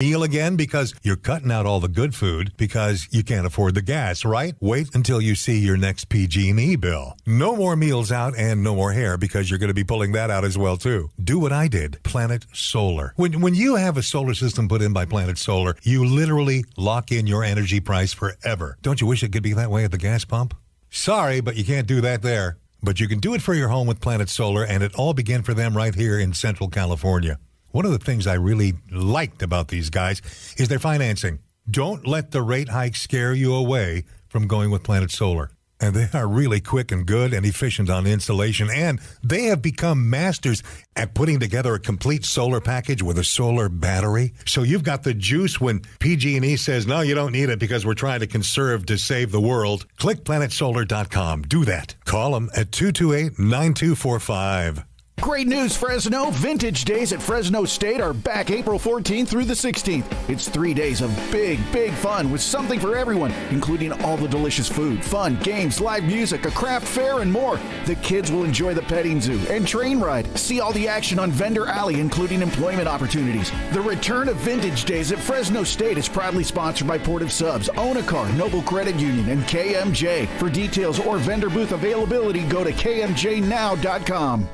Meal again because you're cutting out all the good food because you can't afford the gas, right? Wait until you see your next PG&E bill. No more meals out and no more hair because you're going to be pulling that out as well, too. Do what I did. Planet Solar. When you have a solar system put in by Planet Solar, you literally lock in your energy price forever. Don't you wish it could be that way at the gas pump? Sorry, but you can't do that there. But you can do it for your home with Planet Solar, and it all began for them right here in Central California. One of the things I really liked about these guys is their financing. Don't let the rate hike scare you away from going with Planet Solar. And they are really quick and good and efficient on installation, and they have become masters at putting together a complete solar package with a solar battery. So you've got the juice when PG&E says, no, you don't need it because we're trying to conserve to save the world. Click planetsolar.com. Do that. Call them at 228-9245. Great news, Fresno. Vintage Days at Fresno State are back April 14th through the 16th. It's 3 days of big fun with something for everyone, including all the delicious food, fun, games, live music, a craft fair, and more. The kids will enjoy the petting zoo and train ride. See all the action on Vendor Alley, including employment opportunities. The return of Vintage Days at Fresno State is proudly sponsored by Portive Subs, Own a Car, Noble Credit Union, and KMJ. For details or vendor booth availability, go to kmjnow.com.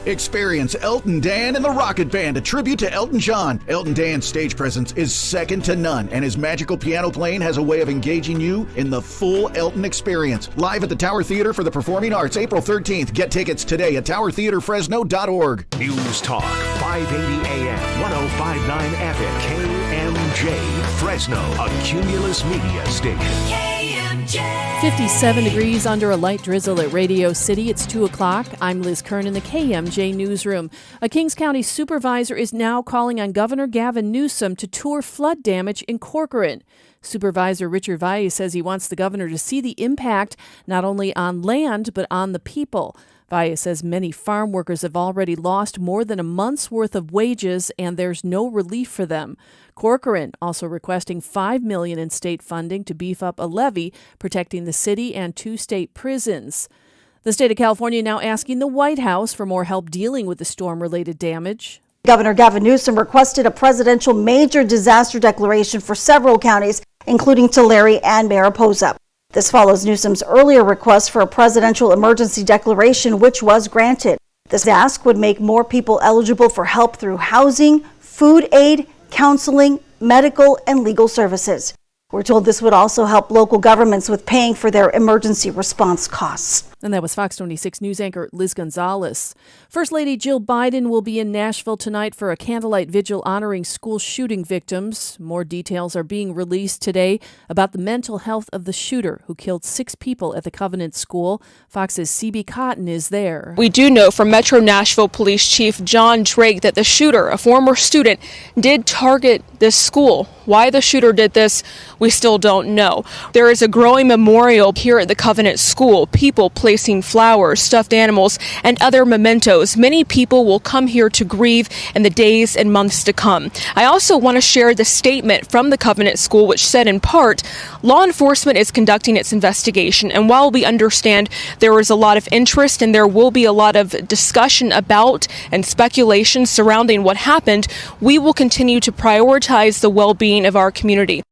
Experience Elton Dan and the Rocket Band, a tribute to Elton John. Elton Dan's stage presence is second to none, and his magical piano playing has a way of engaging you in the full Elton experience. Live at the Tower Theater for the Performing Arts, April 13th. Get tickets today at towertheaterfresno.org. News Talk, 580 AM, 105.9 FM, KMJ, Fresno, a Cumulus Media station. KMJ. 57 degrees under a light drizzle at Radio City. It's 2 o'clock. I'm Liz Kern in the KMJ newsroom. A Kings County supervisor is now calling on Governor Gavin Newsom to tour flood damage in Corcoran. Supervisor Richard Valle says he wants the governor to see the impact not only on land but on the people. Valle says many farm workers have already lost more than a month's worth of wages and there's no relief for them. Corcoran also requesting $5 million in state funding to beef up a levee protecting the city and 2 state prisons. The state of California now asking the White House for more help dealing with the storm-related damage. Governor Gavin Newsom requested a presidential major disaster declaration for several counties, including Tulare and Mariposa. This follows Newsom's earlier request for a presidential emergency declaration, which was granted. This ask would make more people eligible for help through housing, food aid, counseling, medical, and legal services. We're told this would also help local governments with paying for their emergency response costs. And that was Fox 26 News anchor Liz Gonzalez. First Lady Jill Biden will be in Nashville tonight for a candlelight vigil honoring school shooting victims. More details are being released today about the mental health of the shooter who killed 6 people at the Covenant School. Fox's CB Cotton is there. We do know from Metro Nashville Police Chief John Drake that the shooter, a former student, did target this school. Why the shooter did this, we still don't know. There is a growing memorial here at the Covenant School. People placing flowers, stuffed animals, and other mementos. Many people will come here to grieve in the days and months to come. I also want to share the statement from the Covenant School, which said in part, law enforcement is conducting its investigation, and while we understand there is a lot of interest and there will be a lot of discussion about and speculation surrounding what happened, we will continue to prioritize the well-being of our community.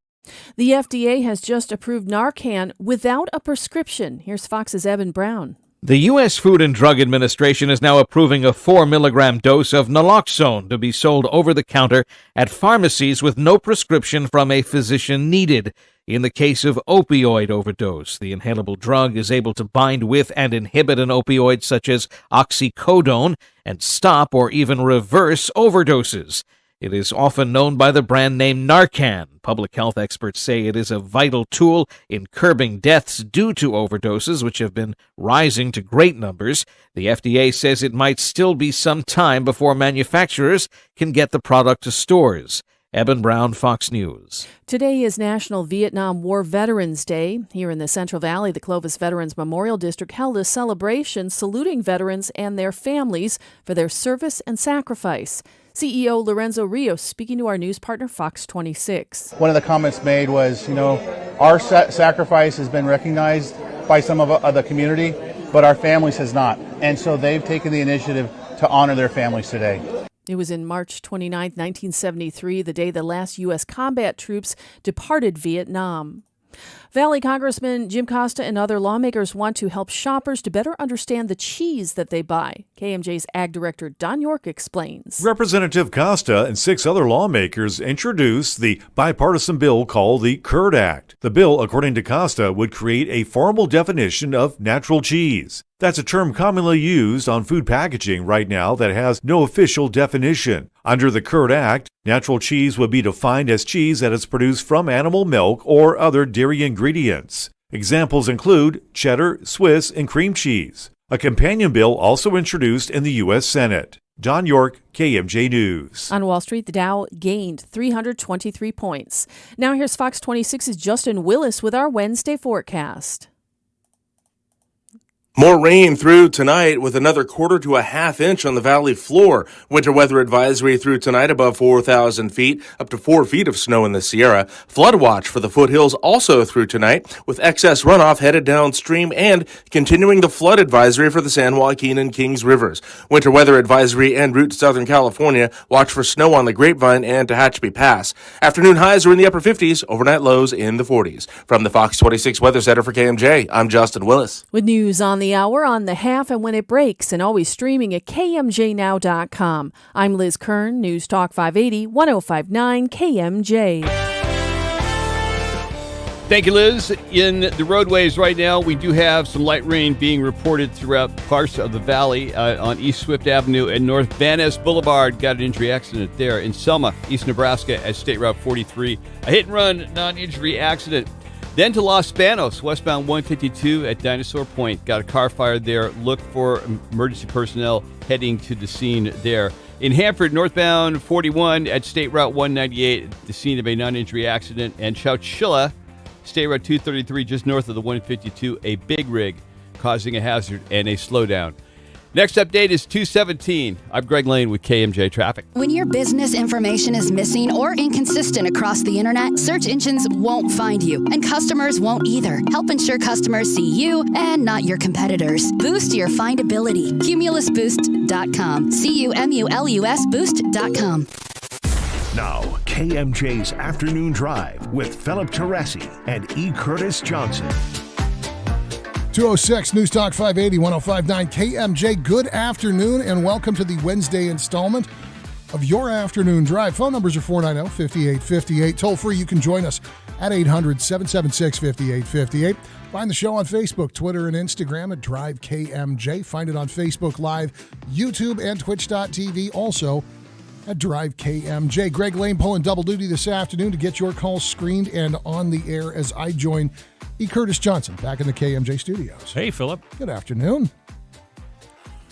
The FDA has just approved Narcan without a prescription. Here's Fox's Eben Brown. The U.S. Food and Drug Administration is now approving a 4-milligram dose of naloxone to be sold over the counter at pharmacies with no prescription from a physician needed. In the case of opioid overdose, the inhalable drug is able to bind with and inhibit an opioid such as oxycodone and stop or even reverse overdoses. It is often known by the brand name Narcan. Public health experts say it is a vital tool in curbing deaths due to overdoses, which have been rising to great numbers. The FDA says it might still be some time before manufacturers can get the product to stores. Eben Brown, Fox News. Today is National Vietnam War Veterans Day. Here in the Central Valley, the Clovis Veterans Memorial District held a celebration saluting veterans and their families for their service and sacrifice. CEO Lorenzo Rios speaking to our news partner Fox 26. One of the comments made was, our sacrifice has been recognized by some of the community, but our families has not. And so they've taken the initiative to honor their families today. It was in March 29, 1973, the day the last U.S. combat troops departed Vietnam. Valley Congressman Jim Costa and other lawmakers want to help shoppers to better understand the cheese that they buy. KMJ's Ag Director Don York explains. Representative Costa and 6 other lawmakers introduced the bipartisan bill called the Curd Act. The bill, according to Costa, would create a formal definition of natural cheese. That's a term commonly used on food packaging right now that has no official definition. Under the Curd Act, natural cheese would be defined as cheese that is produced from animal milk or other dairy ingredients. Examples include cheddar, Swiss, and cream cheese. A companion bill also introduced in the U.S. Senate. Don York, KMJ News. On Wall Street, the Dow gained 323 points. Now here's Fox 26's Justin Willis with our Wednesday forecast. More rain through tonight with another quarter to a half inch on the valley floor. Winter weather advisory through tonight above 4,000 feet, up to 4 feet of snow in the Sierra. Flood watch for the foothills also through tonight with excess runoff headed downstream and continuing the flood advisory for the San Joaquin and Kings Rivers. Winter weather advisory en route to Southern California. Watch for snow on the Grapevine and Tehachapi Pass. Afternoon highs are in the upper 50s, overnight lows in the 40s. From the Fox 26 Weather Center for KMJ, I'm Justin Willis. With news on the hour, on the half, and when it breaks, and always streaming at KMJNow.com. I'm Liz Kern, News Talk 580, 1059 KMJ. Thank you, Liz. In the roadways right now, we do have some light rain being reported throughout parts of the valley on East Swift Avenue and North Van Ness Boulevard. Got an injury accident there. In Selma, East Nebraska at State Route 43. A hit-and-run non-injury accident. Then to Los Banos, westbound 152 at Dinosaur Point. Got a car fire there. Look for emergency personnel heading to the scene there. In Hanford, northbound 41 at State Route 198, the scene of a non-injury accident. And Chowchilla, State Route 233, just north of the 152, a big rig causing a hazard and a slowdown. Next update is 2:17. I'm Greg Lane with KMJ Traffic. When your business information is missing or inconsistent across the internet, search engines won't find you, and customers won't either. Help ensure customers see you and not your competitors. Boost your findability. CumulusBoost.com. CUMULUS Boost.com. Now, KMJ's Afternoon Drive with Philip Teresi and E. Curtis Johnson. 206 News Talk 580, 1059 KMJ. Good afternoon and welcome to the Wednesday installment of your Afternoon Drive. Phone numbers are 490-5858. Toll free, you can join us at 800-776-5858. Find the show on Facebook, Twitter, and Instagram at Drive KMJ. Find it on Facebook Live, YouTube, and Twitch.tv. Also at Drive KMJ. Greg Lane pulling double duty this afternoon to get your calls screened and on the air as I join E. Curtis Johnson back in the KMJ studios. Hey, Philip. Good afternoon.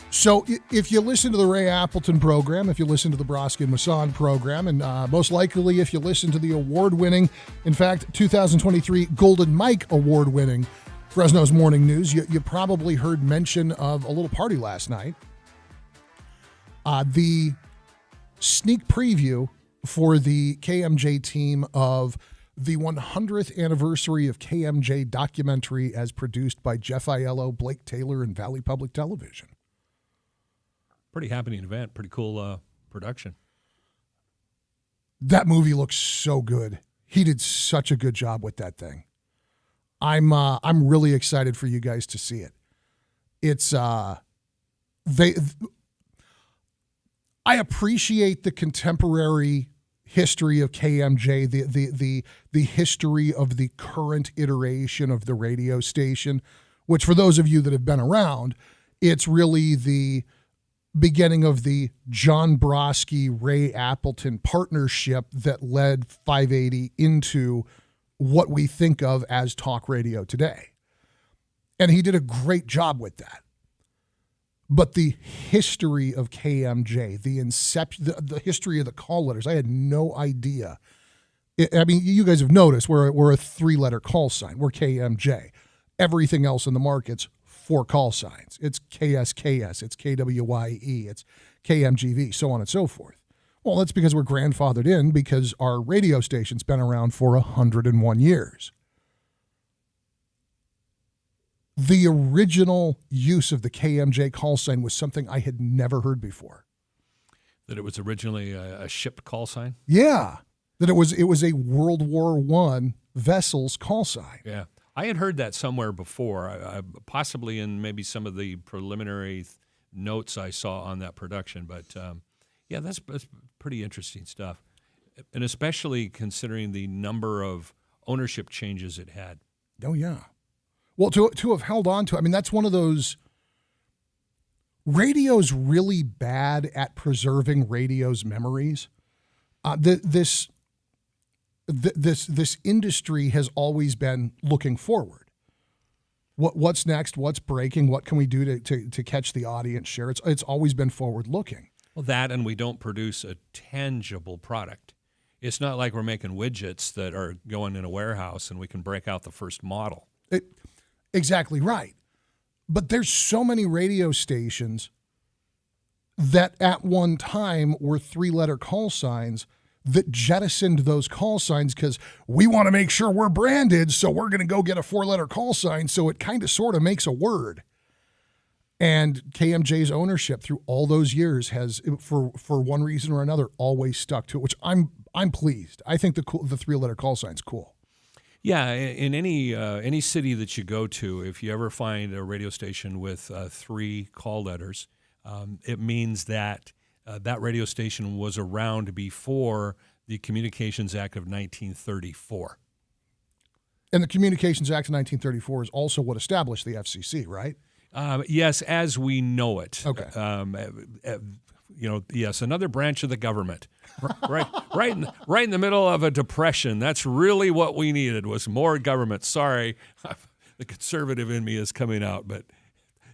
So if you listen to the Ray Appleton program, if you listen to the Broski and Masson program, and most likely if you listen to the award-winning, in fact, 2023 Golden Mike award-winning Fresno's Morning News, you probably heard mention of a little party last night. The sneak preview for the KMJ team of the 100th anniversary of KMJ documentary as produced by Jeff Aiello, Blake Taylor, and Valley Public Television. Pretty happening event. Pretty cool production. That movie looks so good. He did such a good job with that thing. I'm really excited for you guys to see it. It's I appreciate the contemporary history of KMJ, the history of the current iteration of the radio station, which for those of you that have been around, it's really the beginning of the John Broski, Ray Appleton partnership that led 580 into what we think of as talk radio today. And he did a great job with that. But the history of KMJ, the inception, the history of the call letters, I had no idea. I mean, you guys have noticed we're a 3-letter call sign. We're KMJ. Everything else in the market's 4 call signs. It's KSKS, it's KWYE, it's KMGV, so on and so forth. Well, that's because we're grandfathered in because our radio station's been around for 101 years. The original use of the KMJ call sign was something I had never heard before. That it was originally a shipped call sign? Yeah, that it was a World War I vessel's call sign. Yeah. I had heard that somewhere before, possibly in maybe some of the preliminary notes I saw on that production. But, yeah, that's pretty interesting stuff, and especially considering the number of ownership changes it had. Oh, yeah. Well, to have held on to, I mean, that's one of those. Radio's really bad at preserving radio's memories. This industry has always been looking forward. What's next? What's breaking? What can we do to catch the audience share? It's always been forward looking. Well, that, and we don't produce a tangible product. It's not like we're making widgets that are going in a warehouse and we can break out the first model. Exactly right. But there's so many radio stations that at one time were 3-letter call signs that jettisoned those call signs because we want to make sure we're branded, so we're going to go get a 4-letter call sign, so it kind of sort of makes a word. And KMJ's ownership through all those years has, for one reason or another, always stuck to it, which I'm pleased. I think the 3-letter call sign's cool. Yeah, in any city that you go to, if you ever find a radio station with 3 call letters, it means that that radio station was around before the Communications Act of 1934. And the Communications Act of 1934 is also what established the FCC, right? Yes, as we know it. Okay. Yes, another branch of the government, right in the middle of a depression. That's really what we needed, was more government. Sorry, the conservative in me is coming out, but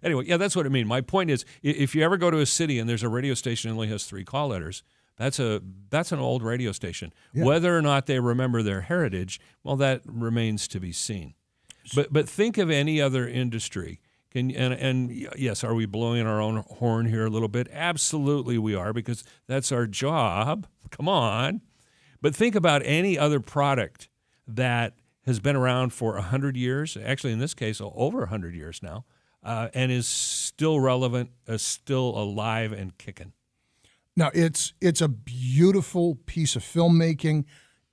anyway, yeah, that's what I mean. My point is, if you ever go to a city and there's a radio station that only has 3 call letters, that's an old radio station. Yeah. Whether or not they remember their heritage, well, that remains to be seen. But think of any other industry. And yes, are we blowing our own horn here a little bit? Absolutely we are, because that's our job. Come on. But think about any other product that has been around for 100 years, actually in this case over 100 years now, and is still relevant, still alive and kicking. Now, it's a beautiful piece of filmmaking.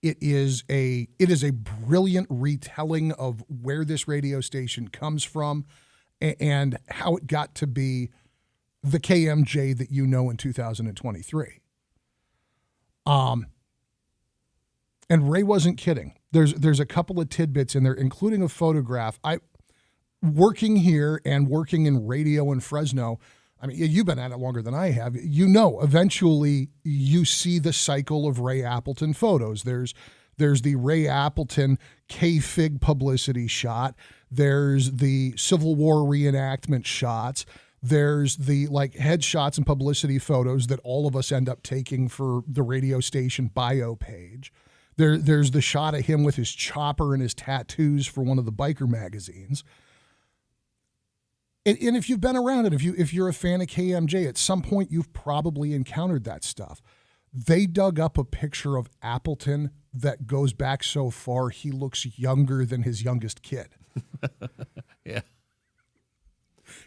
It is a brilliant retelling of where this radio station comes from and how it got to be the KMJ that you know in 2023. And Ray wasn't kidding. There's a couple of tidbits in there, including a photograph. Working here and working in radio in Fresno, I mean, you've been at it longer than I have. You know, eventually you see the cycle of Ray Appleton photos. There's the Ray Appleton K-Fig publicity shot. There's the Civil War reenactment shots. There's the headshots and publicity photos that all of us end up taking for the radio station bio page. There's the shot of him with his chopper and his tattoos for one of the biker magazines. And if you've been around it, if you're a fan of KMJ, at some point you've probably encountered that stuff. They dug up a picture of Appleton that goes back so far he looks younger than his youngest kid. Yeah.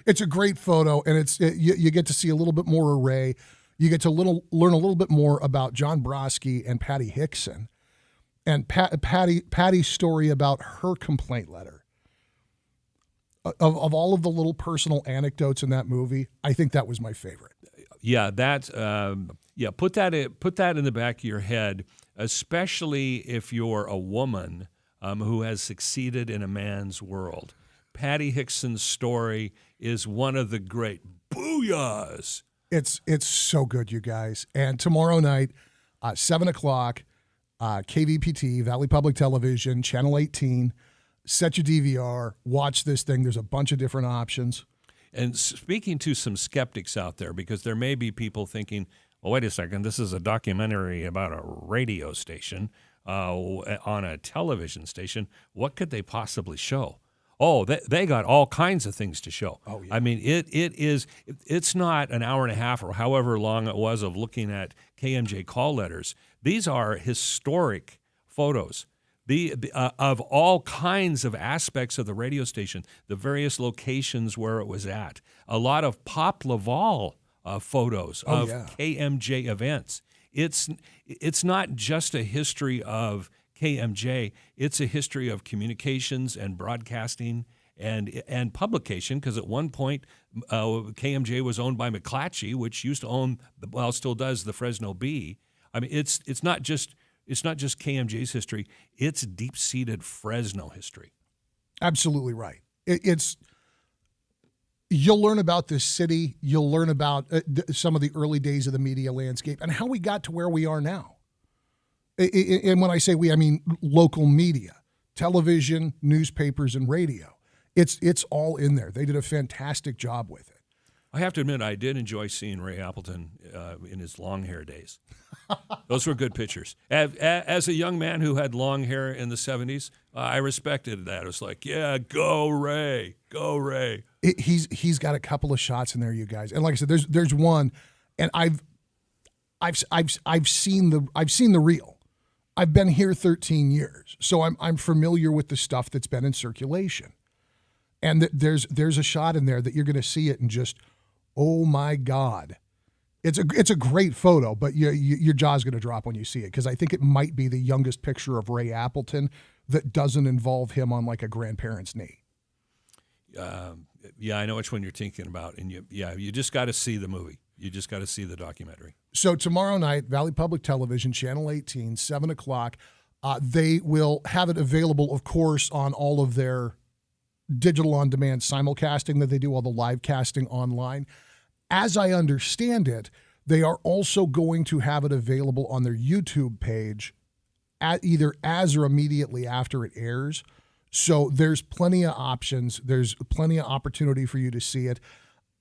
It's a great photo, and you get to see a little bit more of Ray. You get to learn a little bit more about John Brodsky and Patty Hickson, and Patty's story about her complaint letter. Of all of the little personal anecdotes in that movie, I think that was my favorite. Yeah, put that in the back of your head, especially if you're a woman who has succeeded in a man's world. Patty Hickson's story is one of the great booyahs. It's so good, you guys. And tomorrow night, 7 o'clock, KVPT, Valley Public Television, Channel 18. Set your DVR, watch this thing. There's a bunch of different options. And speaking to some skeptics out there, because there may be people thinking, well, wait a second, this is a documentary about a radio station on a television station. What could they possibly show? Oh, they got all kinds of things to show. Oh, yeah. I mean, it's not an hour and a half or however long it was of looking at KMJ call letters. These are historic photos. Of all kinds of aspects of the radio station, the various locations where it was at. A lot of Pop Laval photos of KMJ events. It's not just a history of KMJ. It's a history of communications and broadcasting and publication, because at one point KMJ was owned by McClatchy, which used to own, still does, the Fresno Bee. I mean, it's not just KMJ's history. It's deep-seated Fresno history. Absolutely right. You'll learn about this city. You'll learn about some of the early days of the media landscape and how we got to where we are now. And when I say we, I mean local media, television, newspapers, and radio. It's all in there. They did a fantastic job with it. I have to admit, I did enjoy seeing Ray Appleton in his long hair days. Those were good pictures. As a young man who had long hair in the 70s, I respected that. It was like, yeah, go Ray, go Ray. He's got a couple of shots in there, you guys. And like I said, there's one, and I've seen the reel. I've been here 13 years, so I'm familiar with the stuff that's been in circulation. And there's a shot in there that you're going to see it and just, oh my God. It's a great photo, but your jaw's going to drop when you see it, because I think it might be the youngest picture of Ray Appleton that doesn't involve him on like a grandparent's knee. Yeah, I know which one you're thinking about, and you just got to see the movie. You just got to see the documentary. So tomorrow night, Valley Public Television, Channel 18, 7 o'clock, they will have it available, of course, on all of their digital on-demand simulcasting that they do, all the live casting online. As I understand it, they are also going to have it available on their YouTube page either as or immediately after it airs. So there's plenty of options. There's plenty of opportunity for you to see it.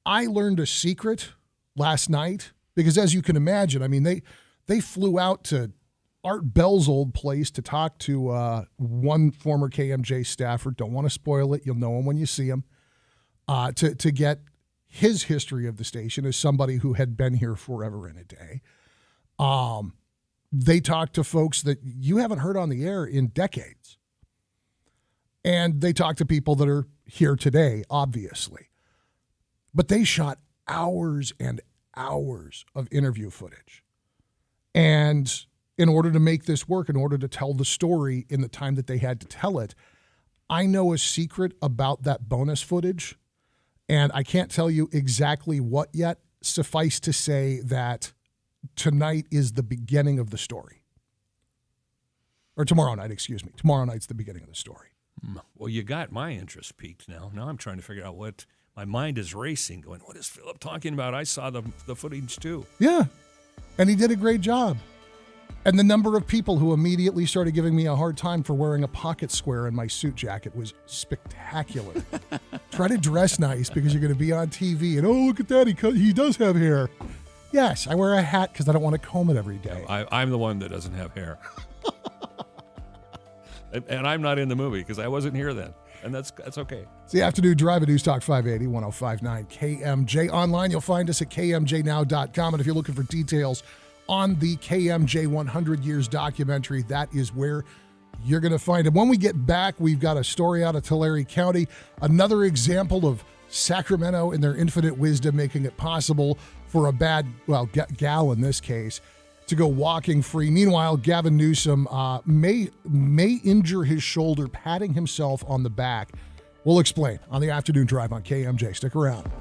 I learned a secret last night because, as you can imagine, I mean, they flew out to Art Bell's old place to talk to one former KMJ staffer. Don't want to spoil it. You'll know him when you see him. To get his history of the station as somebody who had been here forever and a day. They talked to folks that you haven't heard on the air in decades. And they talked to people that are here today, obviously. But they shot hours and hours of interview footage. And in order to make this work, in order to tell the story in the time that they had to tell it, I know a secret about that bonus footage, and I can't tell you exactly what yet. Suffice to say that tonight is the beginning of the story. Or tomorrow night, excuse me. Tomorrow night's the beginning of the story. Well, you got my interest piqued now. Now I'm trying to figure out what my mind is racing, going, what is Philip talking about? I saw the footage too. Yeah, and he did a great job. And the number of people who immediately started giving me a hard time for wearing a pocket square in my suit jacket was spectacular. Try to dress nice because you're going to be on TV. And, oh, look at that. He does have hair. Yes, I wear a hat because I don't want to comb it every day. I'm the one that doesn't have hair. And I'm not in the movie because I wasn't here then. And that's okay. It's the Afternoon Drive at News Talk 580, 105.9 KMJ. Online, you'll find us at kmjnow.com. And if you're looking for details on the KMJ 100 Years documentary, that is where you're going to find it. When we get back, we've got a story out of Tulare County, another example of Sacramento in their infinite wisdom making it possible for a bad, gal in this case, to go walking free. Meanwhile, Gavin Newsom may injure his shoulder, patting himself on the back. We'll explain on the Afternoon Drive on KMJ. Stick around.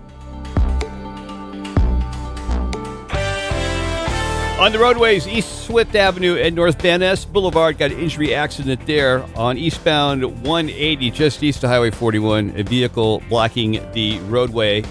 On the roadways, East Swift Avenue and North Van Ness Boulevard, got an injury accident there on eastbound 180, just east of Highway 41. A vehicle blocking the roadway.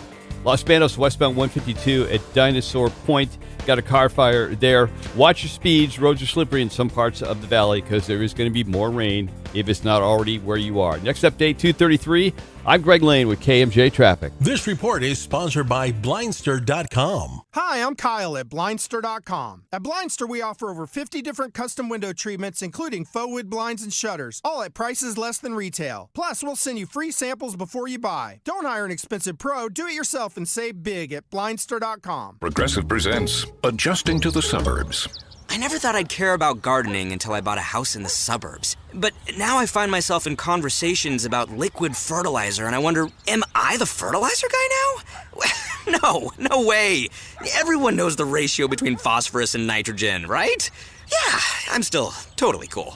Los Banos westbound 152 at Dinosaur Point. Got a car fire there. Watch your speeds. Roads are slippery in some parts of the valley because there is going to be more rain if it's not already where you are. Next update, 2:33. I'm Greg Lane with KMJ Traffic. This report is sponsored by Blindster.com. Hi, I'm Kyle at Blindster.com. At Blindster, we offer over 50 different custom window treatments, including faux wood blinds and shutters, all at prices less than retail. Plus, we'll send you free samples before you buy. Don't hire an expensive pro. Do it yourself and save big at Blindster.com. Progressive presents Adjusting to the Suburbs. I never thought I'd care about gardening until I bought a house in the suburbs. But now I find myself in conversations about liquid fertilizer, and I wonder, am I the fertilizer guy now? No way. Everyone knows the ratio between phosphorus and nitrogen, right? Yeah, I'm still totally cool.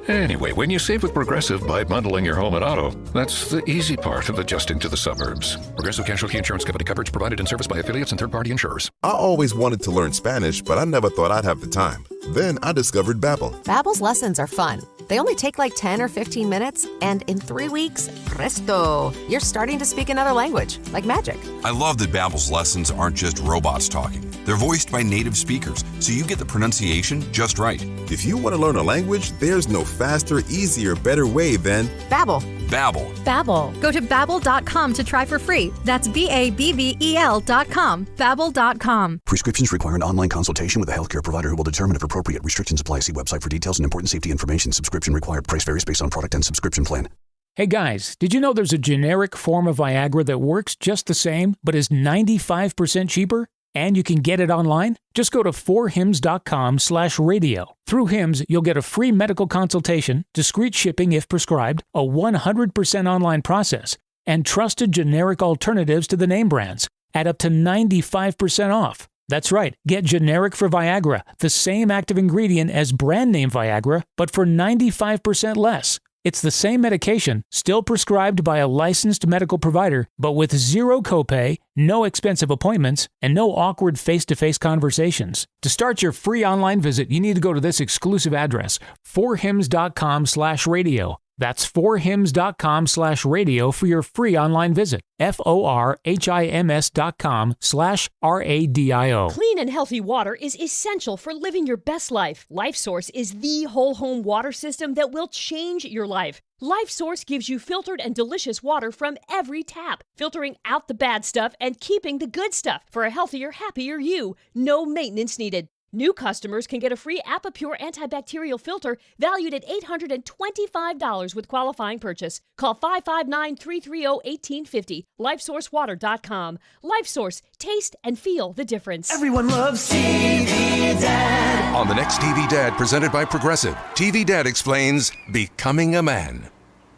Anyway, when you save with Progressive by bundling your home and auto, that's the easy part of adjusting to the suburbs. Progressive Casualty Insurance Company coverage provided and serviced by affiliates and third-party insurers. I always wanted to learn Spanish, but I never thought I'd have the time. Then I discovered Babbel. Babbel's lessons are fun. They only take like 10 or 15 minutes, and in 3 weeks, presto, you're starting to speak another language, like magic. I love that Babbel's lessons aren't just robots talking. They're voiced by native speakers, so you get the pronunciation just right. If you want to learn a language, there's no faster, easier, better way than Babbel. Babbel. Babbel. Go to Babbel.com to try for free. That's BABBEL.com. Babbel.com. Prescriptions require an online consultation with a healthcare provider who will determine if appropriate. Restrictions apply. See website for details and important safety information. Subscription required. Price varies based on product and subscription plan. Hey guys, did you know there's a generic form of Viagra that works just the same, but is 95% cheaper? And you can get it online? Just go to 4hims.com/radio. Through Hims, you'll get a free medical consultation, discreet shipping if prescribed, a 100% online process, and trusted generic alternatives to the name brands at up to 95% off. That's right, get generic for Viagra, the same active ingredient as brand name Viagra, but for 95% less. It's the same medication, still prescribed by a licensed medical provider, but with zero copay, no expensive appointments, and no awkward face-to-face conversations. To start your free online visit, you need to go to this exclusive address, 4hims.com/radio. That's 4hims.com/radio for your free online visit. FORHIMS.com/RADIO. Clean and healthy water is essential for living your best life. LifeSource is the whole home water system that will change your life. LifeSource gives you filtered and delicious water from every tap, filtering out the bad stuff and keeping the good stuff for a healthier, happier you. No maintenance needed. New customers can get a free Apapure antibacterial filter valued at $825 with qualifying purchase. Call 559-330-1850. LifeSourceWater.com. LifeSource. Taste and feel the difference. Everyone loves TV Dad. On the next TV Dad, presented by Progressive, TV Dad explains becoming a man.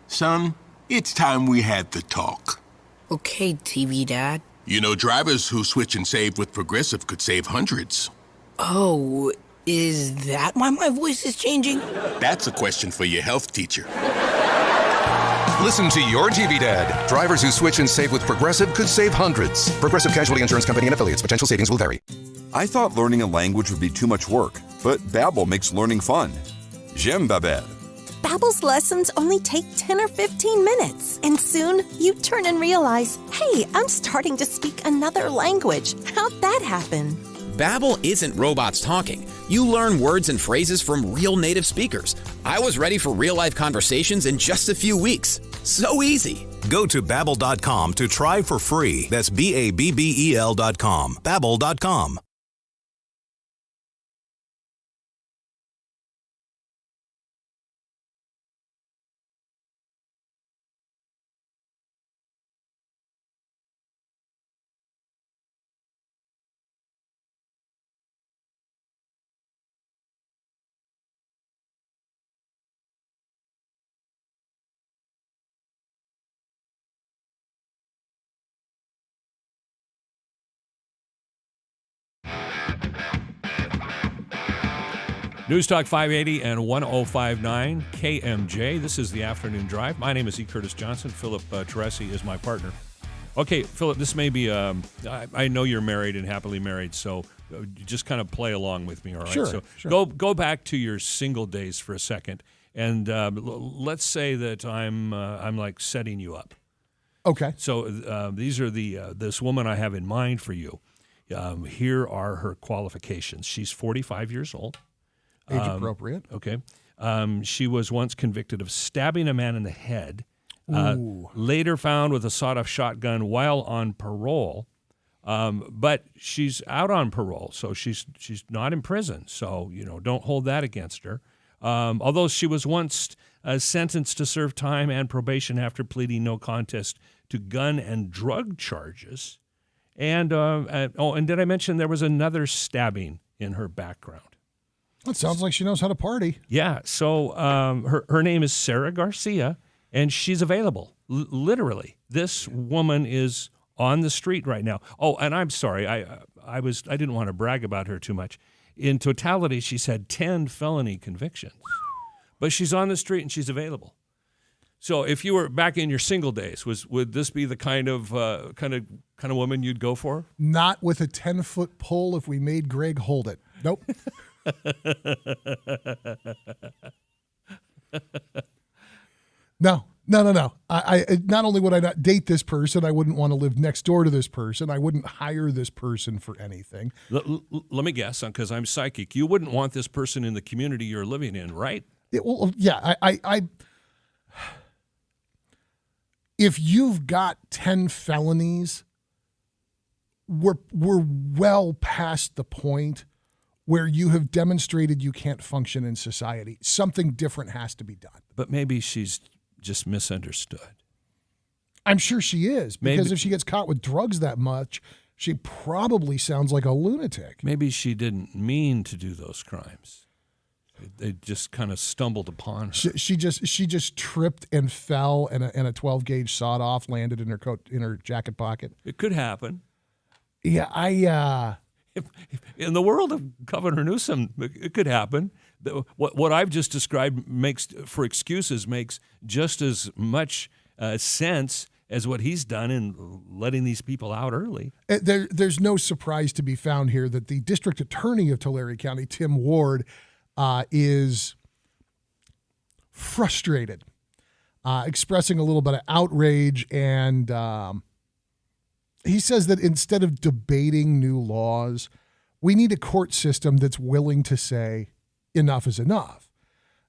Son, it's time we had the talk. Okay, TV Dad. You know, drivers who switch and save with Progressive could save hundreds. Oh, is that why my voice is changing? That's a question for your health teacher. Listen to your TV Dad. Drivers who switch and save with Progressive could save hundreds. Progressive Casualty Insurance Company and affiliates. Potential savings will vary. I thought learning a language would be too much work, but Babbel makes learning fun. J'aime Babbel. Babbel's lessons only take 10 or 15 minutes, and soon you turn and realize, hey, I'm starting to speak another language. How'd that happen? Babbel isn't robots talking. You learn words and phrases from real native speakers. I was ready for real-life conversations in just a few weeks. So easy. Go to Babbel.com to try for free. That's BABBEL.com. Babbel.com. News Talk 580 and 1059 KMJ. This is the Afternoon Drive. My name is E. Curtis Johnson. Philip Teresi is my partner. Okay, Philip, this may be, I know you're married and happily married, so just kind of play along with me, all right? Sure, so sure. Go back to your single days for a second, and let's say that I'm like setting you up. Okay. So these are this woman I have in mind for you. Here are her qualifications. She's 45 years old. Age appropriate. Okay. She was once convicted of stabbing a man in the head. Later found with a sawed-off shotgun while on parole. But she's out on parole, so she's not in prison. So, don't hold that against her. Although she was once sentenced to serve time and probation after pleading no contest to gun and drug charges. And did I mention there was another stabbing in her background? It sounds like she knows how to party. Yeah. So her name is Sarah Garcia, and she's available. Literally, this woman is on the street right now. Oh, and I'm sorry, I didn't want to brag about her too much. In totality, she's had 10 felony convictions, but she's on the street and she's available. So if you were back in your single days, would this be the kind of woman you'd go for? Not with a 10-foot pole if we made Greg hold it. Nope. No. I not only would I not date this person, I wouldn't want to live next door to this person. I wouldn't hire this person for anything. Let me guess, because I'm psychic. You wouldn't want this person in the community you're living in, right? If you've got 10 felonies, we're well past the point where you have demonstrated you can't function in society. Something different has to be done. But maybe she's just misunderstood. I'm sure she is, because if she gets caught with drugs that much, she probably sounds like a lunatic. Maybe she didn't mean to do those crimes. They just kind of stumbled upon her. She just tripped and fell, and a 12-gauge sawed-off landed in her jacket pocket. It could happen. Yeah, in the world of Governor Newsom, it could happen. What I've just described makes just as much sense as what he's done in letting these people out early. There's no surprise to be found here that the district attorney of Tulare County, Tim Ward, is frustrated, expressing a little bit of outrage, and he says that instead of debating new laws, we need a court system that's willing to say enough is enough.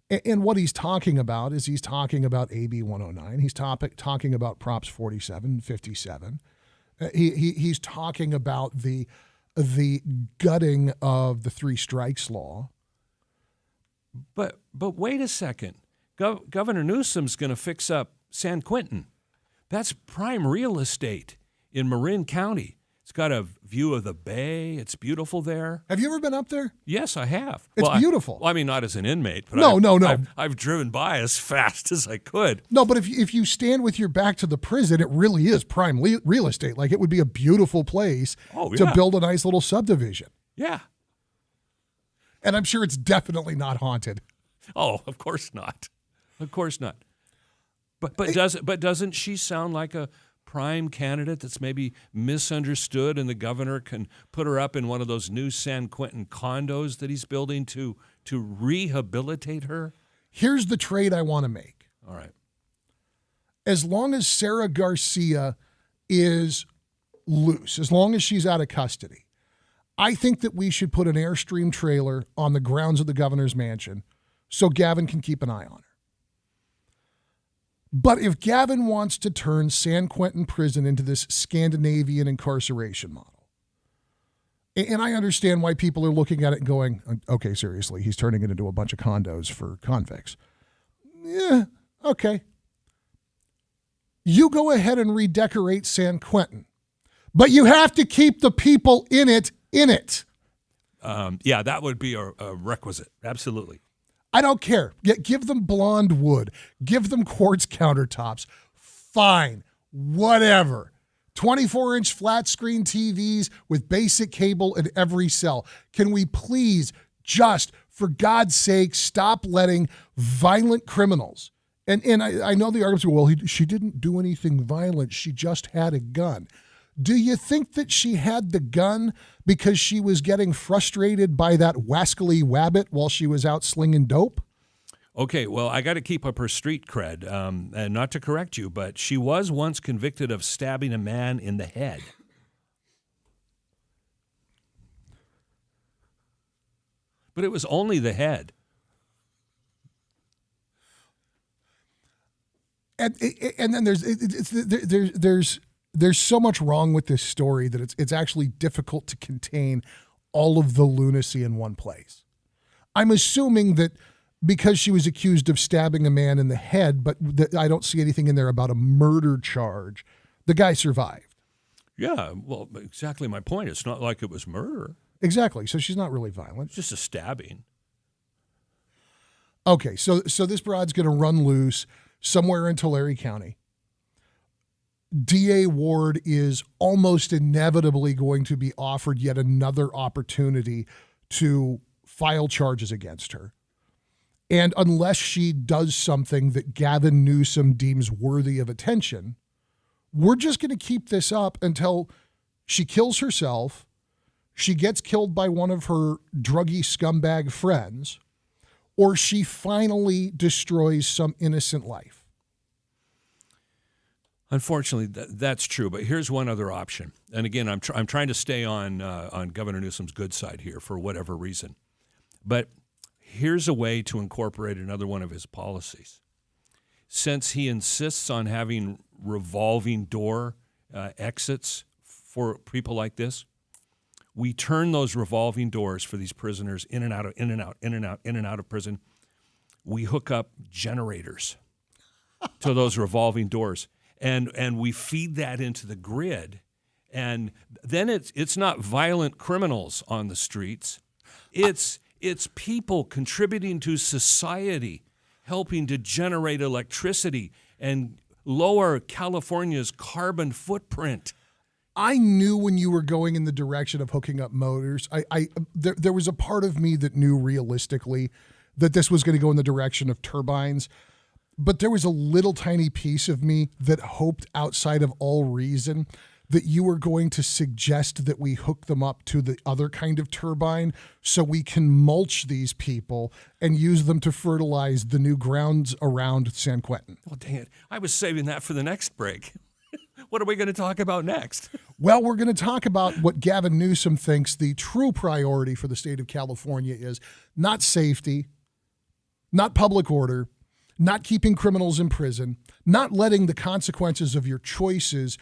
And what he's talking about is he's talking about AB 109. He's talking about Props 47, 57. He's talking about the gutting of the three strikes law. But wait a second. Governor Newsom's going to fix up San Quentin. That's prime real estate in Marin County. It's got a view of the bay. It's beautiful there. Have you ever been up there? Yes, I have. It's beautiful. Well, I mean, not as an inmate, but No. I've driven by as fast as I could. No, but if you stand with your back to the prison, it really is prime real estate. Like, it would be a beautiful place to build a nice little subdivision. Yeah. And I'm sure it's definitely not haunted. Oh, of course not. Of course not. But doesn't she sound like a prime candidate that's maybe misunderstood, and the governor can put her up in one of those new San Quentin condos that he's building to rehabilitate her? Here's the trade I want to make. All right. As long as Sarah Garcia is loose, as long as she's out of custody, I think that we should put an Airstream trailer on the grounds of the governor's mansion so Gavin can keep an eye on her. But if Gavin wants to turn San Quentin Prison into this Scandinavian incarceration model, and I understand why people are looking at it and going, okay, seriously, he's turning it into a bunch of condos for convicts. Yeah, okay. You go ahead and redecorate San Quentin, but you have to keep the people in it. Yeah, that would be a requisite. Absolutely. I don't care. Give them blonde wood. Give them quartz countertops. Fine. Whatever. 24-inch flat screen TVs with basic cable in every cell. Can we please just, for God's sake, stop letting violent criminals, and I know the arguments, well, she didn't do anything violent. She just had a gun. Do you think that she had the gun because she was getting frustrated by that wascally wabbit while she was out slinging dope? Okay, well, I got to keep up her street cred, and not to correct you, but she was once convicted of stabbing a man in the head. But it was only the head. And then there's so much wrong with this story that it's actually difficult to contain all of the lunacy in one place. I'm assuming that because she was accused of stabbing a man in the head, but I don't see anything in there about a murder charge, the guy survived. Yeah, well, exactly my point. It's not like it was murder. Exactly. So she's not really violent. It's just a stabbing. Okay, so this broad's going to run loose somewhere in Tulare County. DA Ward is almost inevitably going to be offered yet another opportunity to file charges against her. And unless she does something that Gavin Newsom deems worthy of attention, we're just going to keep this up until she kills herself, she gets killed by one of her druggy scumbag friends, or she finally destroys some innocent life. Unfortunately, that's true. But here's one other option. And again, I'm trying to stay on Governor Newsom's good side here for whatever reason. But here's a way to incorporate another one of his policies. Since he insists on having revolving door exits for people like this, we turn those revolving doors for these prisoners in and out of prison. We hook up generators to those revolving doors. And we feed that into the grid, and then it's not violent criminals on the streets. It's people contributing to society, helping to generate electricity and lower California's carbon footprint. I knew when you were going in the direction of hooking up motors. There was a part of me that knew realistically that this was going to go in the direction of turbines. But there was a little tiny piece of me that hoped, outside of all reason, that you were going to suggest that we hook them up to the other kind of turbine so we can mulch these people and use them to fertilize the new grounds around San Quentin. Well, dang it. I was saving that for the next break. What are we going to talk about next? Well, we're going to talk about what Gavin Newsom thinks the true priority for the state of California is. Not safety, not public order, not keeping criminals in prison, not letting the consequences of your choices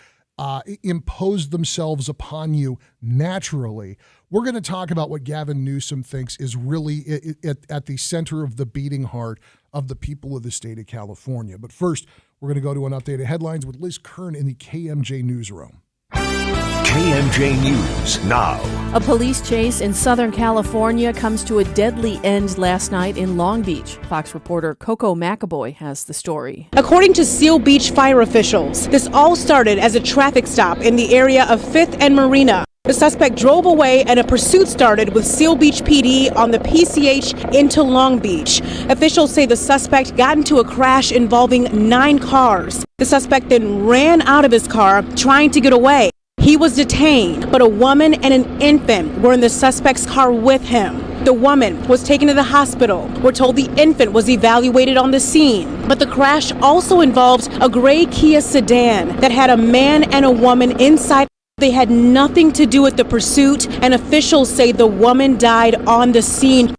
impose themselves upon you naturally. We're going to talk about what Gavin Newsom thinks is really at the center of the beating heart of the people of the state of California. But first, we're going to go to an update of headlines with Liz Kern in the KMJ newsroom. KMJ News now. A police chase in Southern California comes to a deadly end last night in Long Beach. Fox reporter Coco McAboy has the story. According to Seal Beach fire officials, this all started as a traffic stop in the area of 5th and Marina. The suspect drove away and a pursuit started with Seal Beach PD on the PCH into Long Beach. Officials say the suspect got into a crash involving 9 cars. The suspect then ran out of his car trying to get away. He was detained, but a woman and an infant were in the suspect's car with him. The woman was taken to the hospital. We're told the infant was evaluated on the scene. But the crash also involved a gray Kia sedan that had a man and a woman inside. They had nothing to do with the pursuit, and officials say the woman died on the scene.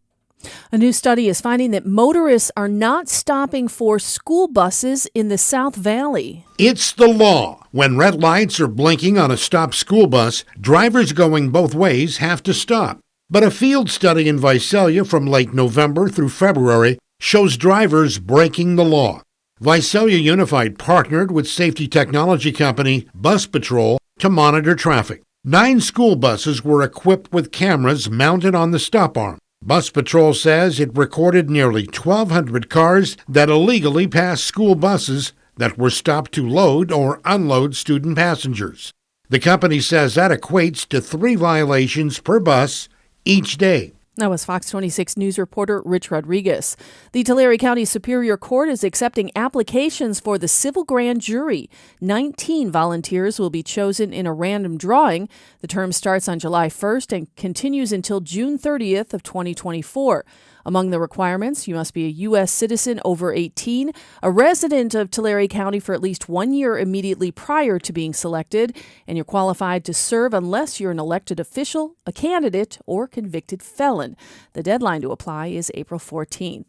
A new study is finding that motorists are not stopping for school buses in the South Valley. It's the law. When red lights are blinking on a stopped school bus, drivers going both ways have to stop. But a field study in Visalia from late November through February shows drivers breaking the law. Visalia Unified partnered with safety technology company Bus Patrol to monitor traffic. 9 school buses were equipped with cameras mounted on the stop arm. Bus Patrol says it recorded nearly 1,200 cars that illegally passed school buses that were stopped to load or unload student passengers. The company says that equates to 3 violations per bus each day. That was Fox 26 News reporter Rich Rodriguez. The Tulare County Superior Court is accepting applications for the civil grand jury. 19 volunteers will be chosen in a random drawing. The term starts on July 1st and continues until June 30th of 2024. Among the requirements, you must be a U.S. citizen over 18, a resident of Tulare County for at least 1 year immediately prior to being selected, and you're qualified to serve unless you're an elected official, a candidate, or convicted felon. The deadline to apply is April 14th.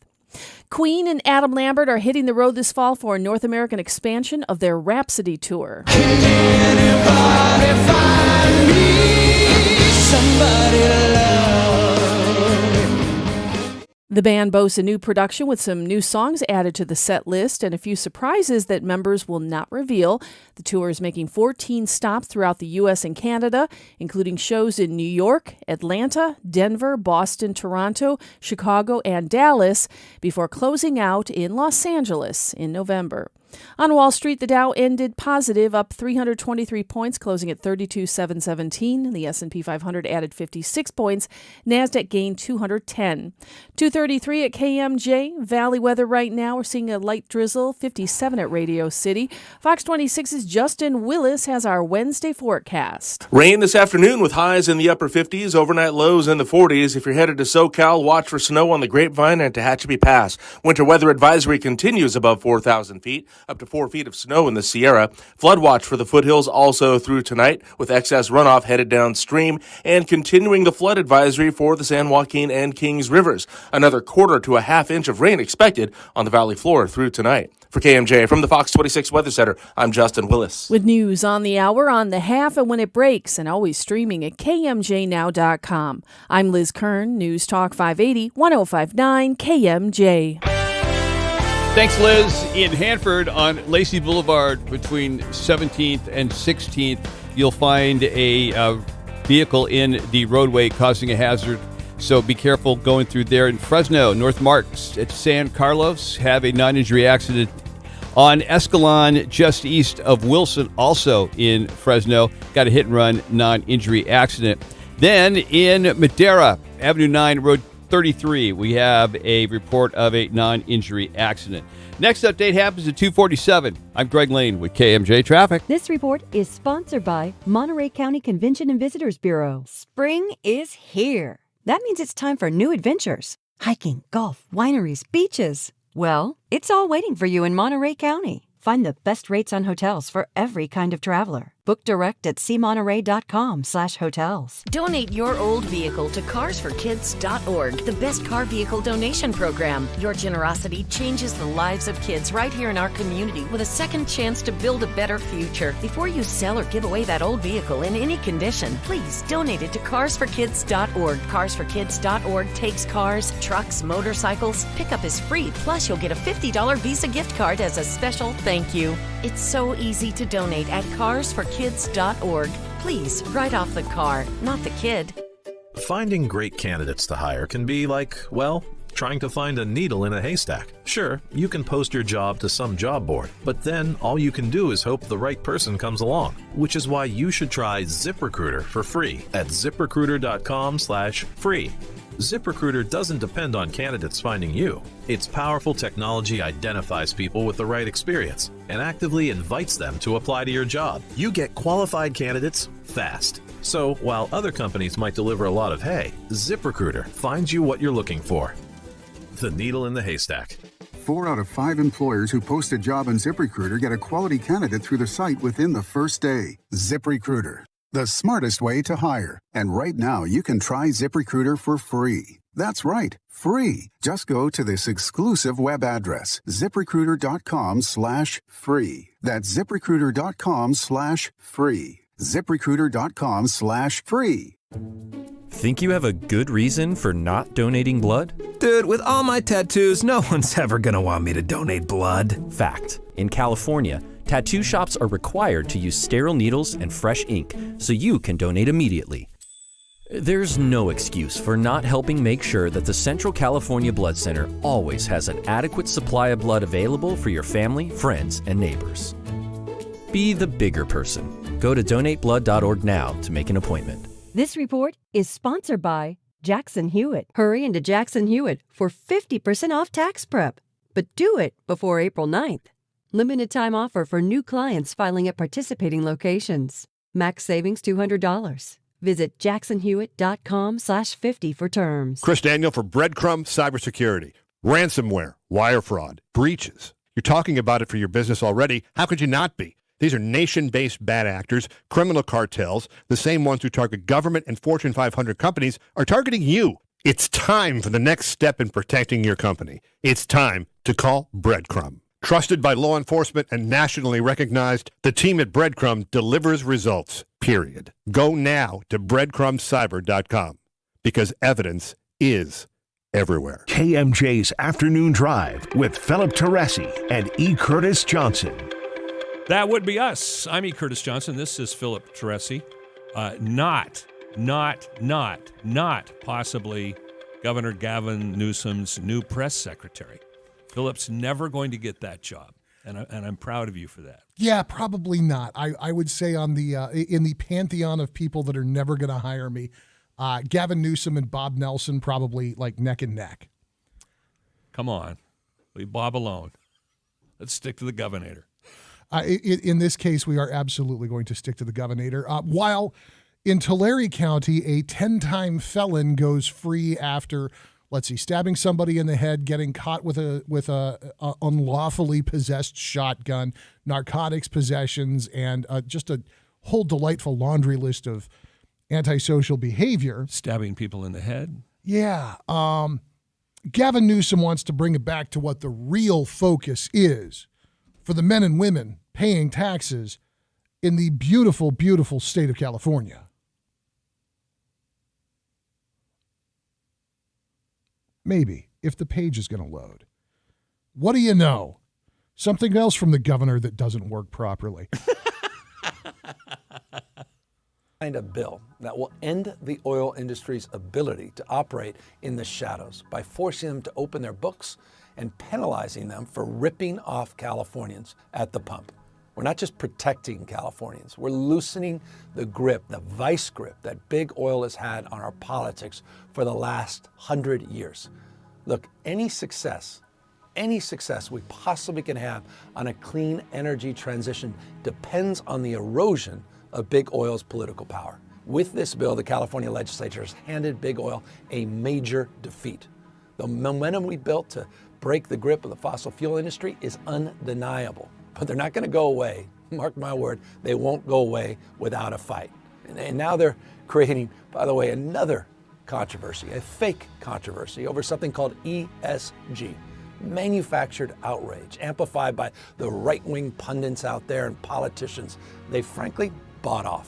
Queen and Adam Lambert are hitting the road this fall for a North American expansion of their Rhapsody tour. The band boasts a new production with some new songs added to the set list and a few surprises that members will not reveal. The tour is making 14 stops throughout the U.S. and Canada, including shows in New York, Atlanta, Denver, Boston, Toronto, Chicago, and Dallas, before closing out in Los Angeles in November. On Wall Street, the Dow ended positive, up 323 points, closing at 32,717. The S&P 500 added 56 points. NASDAQ gained 210. 2:33 at KMJ. Valley weather right now. We're seeing a light drizzle, 57 at Radio City. Fox 26's Justin Willis has our Wednesday forecast. Rain this afternoon with highs in the upper 50s, overnight lows in the 40s. If you're headed to SoCal, watch for snow on the Grapevine and Tehachapi Pass. Winter weather advisory continues above 4,000 feet, up to 4 feet of snow in the Sierra. Flood watch for the foothills also through tonight, with excess runoff headed downstream, and continuing the flood advisory for the San Joaquin and Kings Rivers. Another quarter to a half inch of rain expected on the valley floor through tonight. For KMJ from the Fox 26 Weather Center, I'm Justin Willis. With news on the hour, on the half, and when it breaks, and always streaming at KMJNow.com. I'm Liz Kern, News Talk 580, 105.9 KMJ. Thanks, Liz. In Hanford on Lacey Boulevard between 17th and 16th, you'll find a vehicle in the roadway causing a hazard. So be careful going through there. In Fresno, North Marks at San Carlos have a non-injury accident. On Escalon, just east of Wilson, also in Fresno, got a hit-and-run non-injury accident. Then in Madera, Avenue 9, Road 33, we have a report of a non-injury accident. Next update happens at 2:47. I'm Greg Lane with KMJ Traffic. This report is sponsored by Monterey County Convention and Visitors Bureau. Spring is here. That means it's time for new adventures. Hiking, golf, wineries, beaches. Well, it's all waiting for you in Monterey County. Find the best rates on hotels for every kind of traveler. Book direct at cmonterey.com/hotels. Donate your old vehicle to carsforkids.org, the best car vehicle donation program. Your generosity changes the lives of kids right here in our community with a second chance to build a better future. Before you sell or give away that old vehicle in any condition, please donate it to carsforkids.org. Carsforkids.org takes cars, trucks, motorcycles. Pickup is free, plus you'll get a $50 Visa gift card as a special thank you. It's so easy to donate at carsforkids.org. Please, write off the car, not the kid. Finding great candidates to hire can be like, well, trying to find a needle in a haystack. Sure, you can post your job to some job board, but then all you can do is hope the right person comes along, which is why you should try ZipRecruiter for free at ZipRecruiter.com/free. ZipRecruiter doesn't depend on candidates finding you. Its powerful technology identifies people with the right experience and actively invites them to apply to your job. You get qualified candidates fast. So while other companies might deliver a lot of hay, ZipRecruiter finds you what you're looking for. The needle in the haystack. 4 out of 5 employers who post a job on ZipRecruiter get a quality candidate through the site within the first day. ZipRecruiter, the smartest way to hire. And right now, you can try ZipRecruiter for free. That's right, free. Just go to this exclusive web address, ZipRecruiter.com/free. That's ZipRecruiter.com/free. ZipRecruiter.com/free. Think you have a good reason for not donating blood? Dude, with all my tattoos, no one's ever gonna want me to donate blood. Fact. In California, tattoo shops are required to use sterile needles and fresh ink, so you can donate immediately. There's no excuse for not helping make sure that the Central California Blood Center always has an adequate supply of blood available for your family, friends, and neighbors. Be the bigger person. Go to donateblood.org now to make an appointment. This report is sponsored by Jackson Hewitt. Hurry into Jackson Hewitt for 50% off tax prep, but do it before April 9th. Limited time offer for new clients filing at participating locations. Max savings $200. Visit jacksonhewitt.com/50 for terms. Chris Daniel for Breadcrumb Cybersecurity. Ransomware, wire fraud, breaches. You're talking about it for your business already. How could you not be? These are nation-based bad actors, criminal cartels, the same ones who target government and Fortune 500 companies are targeting you. It's time for the next step in protecting your company. It's time to call Breadcrumb. Trusted by law enforcement and nationally recognized, the team at Breadcrumb delivers results, period. Go now to breadcrumbcyber.com because evidence is everywhere. KMJ's Afternoon Drive with Philip Teresi and E. Curtis Johnson. That would be us. I'm E. Curtis Johnson. This is Philip Teresi. Not possibly Governor Gavin Newsom's new press secretary. Philip's never going to get that job. And I'm proud of you for that. Yeah, probably not. I would say on the in the pantheon of people that are never going to hire me, Gavin Newsom and Bob Nelson probably like neck and neck. Come on. Leave Bob alone. Let's stick to the governor. In this case, we are absolutely going to stick to the governor. While in Tulare County, a 10-time felon goes free after, let's see, stabbing somebody in the head, getting caught with a unlawfully possessed shotgun, narcotics possessions, and just a whole delightful laundry list of antisocial behavior. Stabbing people in the head. Yeah. Gavin Newsom wants to bring it back to what the real focus is for the men and women paying taxes in the beautiful, beautiful state of California. Maybe, if the page is going to load. What do you know? Something else from the governor that doesn't work properly. A bill that will end the oil industry's ability to operate in the shadows by forcing them to open their books and penalizing them for ripping off Californians at the pump. We're not just protecting Californians, we're loosening the grip, the vice grip that big oil has had on our politics for the last 100 years. Look, any success we possibly can have on a clean energy transition depends on the erosion of big oil's political power. With this bill, the California legislature has handed big oil a major defeat. The momentum we built to break the grip of the fossil fuel industry is undeniable, but they're not going to go away. Mark my word, they won't go away without a fight. And now they're creating, by the way, another controversy, a fake controversy over something called ESG. Manufactured outrage, amplified by the right-wing pundits out there and politicians they frankly bought off.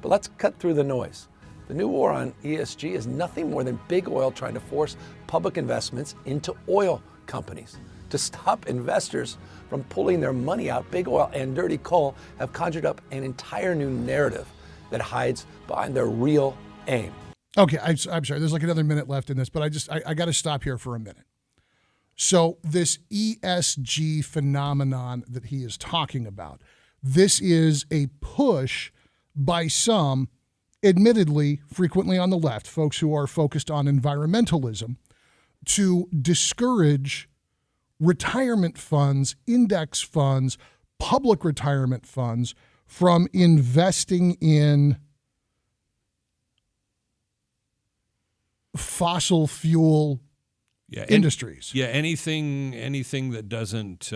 But let's cut through the noise. The new war on ESG is nothing more than big oil trying to force public investments into oil companies. To stop investors from pulling their money out, big oil and dirty coal have conjured up an entire new narrative that hides behind their real aim. Okay, I'm sorry. There's like another minute left in this, but I got to stop here for a minute. So this ESG phenomenon that he is talking about, this is a push by some, admittedly, frequently on the left, folks who are focused on environmentalism, to discourage retirement funds, index funds, public retirement funds from investing in fossil fuel industries. Anything that doesn't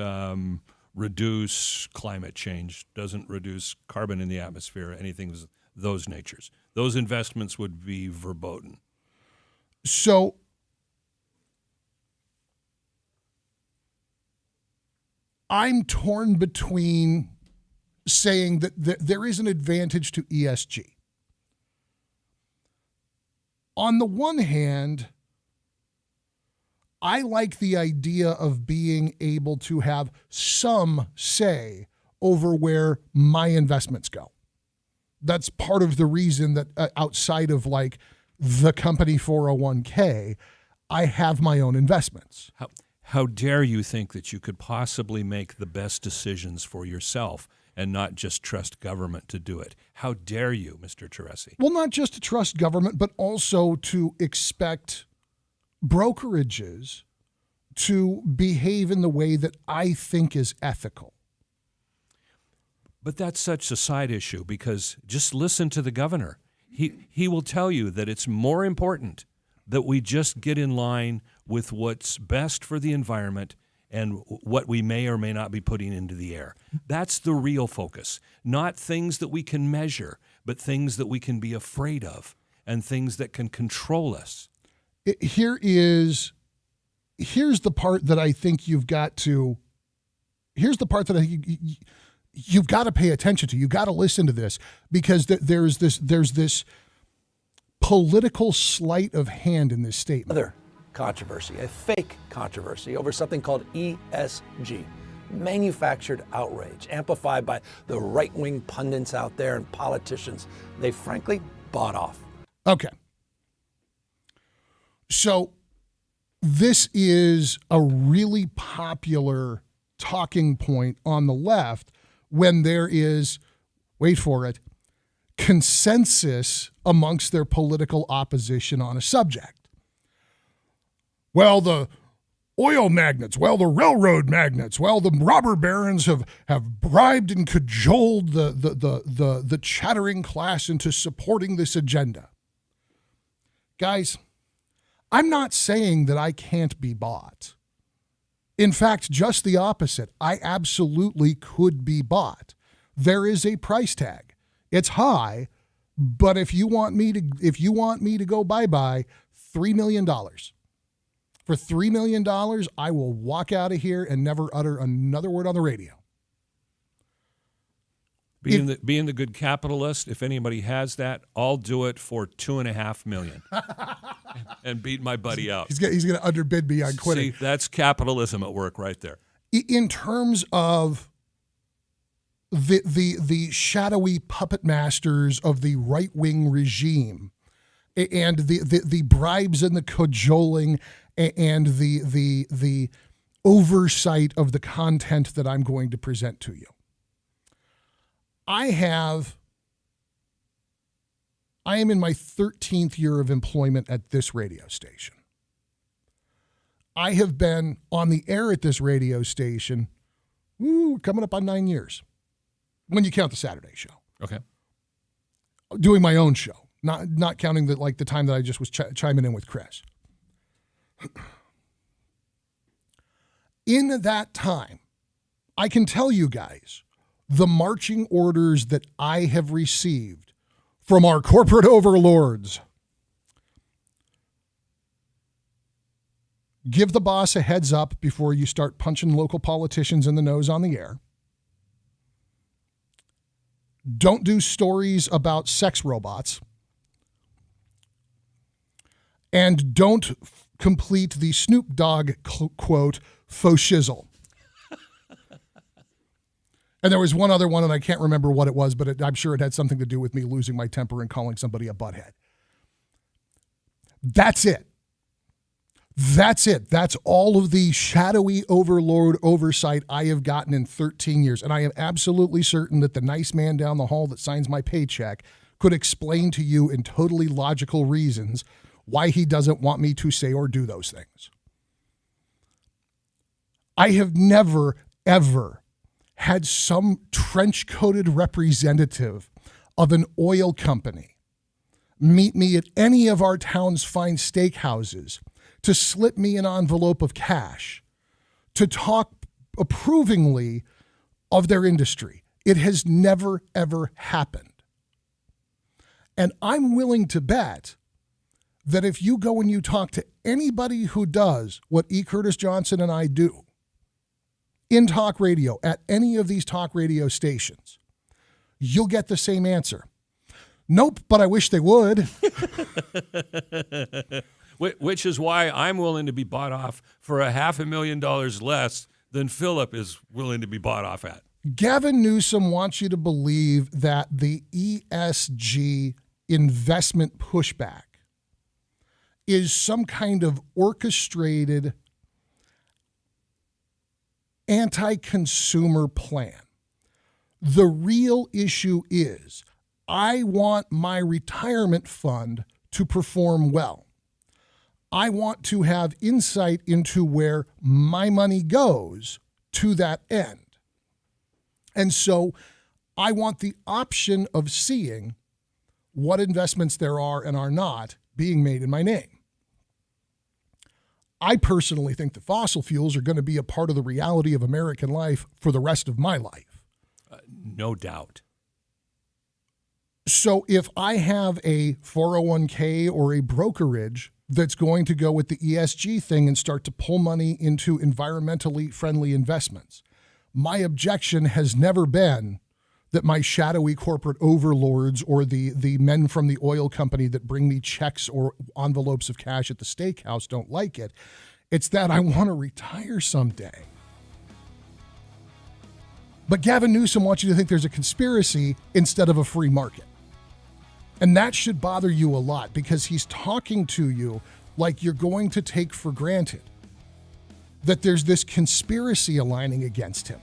reduce climate change, doesn't reduce carbon in the atmosphere, anything of those natures. Those investments would be verboten. So I'm torn between saying that there is an advantage to ESG. On the one hand, I like the idea of being able to have some say over where my investments go. That's part of the reason that outside of like the company 401k, I have my own investments. How dare you think that you could possibly make the best decisions for yourself and not just trust government to do it? How dare you, Mr. Teresi? Well, not just to trust government, but also to expect brokerages to behave in the way that I think is ethical. But that's such a side issue because just listen to the governor. He will tell you that it's more important that we just get in line with what's best for the environment and what we may or may not be putting into the air. That's the real focus, not things that we can measure, but things that we can be afraid of and things that can control us. Here's the part that I think you've got to pay attention to. You've got to listen to this because there's this political sleight of hand in this statement. Another controversy, a fake controversy over something called ESG. Manufactured outrage, amplified by the right-wing pundits out there and politicians they frankly bought off. Okay. So this is a really popular talking point on the left when there is, wait for it, consensus amongst their political opposition on a subject. Well, the oil magnates, well, the railroad magnates, well, the robber barons have bribed and cajoled the chattering class into supporting this agenda. Guys, I'm not saying that I can't be bought. In fact, just the opposite. I absolutely could be bought. There is a price tag. It's high, but if you want me to go bye-bye, $3 million. For $3 million, I will walk out of here and never utter another word on the radio. Being the good capitalist, if anybody has that, I'll do it for $2.5 million and beat my buddy out. He's going to underbid me on quitting. See, that's capitalism at work right there. In terms of the shadowy puppet masters of the right-wing regime and the bribes and the cajoling and the oversight of the content that I'm going to present to you. I am in my 13th year of employment at this radio station. I have been on the air at this radio station, coming up on 9 years, when you count the Saturday show. Okay. Doing my own show, not counting the time that I just was chiming in with Chris. In that time, I can tell you guys the marching orders that I have received from our corporate overlords. Give the boss a heads up before you start punching local politicians in the nose on the air. Don't do stories about sex robots. And don't complete the Snoop Dogg quote, faux shizzle. And there was one other one, and I can't remember what it was, but I'm sure it had something to do with me losing my temper and calling somebody a butthead. That's it. That's it. That's all of the shadowy overlord oversight I have gotten in 13 years. And I am absolutely certain that the nice man down the hall that signs my paycheck could explain to you in totally logical reasons why he doesn't want me to say or do those things. I have never, ever had some trench-coated representative of an oil company meet me at any of our town's fine steakhouses to slip me an envelope of cash, to talk approvingly of their industry. It has never, ever happened. And I'm willing to bet that if you go and you talk to anybody who does what E. Curtis Johnson and I do in talk radio at any of these talk radio stations, you'll get the same answer. Nope, but I wish they would. Which is why I'm willing to be bought off for $500,000 less than Philip is willing to be bought off at. Gavin Newsom wants you to believe that the ESG investment pushback is some kind of orchestrated anti-consumer plan. The real issue is I want my retirement fund to perform well. I want to have insight into where my money goes to that end. And so I want the option of seeing what investments there are and are not being made in my name. I personally think that fossil fuels are going to be a part of the reality of American life for the rest of my life. No doubt. So if I have a 401k or a brokerage that's going to go with the ESG thing and start to pull money into environmentally friendly investments, my objection has never been that my shadowy corporate overlords or the men from the oil company that bring me checks or envelopes of cash at the steakhouse don't like it. It's that I want to retire someday. But Gavin Newsom wants you to think there's a conspiracy instead of a free market. And that should bother you a lot because he's talking to you like you're going to take for granted that there's this conspiracy aligning against him.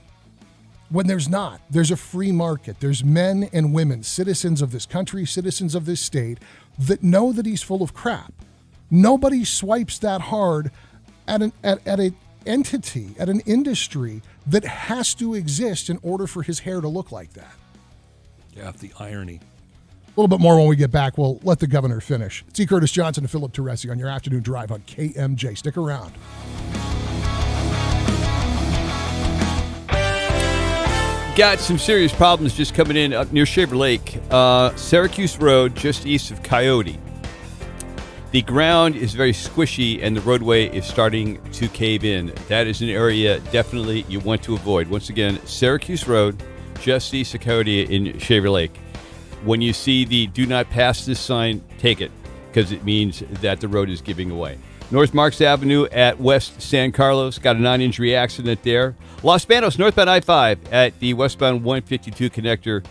When there's not. There's a free market. There's men and women, citizens of this country, citizens of this state, that know that he's full of crap. Nobody swipes that hard at an entity, at an industry that has to exist in order for his hair to look like that. Yeah, the irony. A little bit more when we get back. We'll let the governor finish. It's E. Curtis Johnson and Philip Teresi on your afternoon drive on KMJ. Stick around. Got some serious problems just coming in up near Shaver Lake. Syracuse Road, just east of Coyote. The ground is very squishy and the roadway is starting to cave in. That is an area definitely you want to avoid. Once again, Syracuse Road, just east of Coyote in Shaver Lake. When you see the do not pass this sign, take it, because it means that the road is giving away. North Marks Avenue at West San Carlos, got a non-injury accident there. Los Banos, northbound I-5 at the westbound 152 connector,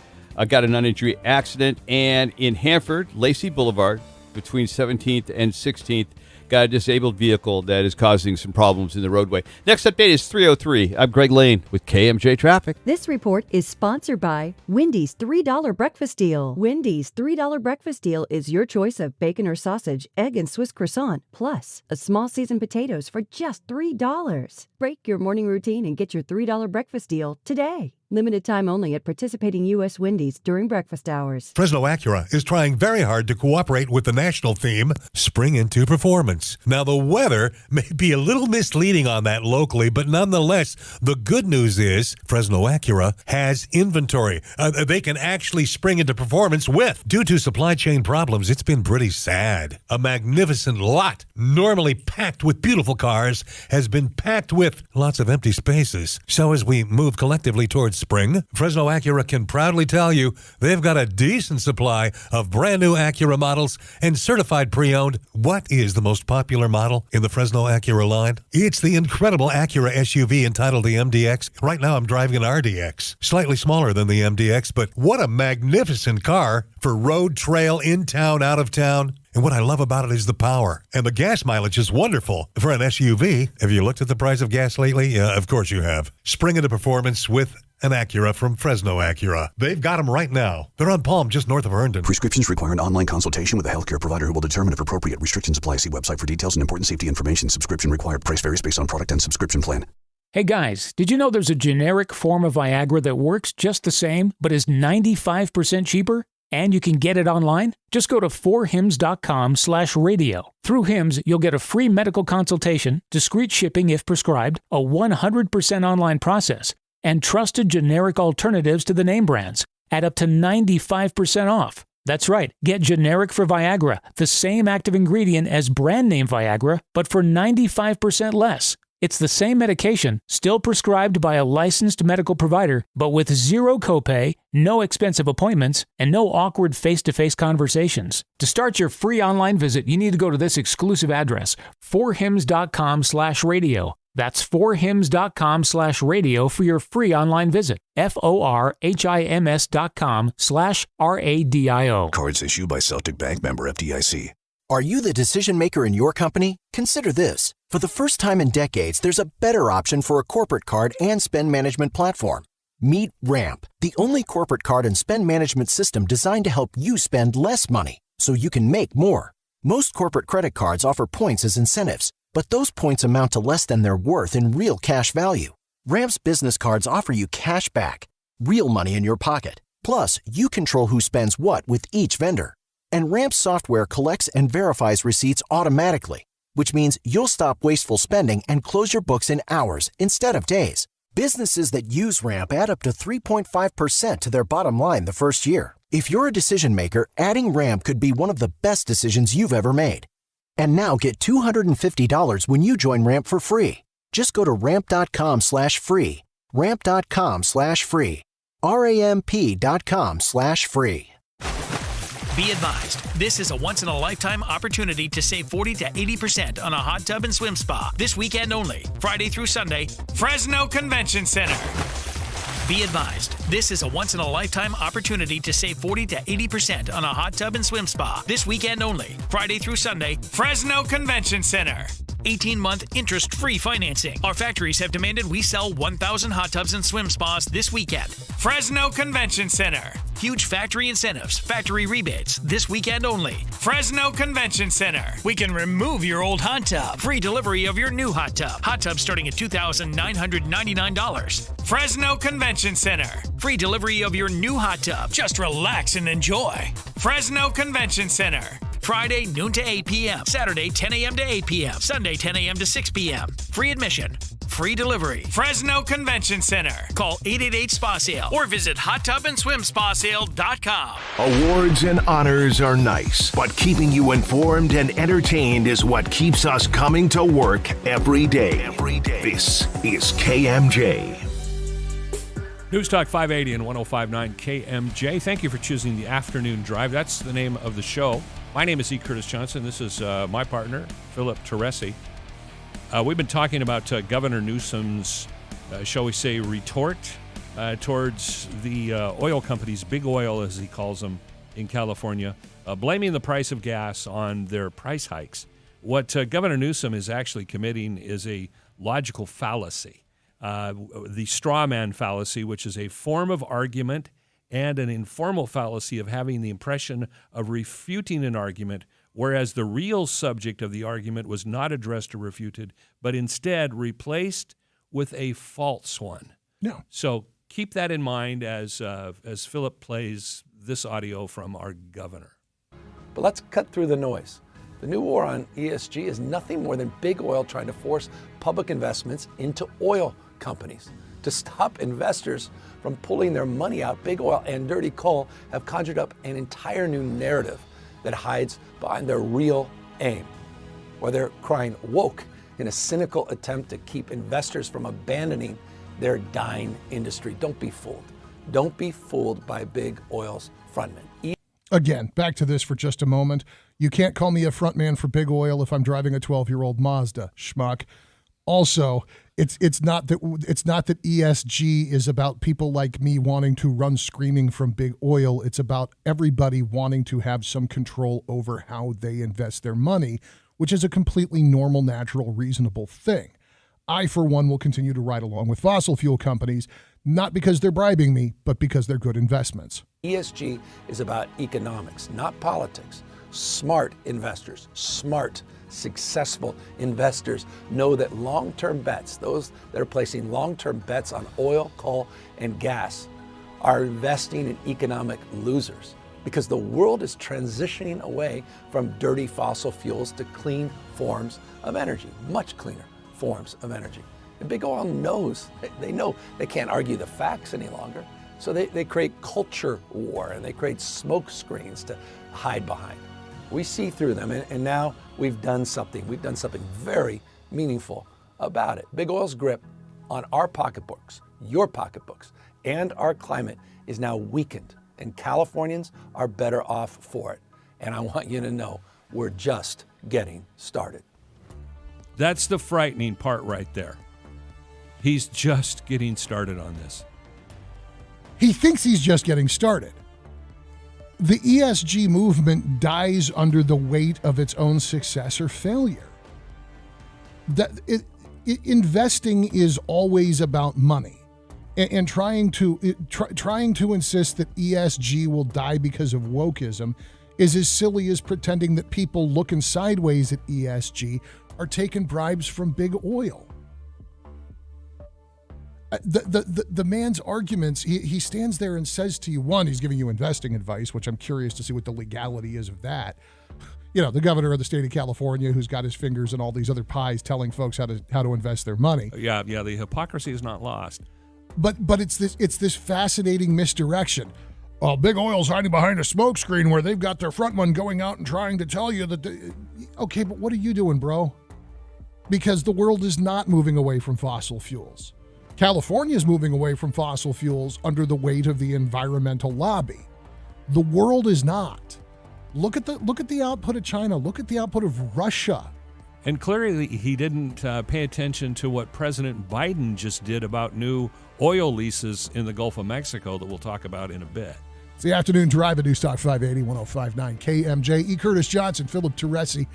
got a non-injury accident. And in Hanford, Lacey Boulevard, between 17th and 16th, got a disabled vehicle that is causing some problems in the roadway. Next update is 3:03. I'm Greg Lane with KMJ Traffic. This report is sponsored by Wendy's $3 breakfast deal. Wendy's $3 breakfast deal is your choice of bacon or sausage, egg and Swiss croissant, plus a small seasoned potatoes for just $3. Break your morning routine and get your $3 breakfast deal today. Limited time only at participating U.S. Wendy's during breakfast hours. Fresno Acura is trying very hard to cooperate with the national theme, Spring into Performance. Now, the weather may be a little misleading on that locally, but nonetheless, the good news is Fresno Acura has inventory. They can actually spring into performance with. Due to supply chain problems, it's been pretty sad. A magnificent lot, normally packed with beautiful cars, has been packed with lots of empty spaces. So as we move collectively towards spring, Fresno Acura can proudly tell you they've got a decent supply of brand new Acura models and certified pre-owned. What is the most popular model in the Fresno Acura line? It's the incredible Acura SUV entitled the MDX. Right now I'm driving an RDX, slightly smaller than the MDX, but what a magnificent car for road, trail, in town, out of town. And what I love about it is the power. And the gas mileage is wonderful. For an SUV, have you looked at the price of gas lately? Yeah, of course you have. Spring into performance with an Acura from Fresno Acura. They've got them right now. They're on Palm, just north of Herndon. Prescriptions require an online consultation with a healthcare provider who will determine if appropriate. Restrictions apply. See website for details and important safety information. Subscription required. Price varies based on product and subscription plan. Hey guys, did you know there's a generic form of Viagra that works just the same, but is 95% cheaper? And you can get it online? Just go to 4hims.com/radio. Through Hims, you'll get a free medical consultation, discreet shipping if prescribed, a 100% online process, and trusted generic alternatives to the name brands at up to 95% off. That's right, get generic for Viagra, the same active ingredient as brand name Viagra, but for 95% less. It's the same medication, still prescribed by a licensed medical provider, but with zero copay, no expensive appointments, and no awkward face-to-face conversations. To start your free online visit, you need to go to this exclusive address, 4hims.com/radio. That's 4hims.com/radio for your free online visit. FORHIMS.com/RADIO. Cards issued by Celtic Bank, member FDIC. Are you the decision maker in your company? Consider this. For the first time in decades, there's a better option for a corporate card and spend management platform. Meet Ramp, the only corporate card and spend management system designed to help you spend less money so you can make more. Most corporate credit cards offer points as incentives, but those points amount to less than their worth in real cash value. Ramp's business cards offer you cash back, real money in your pocket. Plus, you control who spends what with each vendor. And Ramp's software collects and verifies receipts automatically, which means you'll stop wasteful spending and close your books in hours instead of days. Businesses that use Ramp add up to 3.5% to their bottom line the first year. If you're a decision maker, adding Ramp could be one of the best decisions you've ever made. And now get $250 when you join Ramp for free. Just go to ramp.com/free. Ramp.com/free. RAMP.com/free. Be advised, this is a once-in-a-lifetime opportunity to save 40 to 80% on a hot tub and swim spa. This weekend only, Friday through Sunday, Fresno Convention Center. Be advised, this is a once-in-a-lifetime opportunity to save 40 to 80% on a hot tub and swim spa. This weekend only, Friday through Sunday, Fresno Convention Center. 18-month interest-free financing. Our factories have demanded we sell 1,000 hot tubs and swim spas this weekend. Fresno Convention Center. Huge factory incentives, factory rebates, this weekend only. Fresno Convention Center. We can remove your old hot tub. Free delivery of your new hot tub. Hot tub starting at $2,999. Fresno Convention Center. Free delivery of your new hot tub. Just relax and enjoy. Fresno Convention Center. Friday, noon to 8 p.m. Saturday, 10 a.m. to 8 p.m. Sunday, 10 a.m. to 6 p.m. Free admission. Free delivery. Fresno Convention Center. Call 888-SPA-SALE or visit hottubandSwimSpaSale.com. Awards and honors are nice, but keeping you informed and entertained is what keeps us coming to work every day. This is KMJ. News Talk 580 and 105.9 KMJ. Thank you for choosing the afternoon drive. That's the name of the show. My name is E. Curtis Johnson. This is my partner, Philip Teresi. We've been talking about Governor Newsom's, shall we say, retort towards the oil companies, big oil as he calls them in California, blaming the price of gas on their price hikes. What Governor Newsom is actually committing is a logical fallacy, the straw man fallacy, which is a form of argument and an informal fallacy of having the impression of refuting an argument, whereas the real subject of the argument was not addressed or refuted, but instead replaced with a false one. No. So keep that in mind as Philip plays this audio from our governor. But let's cut through the noise. The new war on ESG is nothing more than big oil trying to force public investments into oil companies. To stop investors from pulling their money out, big oil and dirty coal have conjured up an entire new narrative that hides behind their real aim, where they're crying woke in a cynical attempt to keep investors from abandoning their dying industry. Don't be fooled. Don't be fooled by big oil's frontmen. Again, back to this for just a moment. You can't call me a frontman for big oil if I'm driving a 12-year-old Mazda, schmuck. Also, it's not that ESG is about people like me wanting to run screaming from big oil. It's about everybody wanting to have some control over how they invest their money, which is a completely normal, natural, reasonable thing. I, for one, will continue to ride along with fossil fuel companies, not because they're bribing me, but because they're good investments. ESG is about economics, not politics. Smart investors, smart, successful investors know that long-term bets, those that are placing long-term bets on oil, coal, and gas, are investing in economic losers because the world is transitioning away from dirty fossil fuels to clean forms of energy, much cleaner forms of energy. And big oil knows, they know they can't argue the facts any longer. So they create culture war and they create smoke screens to hide behind. We see through them, and now we've done something. We've done something very meaningful about it. Big oil's grip on our pocketbooks, your pocketbooks, and our climate is now weakened, and Californians are better off for it. And I want you to know we're just getting started. That's the frightening part right there. He's just getting started on this. He thinks he's just getting started. The ESG movement dies under the weight of its own success or failure. Investing is always about money, and trying to insist that ESG will die because of wokeism is as silly as pretending that people looking sideways at ESG are taking bribes from big oil. The man's arguments, he stands there and says to you, one, he's giving you investing advice, which I'm curious to see what the legality is of that. You know, the governor of the state of California who's got his fingers in all these other pies telling folks how to invest their money. Yeah, the hypocrisy is not lost. But it's this fascinating misdirection. Well, big oil's hiding behind a smokescreen where they've got their front one going out and trying to tell you that okay, but what are you doing, bro? Because the world is not moving away from fossil fuels. California is moving away from fossil fuels under the weight of the environmental lobby. The world is not. Look at the output of China. Look at the output of Russia. And clearly he didn't pay attention to what President Biden just did about new oil leases in the Gulf of Mexico that we'll talk about in a bit. It's the afternoon drive at News Talk 580, 105.9 KMJ. E. Curtis Johnson, Philip Teresi.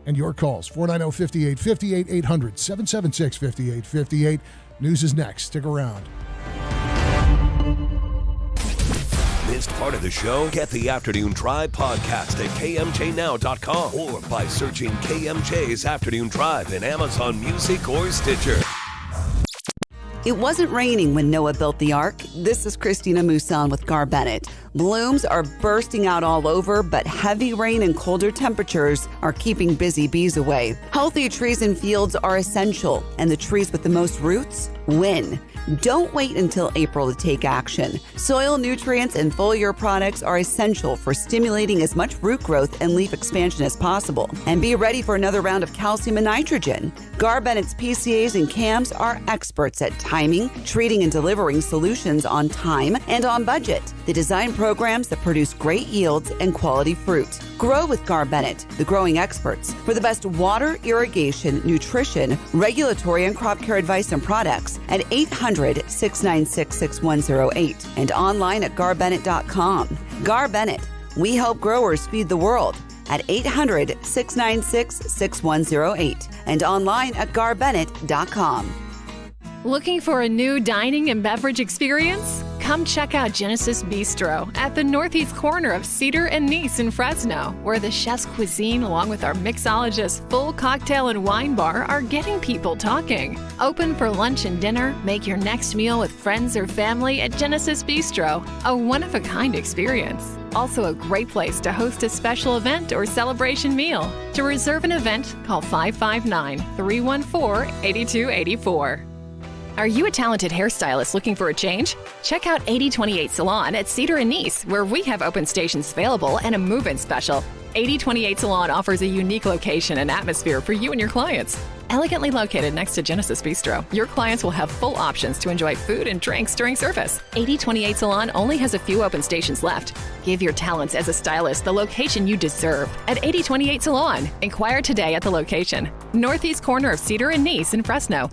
and your calls. 490-5858, 800-776-5858. News is next. Stick around. Missed part of the show? Get the Afternoon Drive podcast at kmjnow.com or by searching KMJ's Afternoon Drive in Amazon Music or Stitcher. It wasn't raining when Noah built the ark. This is Christina Mousson with Gar Bennett. Blooms are bursting out all over, but heavy rain and colder temperatures are keeping busy bees away. Healthy trees and fields are essential, and the trees with the most roots win. Don't wait until April to take action. Soil nutrients and foliar products are essential for stimulating as much root growth and leaf expansion as possible. And be ready for another round of calcium and nitrogen. Gar Bennett's PCAs and CAMs are experts at timing, treating, and delivering solutions on time and on budget. They design programs that produce great yields and quality fruit. Grow with Gar Bennett, the growing experts, for the best water, irrigation, nutrition, regulatory, and crop care advice and products at 800-696-6108 and online at garbennett.com. Gar Bennett, we help growers feed the world at 800-696-6108 and online at garbennett.com. Looking for a new dining and beverage experience? Come check out Genesis Bistro at the northeast corner of Cedar and Nice in Fresno, where the chef's cuisine, along with our mixologist's full cocktail and wine bar, are getting people talking. Open for lunch and dinner, make your next meal with friends or family at Genesis Bistro, a one-of-a-kind experience. Also a great place to host a special event or celebration meal. To reserve an event, call 559-314-8284. Are you a talented hairstylist looking for a change? Check out 8028 Salon at Cedar and Nice, where we have open stations available and a move-in special. 8028 Salon offers a unique location and atmosphere for you and your clients. Elegantly located next to Genesis Bistro, your clients will have full options to enjoy food and drinks during service. 8028 Salon only has a few open stations left. Give your talents as a stylist the location you deserve at 8028 Salon. Inquire today at the location, northeast corner of Cedar and Nice in Fresno.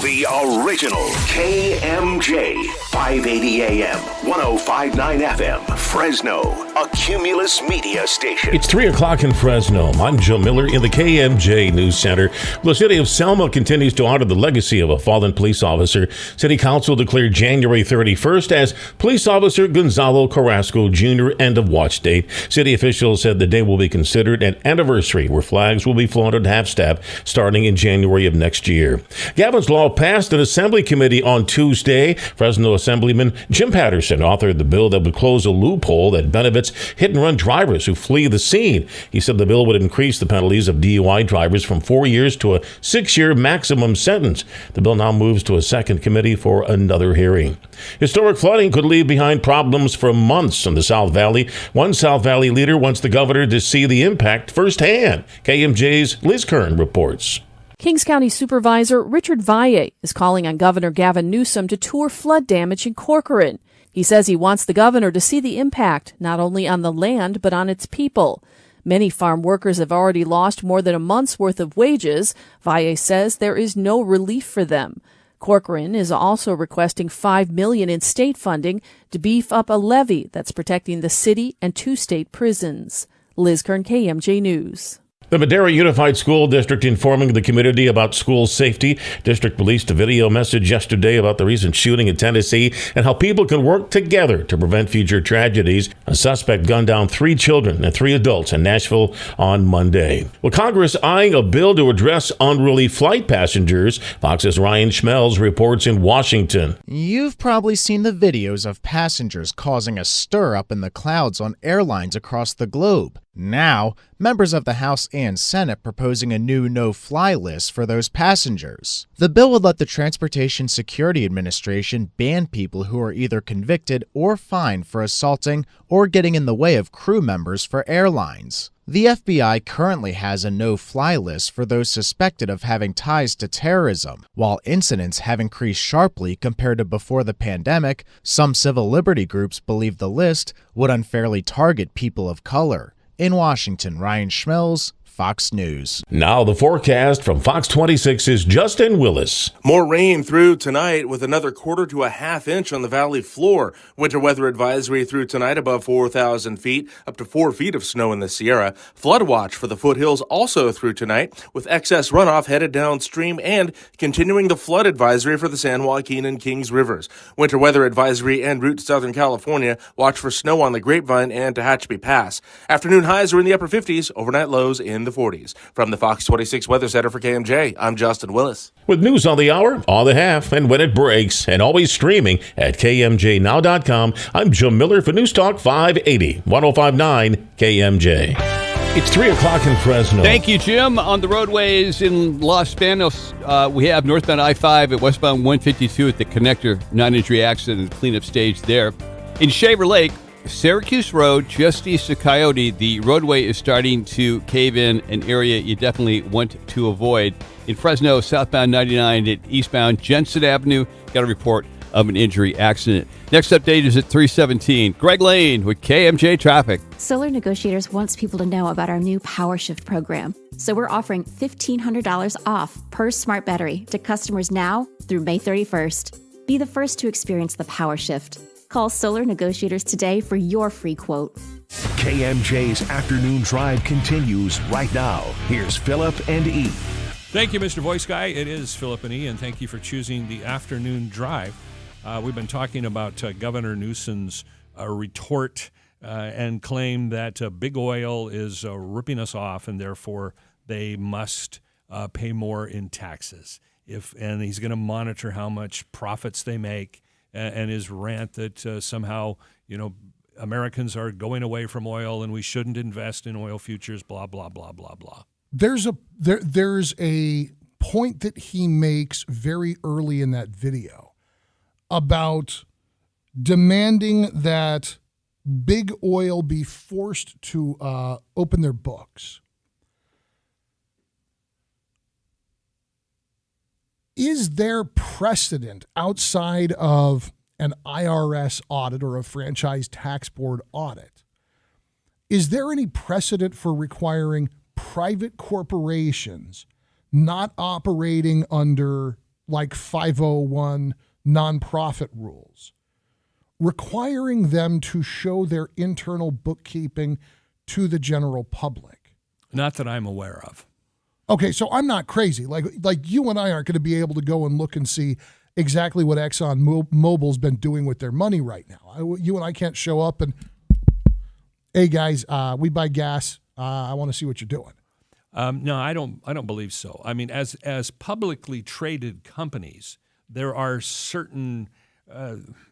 The original KMJ, 580 AM, 1059 FM, Fresno, a Cumulus media station. It's 3 o'clock in Fresno. I'm Joe Miller in the KMJ News Center. The city of Selma continues to honor the legacy of a fallen police officer. City Council declared January 31st as Police Officer Gonzalo Carrasco Jr. end of watch date. City officials said the day will be considered an anniversary where flags will be flown at half-staff starting in January of next year. Gavin's Law passed an assembly committee on Tuesday. Fresno Assemblyman Jim Patterson authored the bill that would close a loophole that benefits hit-and-run drivers who flee the scene. He said the bill would increase the penalties of DUI drivers from 4 years to a 6-year maximum sentence. The bill now moves to a second committee for another hearing. Historic flooding could leave behind problems for months in the South Valley. One South Valley leader wants the governor to see the impact firsthand. KMJ's Liz Kern reports. Kings County Supervisor Richard Valle is calling on Governor Gavin Newsom to tour flood damage in Corcoran. He says he wants the governor to see the impact, not only on the land, but on its people. Many farm workers have already lost more than a month's worth of wages. Valle says there is no relief for them. Corcoran is also requesting $5 million in state funding to beef up a levee that's protecting the city and 2 state prisons. Liz Kern, KMJ News. The Madera Unified School District informing the community about school safety. District released a video message yesterday about the recent shooting in Tennessee and how people can work together to prevent future tragedies. A suspect gunned down 3 children and 3 adults in Nashville on Monday. Well, Congress eyeing a bill to address unruly flight passengers. Fox's Ryan Schmelz reports in Washington. You've probably seen the videos of passengers causing a stir up in the clouds on airlines across the globe. Now, members of the House and Senate proposing a new no-fly list for those passengers. The bill would let the Transportation Security Administration ban people who are either convicted or fined for assaulting or getting in the way of crew members for airlines. The FBI currently has a no-fly list for those suspected of having ties to terrorism. While incidents have increased sharply compared to before the pandemic, some civil liberty groups believe the list would unfairly target people of color. In Washington, Ryan Schmelz, Fox News. Now the forecast from Fox 26's Justin Willis. More rain through tonight with another quarter to a half inch on the valley floor. Winter weather advisory through tonight above 4,000 feet, up to 4 feet of snow in the Sierra. Flood watch for the foothills also through tonight with excess runoff headed downstream and continuing the flood advisory for the San Joaquin and Kings Rivers. Winter weather advisory en route to Southern California. Watch for snow on the Grapevine and Tehachapi Pass. Afternoon highs are in the upper 50s, overnight lows in the 40s. From the Fox 26 Weather Center for KMJ, I'm Justin Willis. With news on the hour, on the half, and when it breaks, and always streaming at KMJNow.com, I'm Jim Miller for News Talk 580, 105.9 KMJ. It's 3 o'clock in Fresno. Thank you, Jim. On the roadways in Los Banos, we have northbound I-5 at westbound 152 at the connector, non-injury accident and cleanup stage there. In Shaver Lake, Syracuse Road, just east of Coyote, the roadway is starting to cave in, an area you definitely want to avoid. In Fresno, southbound 99 at eastbound Jensen Avenue, got a report of an injury accident. Next update is at 3:17. Greg Lane with KMJ Traffic. Solar Negotiators wants people to know about our new Power Shift program. So we're offering $1,500 off per smart battery to customers now through May 31st. Be the first to experience the Power Shift. Call Solar Negotiators today for your free quote. KMJ's Afternoon Drive continues right now. Here's Philip and E. Thank you, Mr. Voice Guy. It is Philip and E, and thank you for choosing the Afternoon Drive. We've been talking about Governor Newsom's retort and claim that big oil is ripping us off, and therefore they must pay more in taxes. And he's going to monitor how much profits they make. And his rant that somehow, Americans are going away from oil and we shouldn't invest in oil futures, blah, blah, blah, blah, blah. There's a point that he makes very early in that video about demanding that big oil be forced to open their books. Is there precedent outside of an IRS audit or a franchise tax board audit? Is there any precedent for requiring private corporations not operating under like 501 nonprofit rules, requiring them to show their internal bookkeeping to the general public? Not that I'm aware of. Okay, so I'm not crazy. Like you and I aren't going to be able to go and look and see exactly what ExxonMobil's been doing with their money right now. You and I can't show up and, hey guys, we buy gas. I want to see what you're doing. No, I don't believe so. I mean, as publicly traded companies, there are certain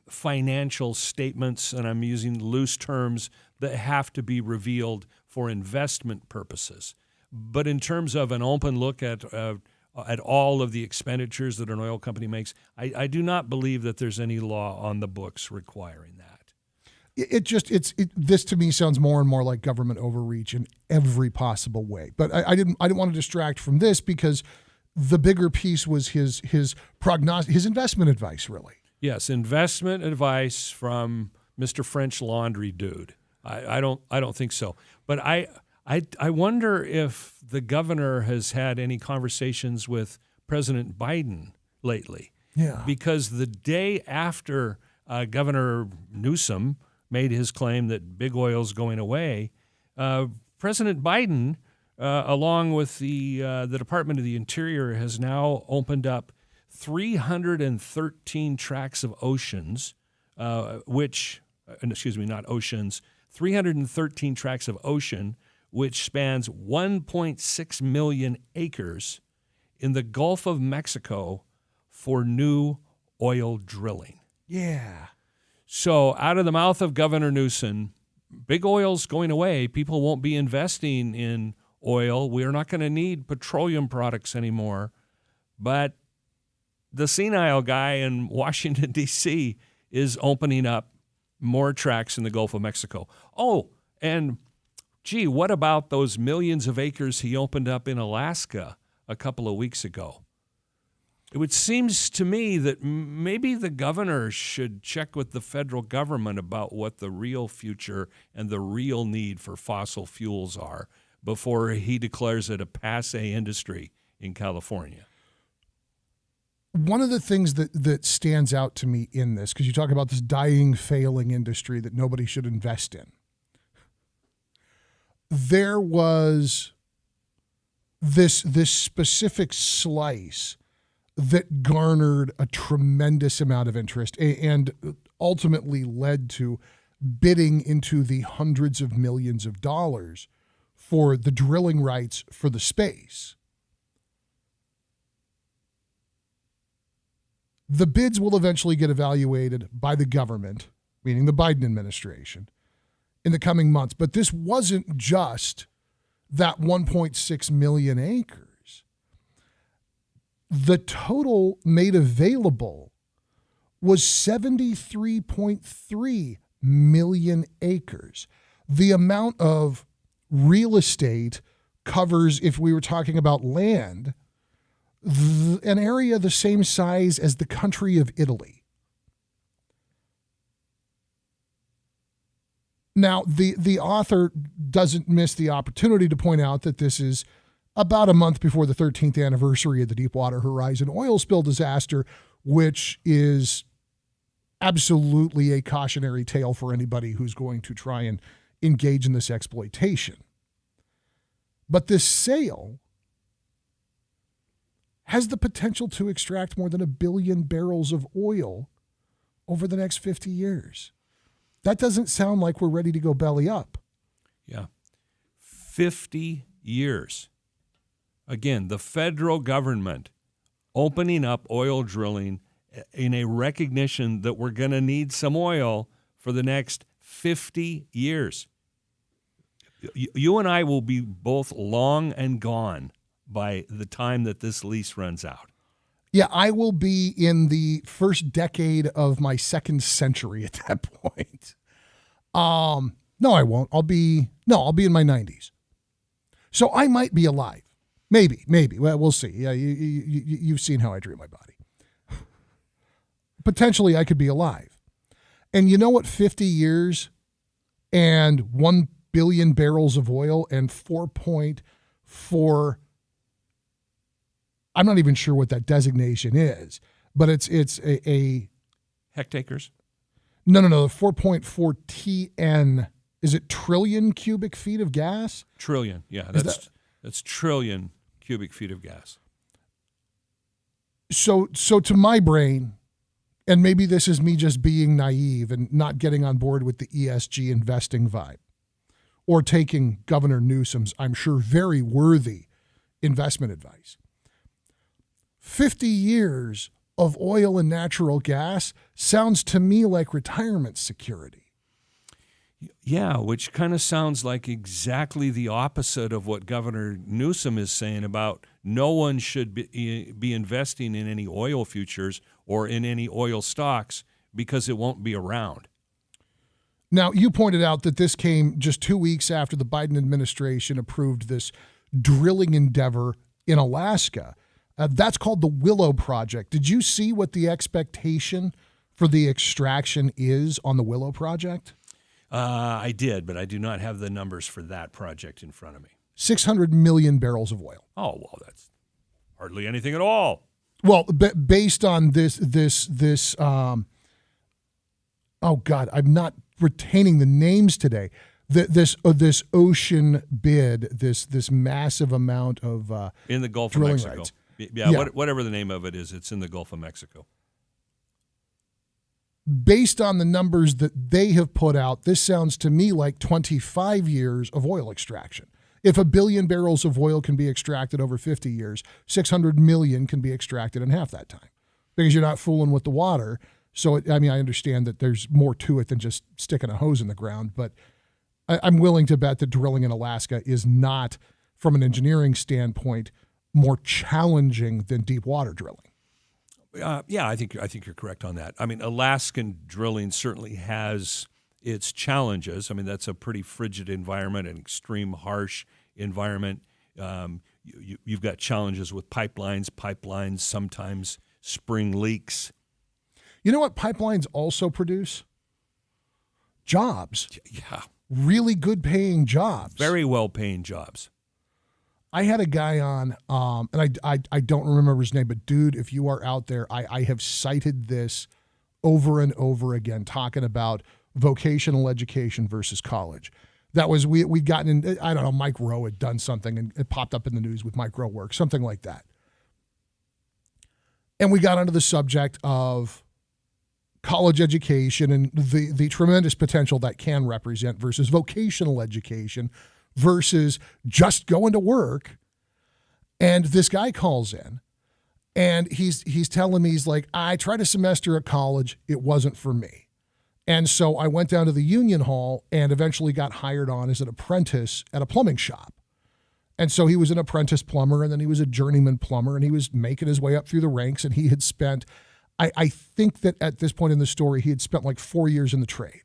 financial statements, and I'm using loose terms, that have to be revealed for investment purposes. But in terms of an open look at all of the expenditures that an oil company makes, I do not believe that there's any law on the books requiring that. This to me sounds more and more like government overreach in every possible way. But I didn't want to distract from this because the bigger piece was his investment advice, really. Yes, investment advice from Mr. French Laundry dude. I don't think so. But I wonder if the governor has had any conversations with President Biden lately. Yeah. Because the day after Governor Newsom made his claim that big oil's going away, President Biden, along with the Department of the Interior, has now opened up 313 tracts of oceans, 313 tracts of ocean, which spans 1.6 million acres in the Gulf of Mexico for new oil drilling. Yeah. So out of the mouth of Governor Newsom, big oil's going away. People won't be investing in oil. We're not going to need petroleum products anymore. But the senile guy in Washington, D.C. is opening up more tracts in the Gulf of Mexico. Oh, and gee, what about those millions of acres he opened up in Alaska a couple of weeks ago? It seems to me that maybe the governor should check with the federal government about what the real future and the real need for fossil fuels are before he declares it a passé industry in California. One of the things that stands out to me in this, because you talk about this dying, failing industry that nobody should invest in, there was this specific slice that garnered a tremendous amount of interest and ultimately led to bidding into the hundreds of millions of dollars for the drilling rights for the space. The bids will eventually get evaluated by the government, meaning the Biden administration, in the coming months. But this wasn't just that 1.6 million acres. The total made available was 73.3 million acres. The amount of real estate covers, if we were talking about land, an area the same size as the country of Italy. Now, the author doesn't miss the opportunity to point out that this is about a month before the 13th anniversary of the Deepwater Horizon oil spill disaster, which is absolutely a cautionary tale for anybody who's going to try and engage in this exploitation. But this sale has the potential to extract more than 1 billion barrels of oil over the next 50 years. That doesn't sound like we're ready to go belly up. Yeah. 50 years. Again, the federal government opening up oil drilling in a recognition that we're going to need some oil for the next 50 years. You and I will be both long and gone by the time that this lease runs out. Yeah, I will be in the first decade of my second century at that point. No, I won't. I'll be in my 90s. So I might be alive. Maybe. Well, we'll see. Yeah, you've seen how I treat my body. Potentially, I could be alive. And you know what 50 years and 1 billion barrels of oil and 4.4, I'm not even sure what that designation is, but it's a hectares? No, 4.4 TN. Is it trillion cubic feet of gas? Trillion, yeah. That's trillion cubic feet of gas. So to my brain, and maybe this is me just being naive and not getting on board with the ESG investing vibe, or taking Governor Newsom's, I'm sure, very worthy investment advice. 50 years of oil and natural gas sounds to me like retirement security. Yeah, which kind of sounds like exactly the opposite of what Governor Newsom is saying about no one should be investing in any oil futures or in any oil stocks because it won't be around. Now, you pointed out that this came just 2 weeks after the Biden administration approved this drilling endeavor in Alaska. That's called the Willow Project. Did you see what the expectation for the extraction is on the Willow Project? I did, but I do not have the numbers for that project in front of me. 600 million barrels of oil. Oh, well, that's hardly anything at all. Well, based on this, oh God, I'm not retaining the names today. This ocean bid, this massive amount of in the Gulf of Mexico. Rights. Yeah. Whatever the name of it is, it's in the Gulf of Mexico. Based on the numbers that they have put out, this sounds to me like 25 years of oil extraction. If 1 billion barrels of oil can be extracted over 50 years, 600 million can be extracted in half that time because you're not fooling with the water. So, I understand that there's more to it than just sticking a hose in the ground, but I'm willing to bet that drilling in Alaska is not, from an engineering standpoint, more challenging than deep water drilling. Yeah, I think you're correct on that. Alaskan drilling certainly has its challenges. That's a pretty frigid environment, an extreme harsh environment. You've got challenges with pipelines sometimes spring leaks. You know what pipelines also produce? Jobs. Yeah. really good paying jobs. Very well paying jobs. I had a guy on, and I don't remember his name, but dude, if you are out there, I have cited this over and over again, talking about vocational education versus college. That was, we'd gotten in, I don't know, Mike Rowe had done something and it popped up in the news with Mike Rowe work, something like that. And we got onto the subject of college education and the tremendous potential that can represent versus vocational education versus just going to work. And this guy calls in and he's telling me, he's like, I tried a semester at college. It wasn't for me. And so I went down to the union hall and eventually got hired on as an apprentice at a plumbing shop. And so he was an apprentice plumber and then he was a journeyman plumber and he was making his way up through the ranks, and he had spent, I think that at this point in the story, he had spent like 4 years in the trade.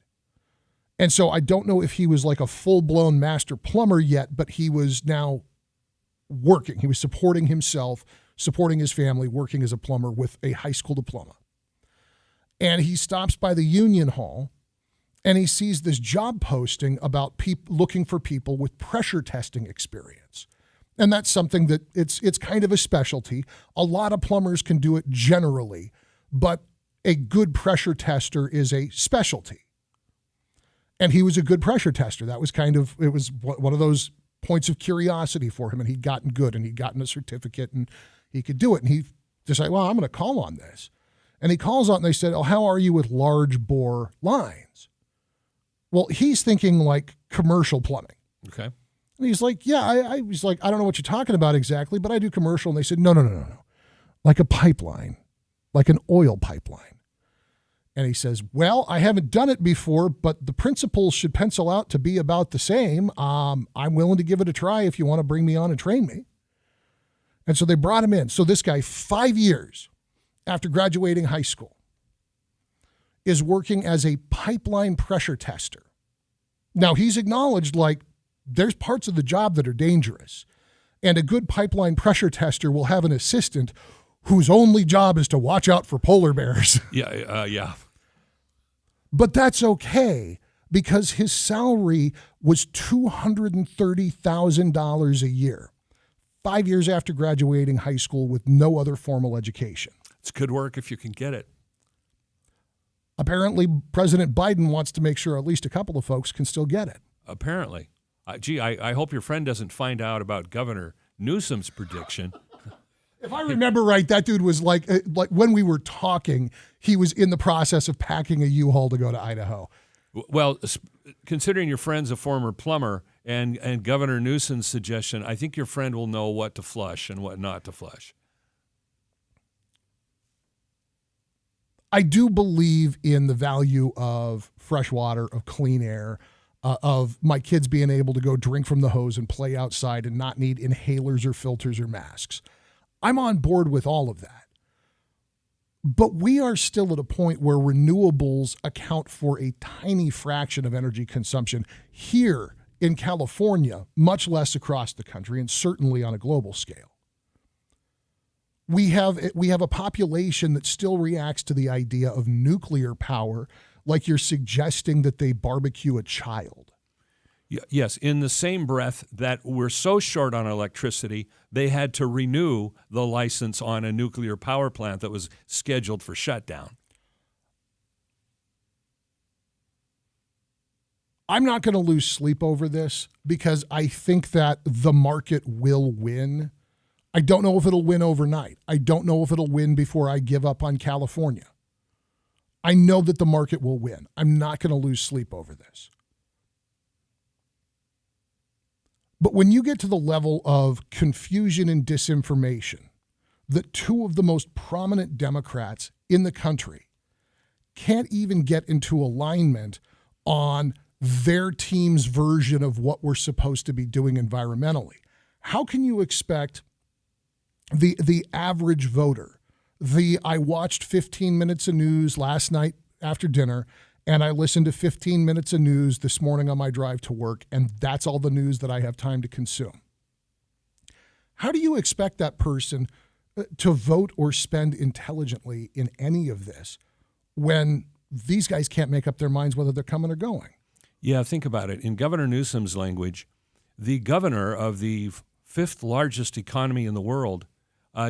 And so I don't know if he was like a full-blown master plumber yet, but he was now working. He was supporting himself, supporting his family, working as a plumber with a high school diploma. And he stops by the union hall and he sees this job posting about looking for people with pressure testing experience. And that's something that it's kind of a specialty. A lot of plumbers can do it generally, but a good pressure tester is a specialty. And he was a good pressure tester. That was it was one of those points of curiosity for him. And he'd gotten good and he'd gotten a certificate and he could do it. And he decided, well, I'm going to call on this. And he calls on and they said, oh, how are you with large bore lines? Well, he's thinking like commercial plumbing. Okay. And he's like, yeah, I was like, I don't know what you're talking about exactly, but I do commercial. And they said, no. Like a pipeline, like an oil pipeline. And he says, well, I haven't done it before, but the principles should pencil out to be about the same. I'm willing to give it a try if you want to bring me on and train me. And so they brought him in. So this guy, 5 years after graduating high school, is working as a pipeline pressure tester. Now, he's acknowledged, like, there's parts of the job that are dangerous. And a good pipeline pressure tester will have an assistant whose only job is to watch out for polar bears. Yeah. But that's okay because his salary was $230,000 a year, 5 years after graduating high school with no other formal education. It's good work if you can get it. Apparently, President Biden wants to make sure at least a couple of folks can still get it. Apparently. I hope your friend doesn't find out about Governor Newsom's prediction. If I remember right, that dude was like when we were talking, he was in the process of packing a U-Haul to go to Idaho. Well, considering your friend's a former plumber and Governor Newsom's suggestion, I think your friend will know what to flush and what not to flush. I do believe in the value of fresh water, of clean air, of my kids being able to go drink from the hose and play outside and not need inhalers or filters or masks. I'm on board with all of that. But we are still at a point where renewables account for a tiny fraction of energy consumption here in California, much less across the country, and certainly on a global scale. We have a population that still reacts to the idea of nuclear power like you're suggesting that they barbecue a child. Yes, in the same breath that we're so short on electricity, they had to renew the license on a nuclear power plant that was scheduled for shutdown. I'm not going to lose sleep over this because I think that the market will win. I don't know if it'll win overnight. I don't know if it'll win before I give up on California. I know that the market will win. I'm not going to lose sleep over this. But when you get to the level of confusion and disinformation that two of the most prominent Democrats in the country can't even get into alignment on their team's version of what we're supposed to be doing environmentally, how can you expect the average voter, I watched 15 minutes of news last night after dinner, and I listened to 15 minutes of news this morning on my drive to work, and that's all the news that I have time to consume. How do you expect that person to vote or spend intelligently in any of this when these guys can't make up their minds whether they're coming or going? Yeah, think about it. In Governor Newsom's language, the governor of the fifth largest economy in the world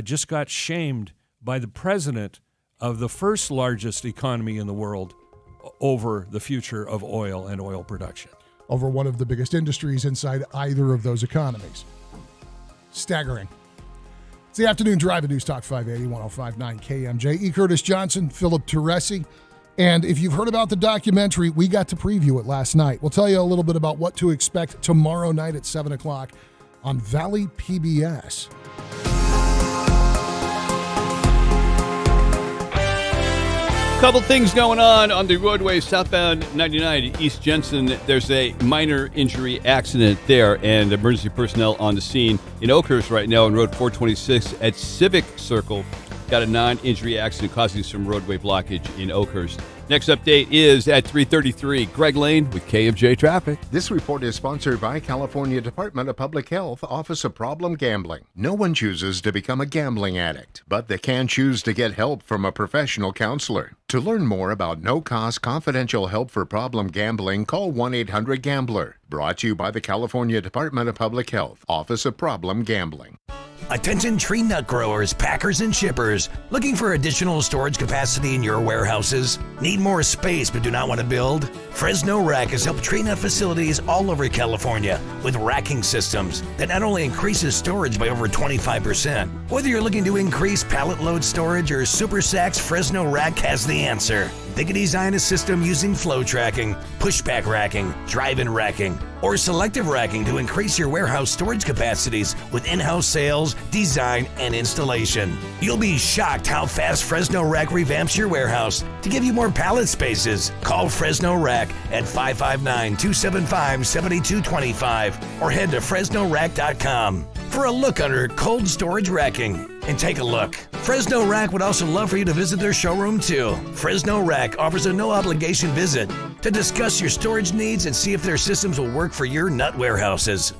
just got shamed by the president of the first largest economy in the world over the future of oil and oil production. Over one of the biggest industries inside either of those economies. Staggering. It's the Afternoon Drive at News Talk 580, 105.9 KMJ. E. Curtis Johnson, Philip Teresi. And if you've heard about the documentary, we got to preview it last night. We'll tell you a little bit about what to expect tomorrow night at 7 o'clock on Valley PBS. Couple things going on the roadway southbound 99 East Jensen. There's a minor injury accident there, and emergency personnel on the scene in Oakhurst right now on Road 426 at Civic Circle. Got a non-injury accident causing some roadway blockage in Oakhurst. Next update is at 3:33. Greg Lane with KMJ Traffic. This report is sponsored by California Department of Public Health, Office of Problem Gambling. No one chooses to become a gambling addict, but they can choose to get help from a professional counselor. To learn more about no-cost confidential help for problem gambling, call 1-800-GAMBLER. Brought to you by the California Department of Public Health, Office of Problem Gambling. Attention tree nut growers, packers, and shippers. Looking for additional storage capacity in your warehouses? Need more space but do not want to build? Fresno Rack has helped tree nut facilities all over California with racking systems that not only increases storage by over 25%. Whether you're looking to increase pallet load storage or super sacks, Fresno Rack has the answer. They can design a system using flow tracking, pushback racking, drive-in racking, or selective racking to increase your warehouse storage capacities with in-house sales, design, and installation. You'll be shocked how fast Fresno Rack revamps your warehouse to give you more pallet spaces. Call Fresno Rack at 559-275-7225 or head to FresnoRack.com for a look under cold storage racking. And take a look. Fresno Rack would also love for you to visit their showroom too. Fresno Rack offers a no-obligation visit to discuss your storage needs and see if their systems will work for your nut warehouses.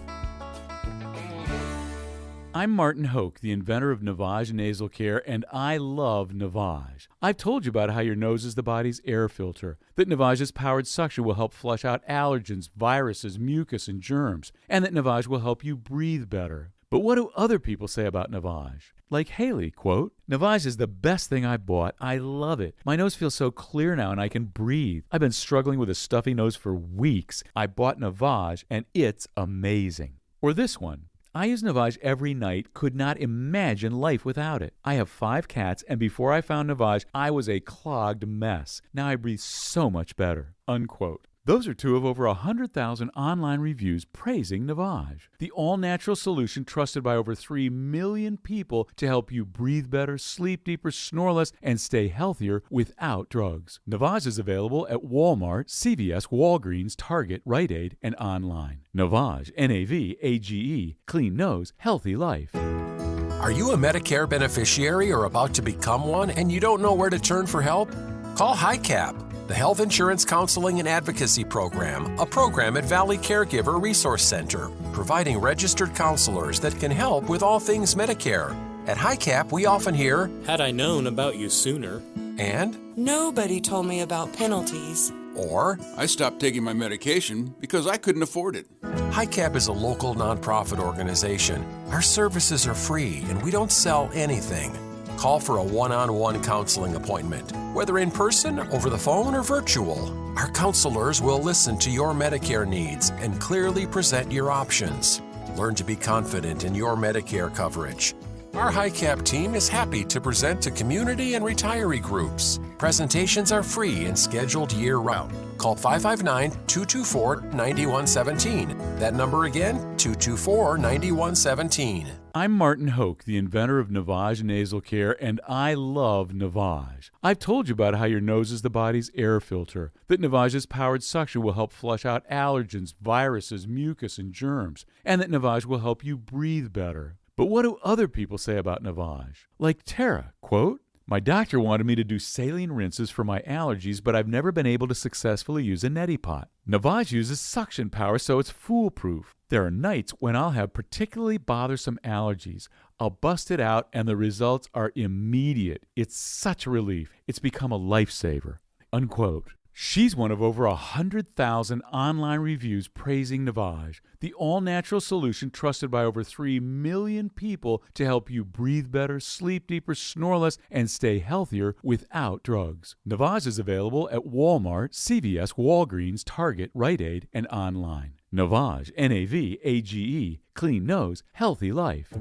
I'm Martin Hoke, the inventor of Navage Nasal Care, and I love Navage. I've told you about how your nose is the body's air filter, that Navage's powered suction will help flush out allergens, viruses, mucus, and germs, and that Navage will help you breathe better. But what do other people say about Navage? Like Haley, quote, "Navage is the best thing I bought. I love it. My nose feels so clear now and I can breathe. I've been struggling with a stuffy nose for weeks. I bought Navage and it's amazing." Or this one, "I use Navage every night, could not imagine life without it. I have 5 cats and before I found Navage, I was a clogged mess. Now I breathe so much better." Unquote. Those are 2 of over 100,000 online reviews praising Navage, the all-natural solution trusted by over 3 million people to help you breathe better, sleep deeper, snore less, and stay healthier without drugs. Navage is available at Walmart, CVS, Walgreens, Target, Rite Aid, and online. Navage, Navage, clean nose, healthy life. Are you a Medicare beneficiary or about to become one and you don't know where to turn for help? Call HICAP, the Health Insurance Counseling and Advocacy Program, a program at Valley Caregiver Resource Center, providing registered counselors that can help with all things Medicare. At HICAP, we often hear, "Had I known about you sooner," and "Nobody told me about penalties," or "I stopped taking my medication because I couldn't afford it." HICAP is a local nonprofit organization. Our services are free and we don't sell anything. Call for a one-on-one counseling appointment, whether in person, over the phone, or virtual. Our counselors will listen to your Medicare needs and clearly present your options. Learn to be confident in your Medicare coverage. Our HICAP team is happy to present to community and retiree groups. Presentations are free and scheduled year-round. Call 559-224-9117. That number again, 224-9117. I'm Martin Hoke, the inventor of Navage Nasal Care, and I love Navage. I've told you about how your nose is the body's air filter, that Navage's powered suction will help flush out allergens, viruses, mucus, and germs, and that Navage will help you breathe better. But what do other people say about Navage? Like Tara, quote, "My doctor wanted me to do saline rinses for my allergies, but I've never been able to successfully use a neti pot. Navage uses suction power, so it's foolproof. There are nights when I'll have particularly bothersome allergies. I'll bust it out, and the results are immediate. It's such a relief. It's become a lifesaver." Unquote. She's one of over 100,000 online reviews praising Navage, the all-natural solution trusted by over 3 million people to help you breathe better, sleep deeper, snore less, and stay healthier without drugs. Navage is available at Walmart, CVS, Walgreens, Target, Rite Aid, and online. Navage, N-A-V-A-G-E, clean nose, healthy life.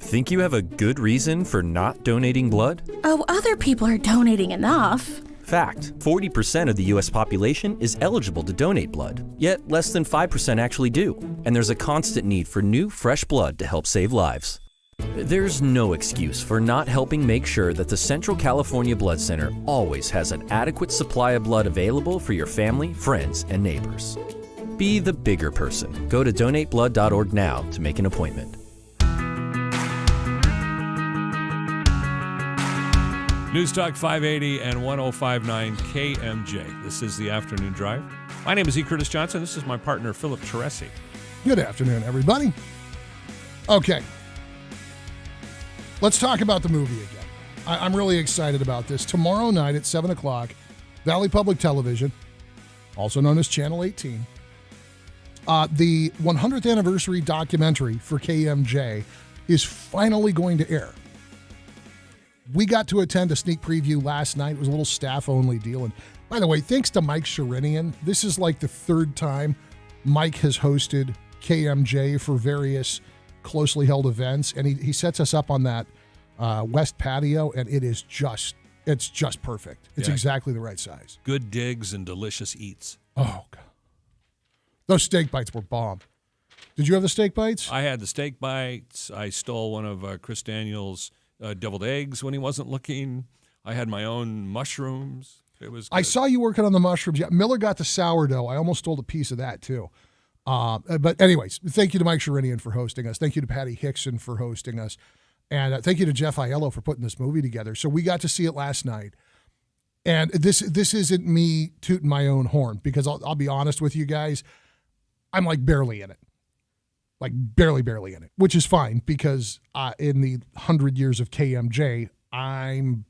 Think you have a good reason for not donating blood? Oh, other people are donating enough. Fact, 40% of the U.S. population is eligible to donate blood, yet less than 5% actually do. And there's a constant need for new, fresh blood to help save lives. There's no excuse for not helping make sure that the Central California Blood Center always has an adequate supply of blood available for your family, friends, and neighbors. Be the bigger person. Go to donateblood.org now to make an appointment. News Talk 580 and 105.9 KMJ. This is the Afternoon Drive. My name is E. Curtis Johnson. This is my partner, Philip Teresi. Good afternoon, everybody. Okay. Let's talk about the movie again. I'm really excited about this. Tomorrow night at 7 o'clock, Valley Public Television, also known as Channel 18, the 100th anniversary documentary for KMJ is finally going to air. We got to attend a sneak preview last night. It was a little staff-only deal. And by the way, thanks to Mike Sherinian, this is like the third time Mike has hosted KMJ for various closely held events. And he sets us up on that west patio, and it's just perfect. It's exactly the right size. Good digs and delicious eats. Oh, God. Those steak bites were bomb. Did you have the steak bites? I had the steak bites. I stole one of Chris Daniels' deviled eggs when he wasn't looking. I had my own mushrooms. It was good. I saw you working on the mushrooms. Yeah, Miller got the sourdough. I almost stole a piece of that too. But anyways, thank you to Mike Sherinian for hosting us. Thank you to Patty Hickson for hosting us. And thank you to Jeff Aiello for putting this movie together. So we got to see it last night. And this isn't me tooting my own horn, because I'll be honest with you guys, I'm like barely in it. Like barely in it, which is fine, because in the 100 years of KMJ, I'm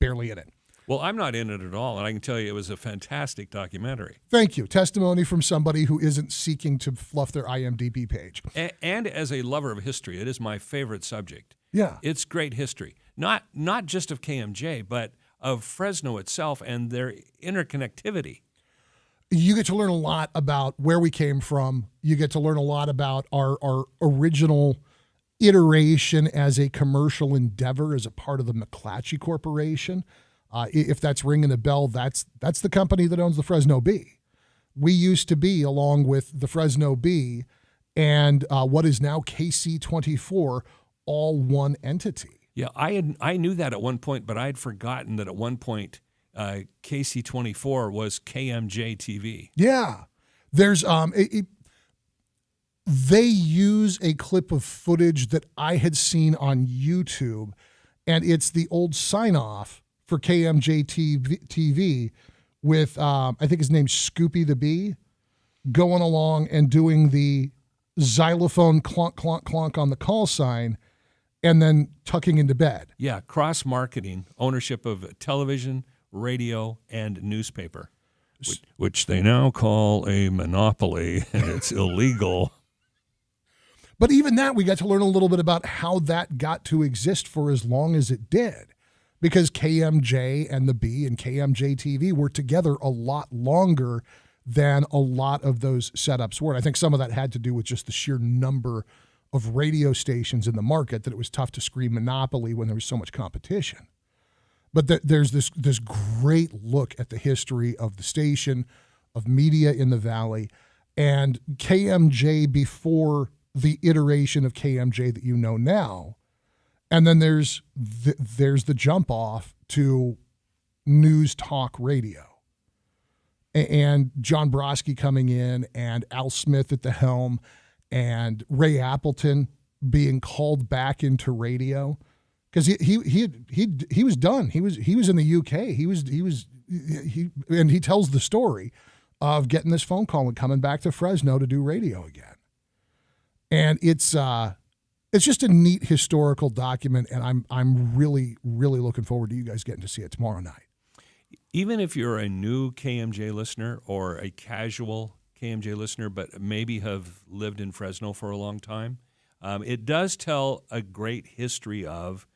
barely in it. Well, I'm not in it at all, and I can tell you it was a fantastic documentary. Thank you. Testimony from somebody who isn't seeking to fluff their IMDb page. And as a lover of history, it is my favorite subject. Yeah. It's great history. Not just of KMJ, but of Fresno itself and their interconnectivity. You get to learn a lot about where we came from. You get to learn a lot about our original iteration as a commercial endeavor, as a part of the McClatchy Corporation. If that's ringing a bell, that's the company that owns the Fresno Bee. We used to be, along with the Fresno Bee and what is now KC24, all one entity. Yeah, I knew that at one point, but I had forgotten that at one point KC24 was KMJ TV. Yeah. There's they use a clip of footage that I had seen on YouTube, and it's the old sign-off for KMJ TV with, I think his name's Scoopy the Bee, going along and doing the xylophone clonk, clonk, clonk on the call sign, and then tucking into bed. Yeah, cross-marketing, ownership of television, radio, and newspaper, which they now call a monopoly, and it's illegal. But even that, we got to learn a little bit about how that got to exist for as long as it did, because KMJ and the Bee and KMJ TV were together a lot longer than a lot of those setups were. I think some of that had to do with just the sheer number of radio stations in the market, that it was tough to scream monopoly when there was so much competition. But there's this great look at the history of the station, of media in the Valley, and KMJ before the iteration of KMJ that you know now. And then there's the jump off to news talk radio. And John Brodsky coming in, and Al Smith at the helm, and Ray Appleton being called back into radio. Because he was done. He was in the UK. And he tells the story of getting this phone call and coming back to Fresno to do radio again. And it's just a neat historical document, and I'm really, really looking forward to you guys getting to see it tomorrow night. even if you're a new KMJ listener or a casual KMJ listener, but maybe have lived in Fresno for a long time, it does tell a great history of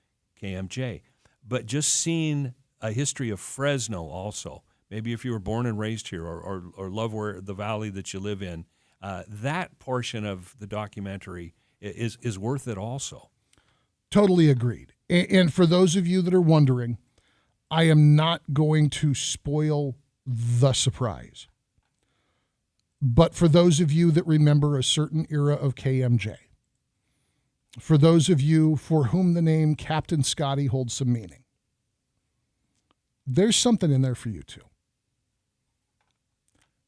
KMJ. But just seeing a history of Fresno also, maybe if you were born and raised here or love where the valley that you live in, that portion of the documentary is worth it also. Totally agreed. And for those of you that are wondering, I am not going to spoil the surprise. But for those of you that remember a certain era of KMJ, for those of you for whom the name Captain Scotty holds some meaning, there's something in there for you too.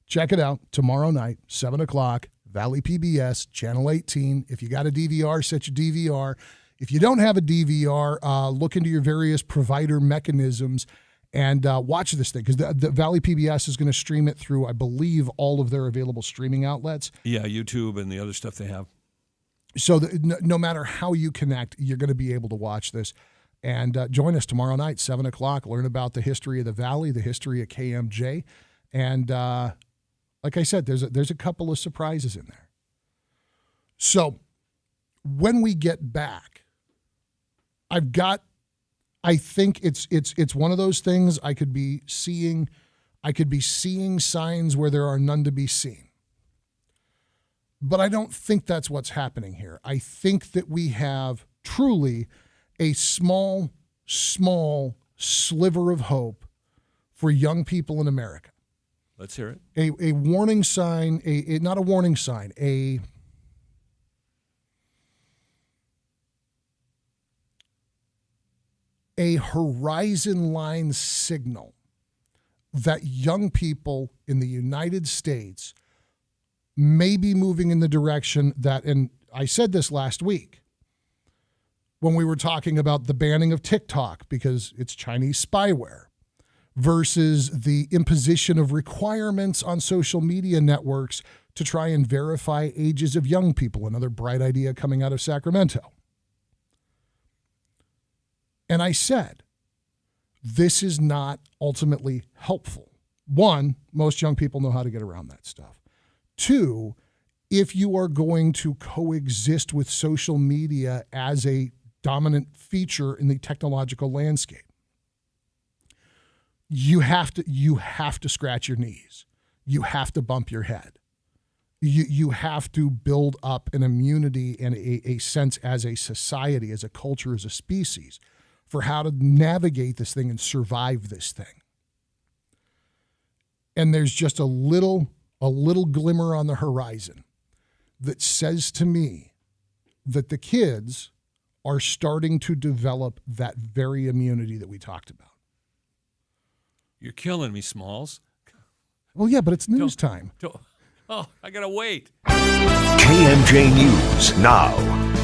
Check it out tomorrow night, 7 o'clock, Valley PBS, Channel 18. If you got a DVR, set your DVR. If you don't have a DVR, look into your various provider mechanisms and watch this thing, because the Valley PBS is going to stream it through, I believe, all of their available streaming outlets. Yeah, YouTube and the other stuff they have. So no matter how you connect, you're going to be able to watch this. And join us tomorrow night, 7 o'clock. Learn about the history of the Valley, the history of KMJ. And like I said, there's a couple of surprises in there. So when we get back, I think it's one of those things I could be seeing signs where there are none to be seen. But I don't think that's what's happening here. I think that we have truly a small sliver of hope for young people in America. Let's hear it. A warning sign, not a warning sign, a horizon line signal that young people in the United States may be moving in the direction that, and I said this last week when we were talking about the banning of TikTok because it's Chinese spyware versus the imposition of requirements on social media networks to try and verify ages of young people, another bright idea coming out of Sacramento. And I said, this is not ultimately helpful. One, most young people know how to get around that stuff. Two, if you are going to coexist with social media as a dominant feature in the technological landscape, you have to scratch your knees. You have to bump your head. You have to build up an immunity and a sense as a society, as a culture, as a species, for how to navigate this thing and survive this thing. And there's just a little glimmer on the horizon that says to me that the kids are starting to develop that very immunity that we talked about. You're killing me, Smalls. Well, yeah, but it's news time. Oh, I gotta wait. KMJ News now.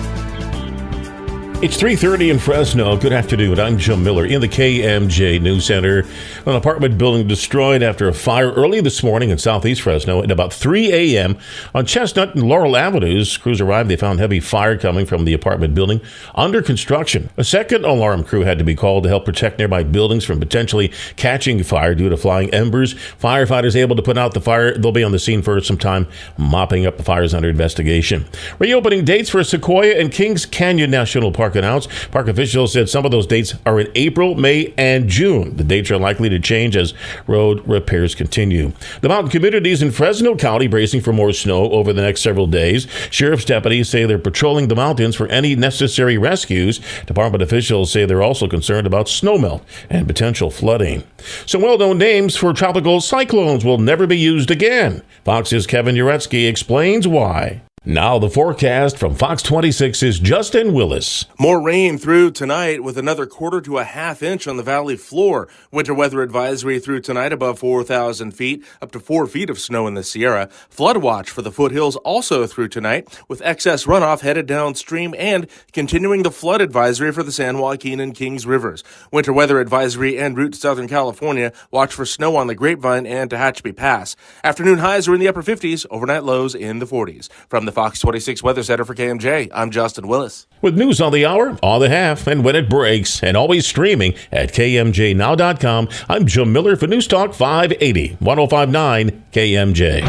It's 3:30 in Fresno. Good afternoon. I'm Jim Miller in the KMJ News Center. An apartment building destroyed after a fire early this morning in southeast Fresno at about 3 a.m. on Chestnut and Laurel Avenues. Crews arrived. They found heavy fire coming from the apartment building under construction. A second alarm crew had to be called to help protect nearby buildings from potentially catching fire due to flying embers. Firefighters able to put out the fire. They'll be on the scene for some time, mopping up the fires under investigation. Reopening dates for Sequoia and Kings Canyon National Park announced. Park officials said some of those dates are in April, May, and June. The dates are likely to change as road repairs continue. The mountain communities in Fresno County bracing for more snow over the next several days. Sheriff's deputies say they're patrolling the mountains for any necessary rescues. Department officials say they're also concerned about snowmelt and potential flooding. Some well-known names for tropical cyclones will never be used again. Fox's Kevin Uretsky explains why. Now the forecast from Fox 26's Justin Willis. More rain through tonight with another quarter to a half inch on the valley floor. Winter weather advisory through tonight above 4,000 feet, up to 4 feet of snow in the Sierra. Flood watch for the foothills also through tonight with excess runoff headed downstream and continuing the flood advisory for the San Joaquin and Kings Rivers. Winter weather advisory en route to Southern California. Watch for snow on the Grapevine and Tehachapi Pass. Afternoon highs are in the upper 50s, overnight lows in the 40s. From the Fox 26 Weather Center for KMJ, I'm Justin Willis. With news on the hour, on the half, and when it breaks, and always streaming at KMJNow.com, I'm Jim Miller for News Talk 580, 105.9 KMJ.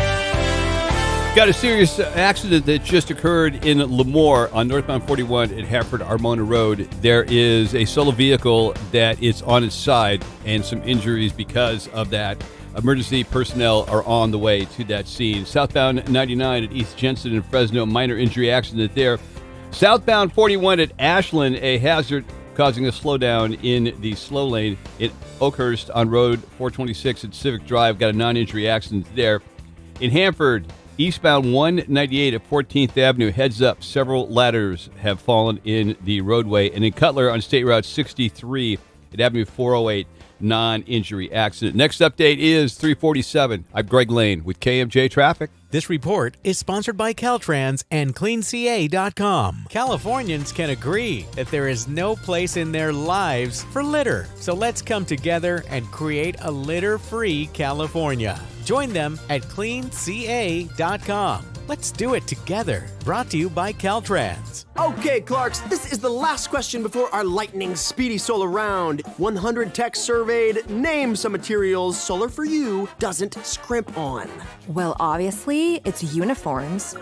Got a serious accident that just occurred in Lemoore on northbound 41 at Hartford-Armona Road. There is a solo vehicle that is on its side and some injuries because of that. Emergency personnel are on the way to that scene. Southbound 99 at East Jensen and Fresno, minor injury accident there. Southbound 41 at Ashland, a hazard causing a slowdown in the slow lane. At Oakhurst on Road 426 at Civic Drive, got a non-injury accident there. In Hanford, eastbound 198 at 14th Avenue, heads up, several ladders have fallen in the roadway. And in Cutler on State Route 63 at Avenue 408, non-injury accident. Next update is 347. I'm Greg Lane with KMJ Traffic. This report is sponsored by Caltrans and CleanCA.com. Californians can agree that there is no place in their lives for litter. So let's come together and create a litter-free California. Join them at CleanCA.com. Let's do it together. Brought to you by Caltrans. Okay, Clarks, this is the last question before our lightning speedy solar round. 100 techs surveyed. Name some materials solar for you doesn't scrimp on. Well, obviously, it's uniforms.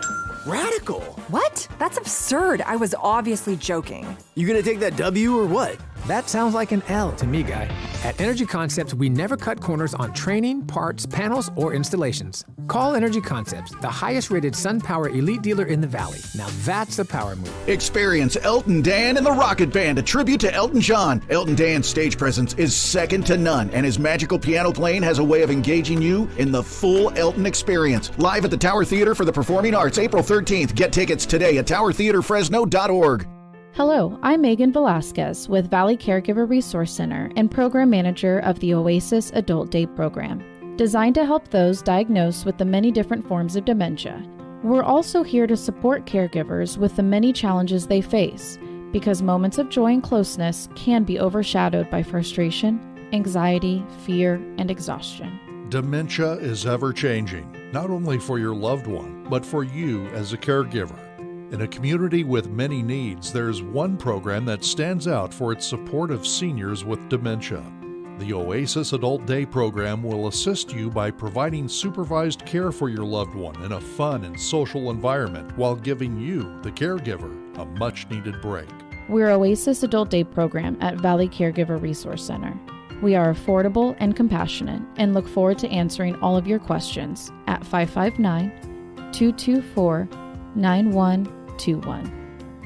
Radical. What? That's absurd. I was obviously joking. You gonna take that W or what? That sounds like an L to me, guy. At Energy Concepts, we never cut corners on training, parts, panels, or installations. Call Energy Concepts, the highest-rated SunPower elite dealer in the Valley. Now that's a power move. Experience Elton Dan and the Rocket Band, a tribute to Elton John. Elton Dan's stage presence is second to none, and his magical piano playing has a way of engaging you in the full Elton experience. Live at the Tower Theater for the Performing Arts, April 13th. Get tickets today at towertheaterfresno.org. Hello, I'm Megan Velasquez with Valley Caregiver Resource Center and Program Manager of the Oasis Adult Day Program, designed to help those diagnosed with the many different forms of dementia. We're also here to support caregivers with the many challenges they face, because moments of joy and closeness can be overshadowed by frustration, anxiety, fear, and exhaustion. Dementia is ever-changing, not only for your loved one, but for you as a caregiver. In a community with many needs, there's one program that stands out for its support of seniors with dementia. The Oasis Adult Day program will assist you by providing supervised care for your loved one in a fun and social environment while giving you, the caregiver, a much-needed break. We're Oasis Adult Day Program at Valley Caregiver Resource Center. We are affordable and compassionate and look forward to answering all of your questions at 559-224-9121.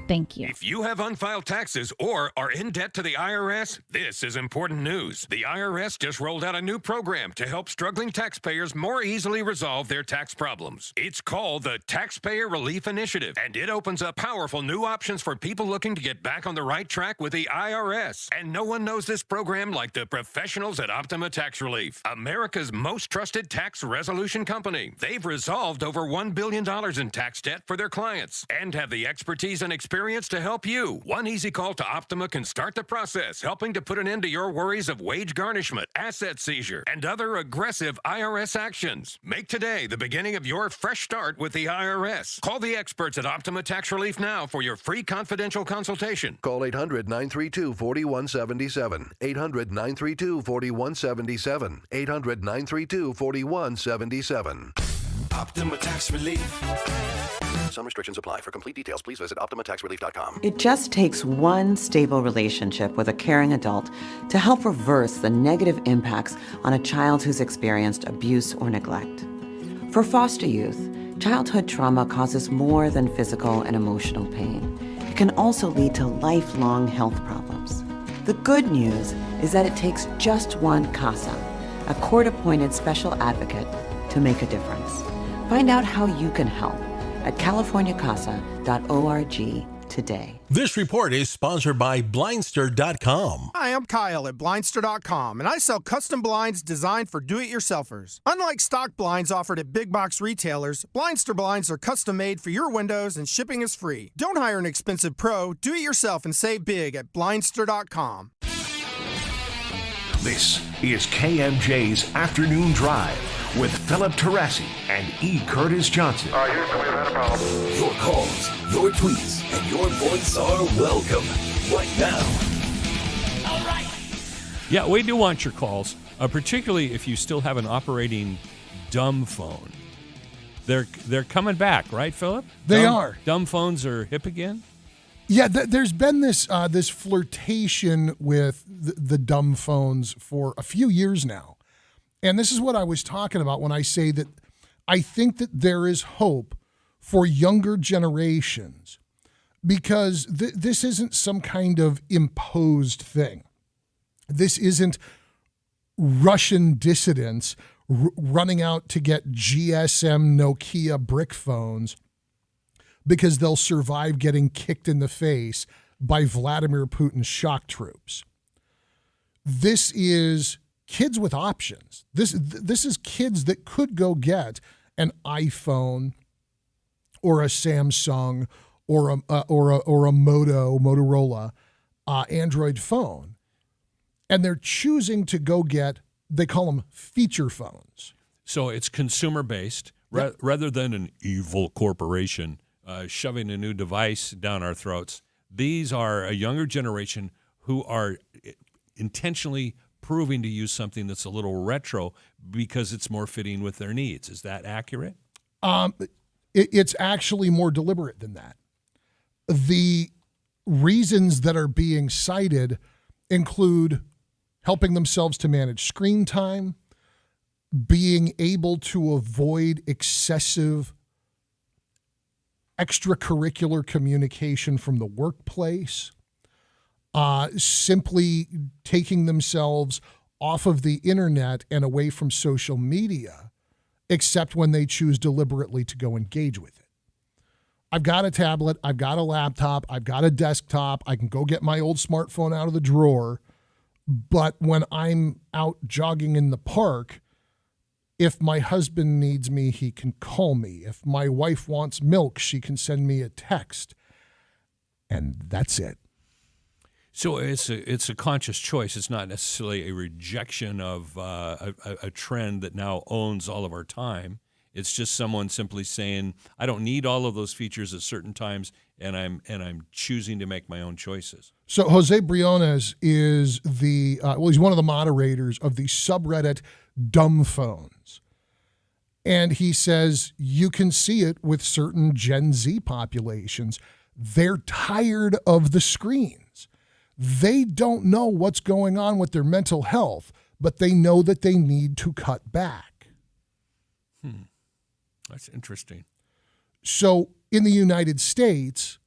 Thank you. If you have unfiled taxes or are in debt to the IRS, this is important news. The IRS just rolled out a new program to help struggling taxpayers more easily resolve their tax problems. It's called the Taxpayer Relief Initiative, and it opens up powerful new options for people looking to get back on the right track with the IRS. And no one knows this program like the professionals at Optima Tax Relief, America's most trusted tax resolution company. They've resolved over $1 billion in tax debt for their clients and have the expertise and experience to help you. One easy call to Optima can start the process, helping to put an end to your worries of wage garnishment, asset seizure, and other aggressive IRS actions. Make today the beginning of your fresh start with the IRS. Call the experts at Optima Tax Relief now for your free confidential consultation. Call 800-932-4177. 800-932-4177. 800-932-4177. Optima Tax Relief. Some restrictions apply. For complete details, please visit OptimaTaxRelief.com. It just takes one stable relationship with a caring adult to help reverse the negative impacts on a child who's experienced abuse or neglect. For foster youth, childhood trauma causes more than physical and emotional pain. It can also lead to lifelong health problems. The good news is that it takes just one CASA, a court-appointed special advocate, to make a difference. Find out how you can help at californiacasa.org today. This report is sponsored by Blindster.com. Hi, I'm Kyle at Blindster.com, and I sell custom blinds designed for do-it-yourselfers. Unlike stock blinds offered at big box retailers, Blindster blinds are custom made for your windows and shipping is free. Don't hire an expensive pro. Do it yourself and save big at Blindster.com. This is KMJ's Afternoon Drive with Philip Teresi and E. Curtis Johnson. Your calls, your tweets, and your voice are welcome right now. All right. Yeah, we do want your calls, particularly if you still have an operating dumb phone. They're coming back, right, Philip? They are. Dumb phones are hip again? Yeah, there's been this flirtation with the dumb phones for a few years now. And this is what I was talking about when I say that I think that there is hope for younger generations because this isn't some kind of imposed thing. This isn't Russian dissidents running out to get GSM Nokia brick phones because they'll survive getting kicked in the face by Vladimir Putin's shock troops. This is kids with options. This is kids that could go get an iPhone or a Samsung or a Motorola Android phone, and they're choosing to go get, they call them feature phones. So it's consumer-based rather than an evil corporation shoving a new device down our throats. These are a younger generation who are intentionally proving to use something that's a little retro because it's more fitting with their needs. Is that accurate? It's actually more deliberate than that. The reasons that are being cited include helping themselves to manage screen time, being able to avoid excessive extracurricular communication from the workplace, simply taking themselves off of the internet and away from social media, except when they choose deliberately to go engage with it. I've got a tablet, I've got a laptop, I've got a desktop, I can go get my old smartphone out of the drawer, but when I'm out jogging in the park, if my husband needs me, he can call me. If my wife wants milk, she can send me a text. And that's it. So it's a conscious choice. It's not necessarily a rejection of a trend that now owns all of our time. It's just someone simply saying, I don't need all of those features at certain times, and I'm choosing to make my own choices. So Jose Briones is he's one of the moderators of the subreddit Dumb Phones. And he says you can see it with certain Gen Z populations. They're tired of the screens. They don't know what's going on with their mental health, but they know that they need to cut back. That's interesting. So in the United States,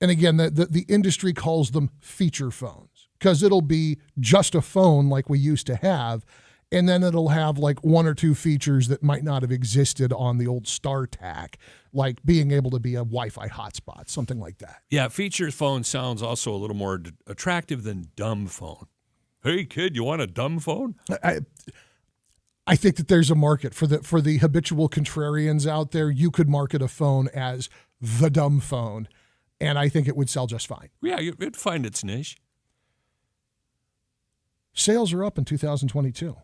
and again, the industry calls them feature phones because it'll be just a phone like we used to have, and then it'll have like one or two features that might not have existed on the old StarTAC, like being able to be a Wi-Fi hotspot, something like that. Yeah, feature phone sounds also a little more attractive than dumb phone. Hey, kid, you want a dumb phone? I think that there's a market for the habitual contrarians out there. You could market a phone as the dumb phone, and I think it would sell just fine. Yeah, it'd find its niche. Sales are up in 2022.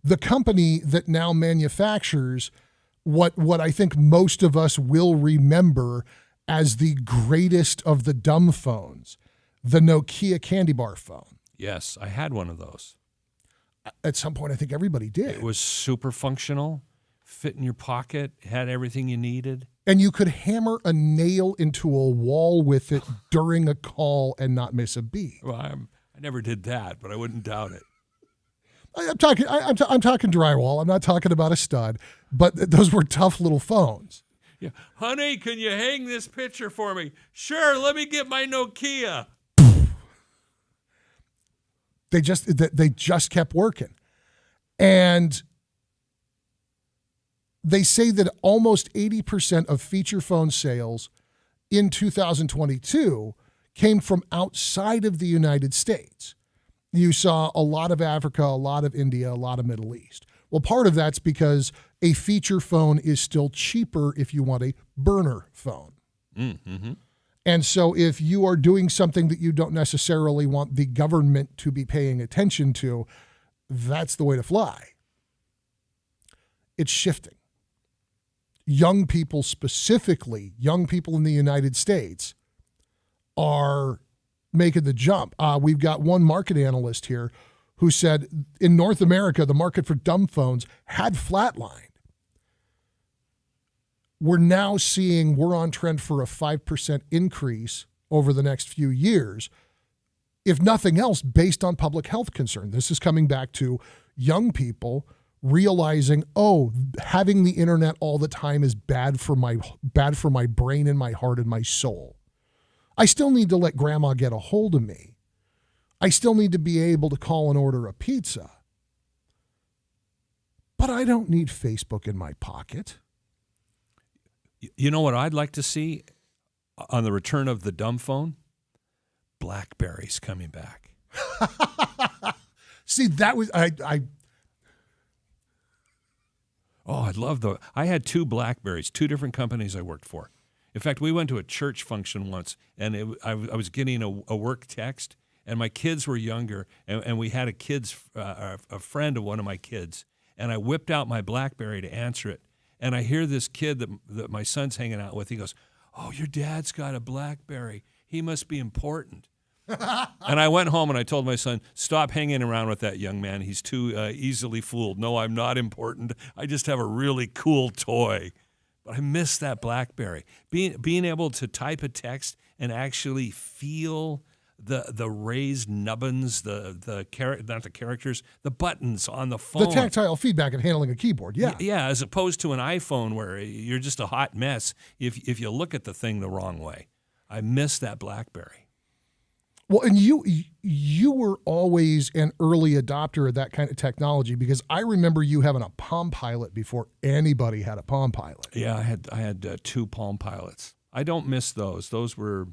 The company that now manufactures what I think most of us will remember as the greatest of the dumb phones, the Nokia candy bar phone. Yes, I had one of those. At some point, I think everybody did. It was super functional, fit in your pocket, had everything you needed. And you could hammer a nail into a wall with it during a call and not miss a beat. Well, I never did that, but I wouldn't doubt it. I'm talking drywall. I'm not talking about a stud, but those were tough little phones. Yeah, honey, can you hang this picture for me? Sure, let me get my Nokia. They just kept working. And they say that almost 80% of feature phone sales in 2022 came from outside of the United States. You saw a lot of Africa, a lot of India, a lot of Middle East. Well, part of that's because a feature phone is still cheaper if you want a burner phone. Mm-hmm. And so if you are doing something that you don't necessarily want the government to be paying attention to, that's the way to fly. It's shifting. Young people, specifically young people in the United States, are making the jump. We've got one market analyst here who said in North America, the market for dumb phones had flatlined. We're now seeing we're on trend for a 5% increase over the next few years, if nothing else, based on public health concern. This is coming back to young people realizing, oh, having the internet all the time is bad for my brain and my heart and my soul. I still need to let grandma get a hold of me. I still need to be able to call and order a pizza. But I don't need Facebook in my pocket. You know what I'd like to see on the return of the dumb phone? BlackBerry's coming back. See, that was Oh, I'd love those. I had 2 BlackBerries, 2 different companies I worked for. In fact, we went to a church function once, and I was getting a work text, and my kids were younger, and we had a friend of one of my kids, and I whipped out my BlackBerry to answer it. And I hear this kid that my son's hanging out with. He goes, "Oh, your dad's got a BlackBerry. He must be important." And I went home and I told my son, "Stop hanging around with that young man. He's too easily fooled. No, I'm not important. I just have a really cool toy." But I miss that BlackBerry. Being able to type a text and actually feel the raised nubbins, not the characters, the buttons on the phone. The tactile feedback of handling a keyboard, yeah. Yeah, as opposed to an iPhone where you're just a hot mess if you look at the thing the wrong way. I miss that BlackBerry. Well, and you were always an early adopter of that kind of technology, because I remember you having a Palm Pilot before anybody had a Palm Pilot. Yeah, I had 2 Palm Pilots. I don't miss those. Those were,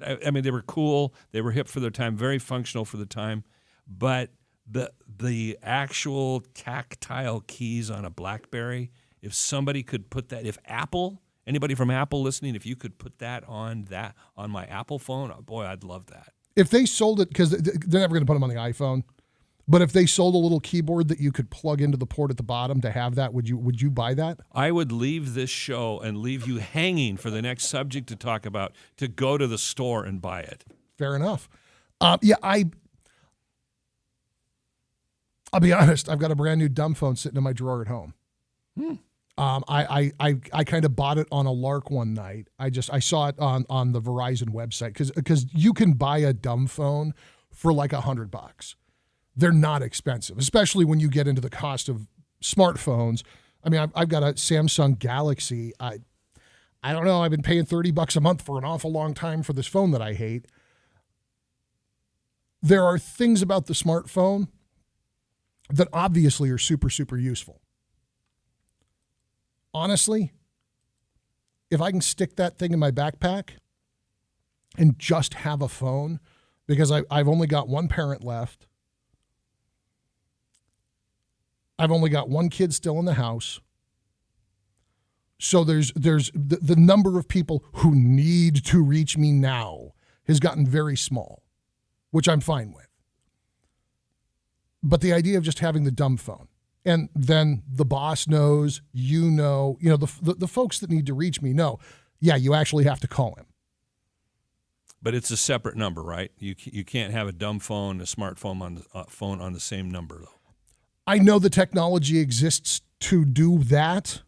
I mean, they were cool. They were hip for their time, very functional for the time. But the actual tactile keys on a BlackBerry, if somebody could put that, if Apple, anybody from Apple listening, if you could put that on my Apple phone, oh boy, I'd love that. If they sold it, because they're never going to put them on the iPhone, but if they sold a little keyboard that you could plug into the port at the bottom to have that, would you buy that? I would leave this show and leave you hanging for the next subject to talk about, to go to the store and buy it. Fair enough. Yeah, I'll be honest. I've got a brand new dumb phone sitting in my drawer at home. I kind of bought it on a lark one night. I saw it on the Verizon website because you can buy a dumb phone for like $100. They're not expensive, especially when you get into the cost of smartphones. I mean, I've got a Samsung Galaxy. I don't know. I've been paying $30 a month for an awful long time for this phone that I hate. There are things about the smartphone that obviously are super, super useful. Honestly, if I can stick that thing in my backpack and just have a phone, because I've only got one parent left. I've only got one kid still in the house. So there's the number of people who need to reach me now has gotten very small, which I'm fine with. But the idea of just having the dumb phone, and then the boss knows, the folks that need to reach me know, yeah, you actually have to call him. But it's a separate number, right? You can't have a dumb phone, a smartphone on the same number, though. I know the technology exists to do that.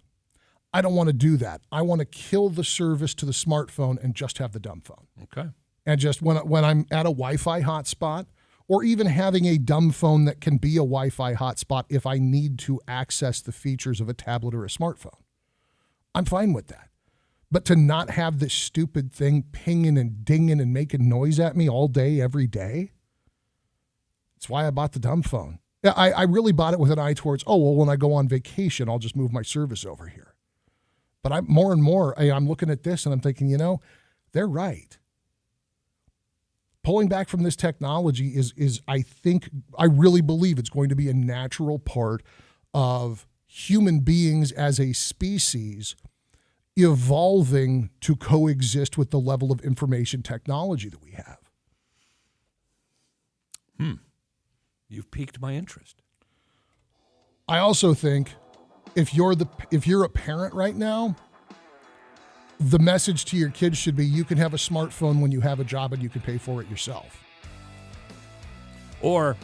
I don't want to do that. I want to kill the service to the smartphone and just have the dumb phone. Okay. And just when I'm at a Wi-Fi hotspot, or even having a dumb phone that can be a Wi-Fi hotspot if I need to access the features of a tablet or a smartphone, I'm fine with that. But to not have this stupid thing pinging and dinging and making noise at me all day, every day, that's why I bought the dumb phone. I really bought it with an eye towards, when I go on vacation, I'll just move my service over here. But I'm more and more, I'm looking at this and I'm thinking, they're right. Pulling back from this technology is I really believe it's going to be a natural part of human beings as a species evolving to coexist with the level of information technology that we have. You've piqued my interest. I also think if you're a parent right now, the message to your kids should be you can have a smartphone when you have a job and you can pay for it yourself. Or,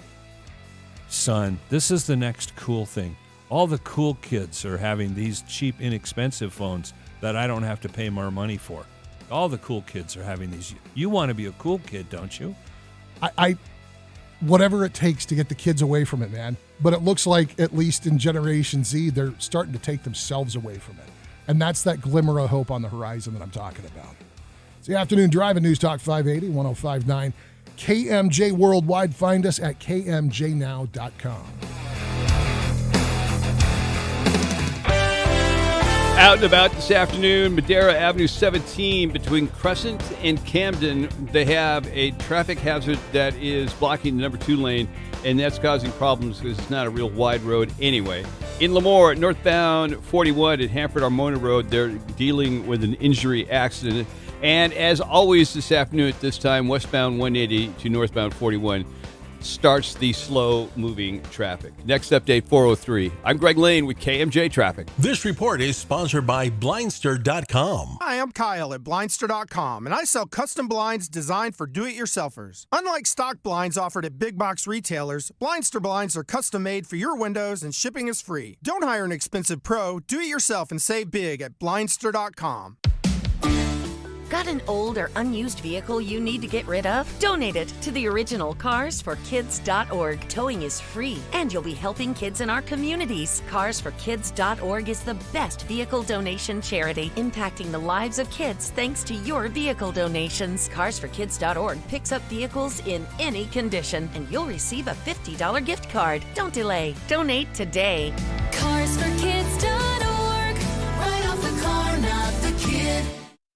son, this is the next cool thing. All the cool kids are having these cheap, inexpensive phones that I don't have to pay more money for. All the cool kids are having these. You want to be a cool kid, don't you? I whatever it takes to get the kids away from it, man. But it looks like, at least in Generation Z, they're starting to take themselves away from it. And that's that glimmer of hope on the horizon that I'm talking about. It's the Afternoon Drive at News Talk 580, 105.9. KMJ Worldwide. Find us at kmjnow.com. Out and about this afternoon, Madera Avenue 17 between Crescent and Camden, they have a traffic hazard that is blocking the number 2 lane, and that's causing problems because it's not a real wide road anyway. In Lemoore, northbound 41 at Hanford-Armona Road, they're dealing with an injury accident. And as always this afternoon at this time, westbound 180 to northbound 41 starts the slow-moving traffic. Next update, 4:03. I'm Greg Lane with KMJ Traffic. This report is sponsored by Blindster.com. Hi, I'm Kyle at Blindster.com, and I sell custom blinds designed for do-it-yourselfers. Unlike stock blinds offered at big box retailers, Blindster blinds are custom-made for your windows and shipping is free. Don't hire an expensive pro. Do it yourself and save big at Blindster.com. Got an old or unused vehicle you need to get rid of? Donate it to the original carsforkids.org. Towing is free, and you'll be helping kids in our communities. Carsforkids.org is the best vehicle donation charity, impacting the lives of kids thanks to your vehicle donations. Carsforkids.org picks up vehicles in any condition, and you'll receive a $50 gift card. Don't delay. Donate today. Carsforkids.org. Right off the car, not the kid.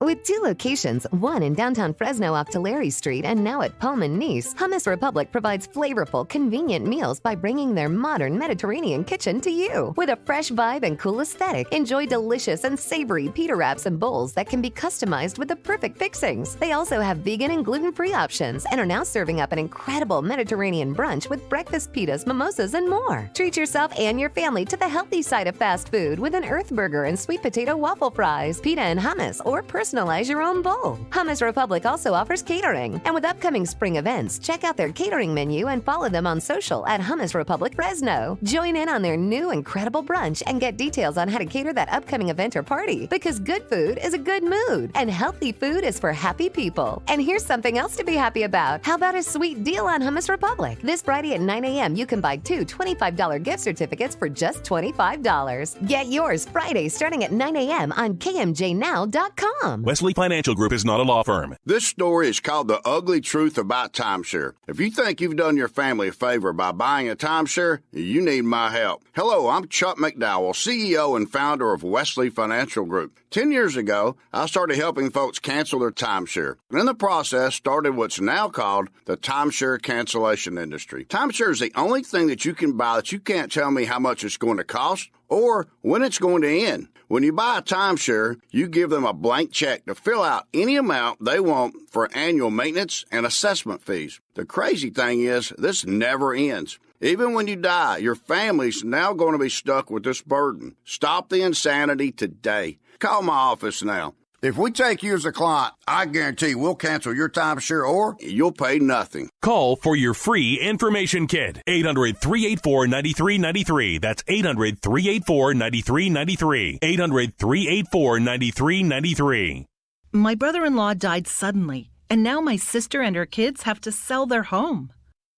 With 2 locations, one in downtown Fresno off Tulare Street and now at Pullman Nice, Hummus Republic provides flavorful, convenient meals by bringing their modern Mediterranean kitchen to you. With a fresh vibe and cool aesthetic, enjoy delicious and savory pita wraps and bowls that can be customized with the perfect fixings. They also have vegan and gluten-free options and are now serving up an incredible Mediterranean brunch with breakfast pitas, mimosas, and more. Treat yourself and your family to the healthy side of fast food with an Earth Burger and sweet potato waffle fries, pita and hummus, or personalize your own bowl. Hummus Republic also offers catering. And with upcoming spring events, check out their catering menu and follow them on social at Hummus Republic Fresno. Join in on their new incredible brunch and get details on how to cater that upcoming event or party, because good food is a good mood and healthy food is for happy people. And here's something else to be happy about. How about a sweet deal on Hummus Republic? This Friday at 9 a.m. you can buy 2 $25 gift certificates for just $25. Get yours Friday starting at 9 a.m. on KMJNow.com. Wesley Financial Group is not a law firm. This story is called The Ugly Truth About Timeshare. If you think you've done your family a favor by buying a timeshare, you need my help. Hello, I'm Chuck McDowell, CEO and founder of Wesley Financial Group. 10 years ago, I started helping folks cancel their timeshare. And in the process, started what's now called the timeshare cancellation industry. Timeshare is the only thing that you can buy that you can't tell me how much it's going to cost or when it's going to end. When you buy a timeshare, you give them a blank check to fill out any amount they want for annual maintenance and assessment fees. The crazy thing is, this never ends. Even when you die, your family's now going to be stuck with this burden. Stop the insanity today. Call my office now. If we take you as a client, I guarantee we'll cancel your timeshare or you'll pay nothing. Call for your free information kit. 800-384-9393. That's 800-384-9393. 800-384-9393. My brother-in-law died suddenly, and now my sister and her kids have to sell their home.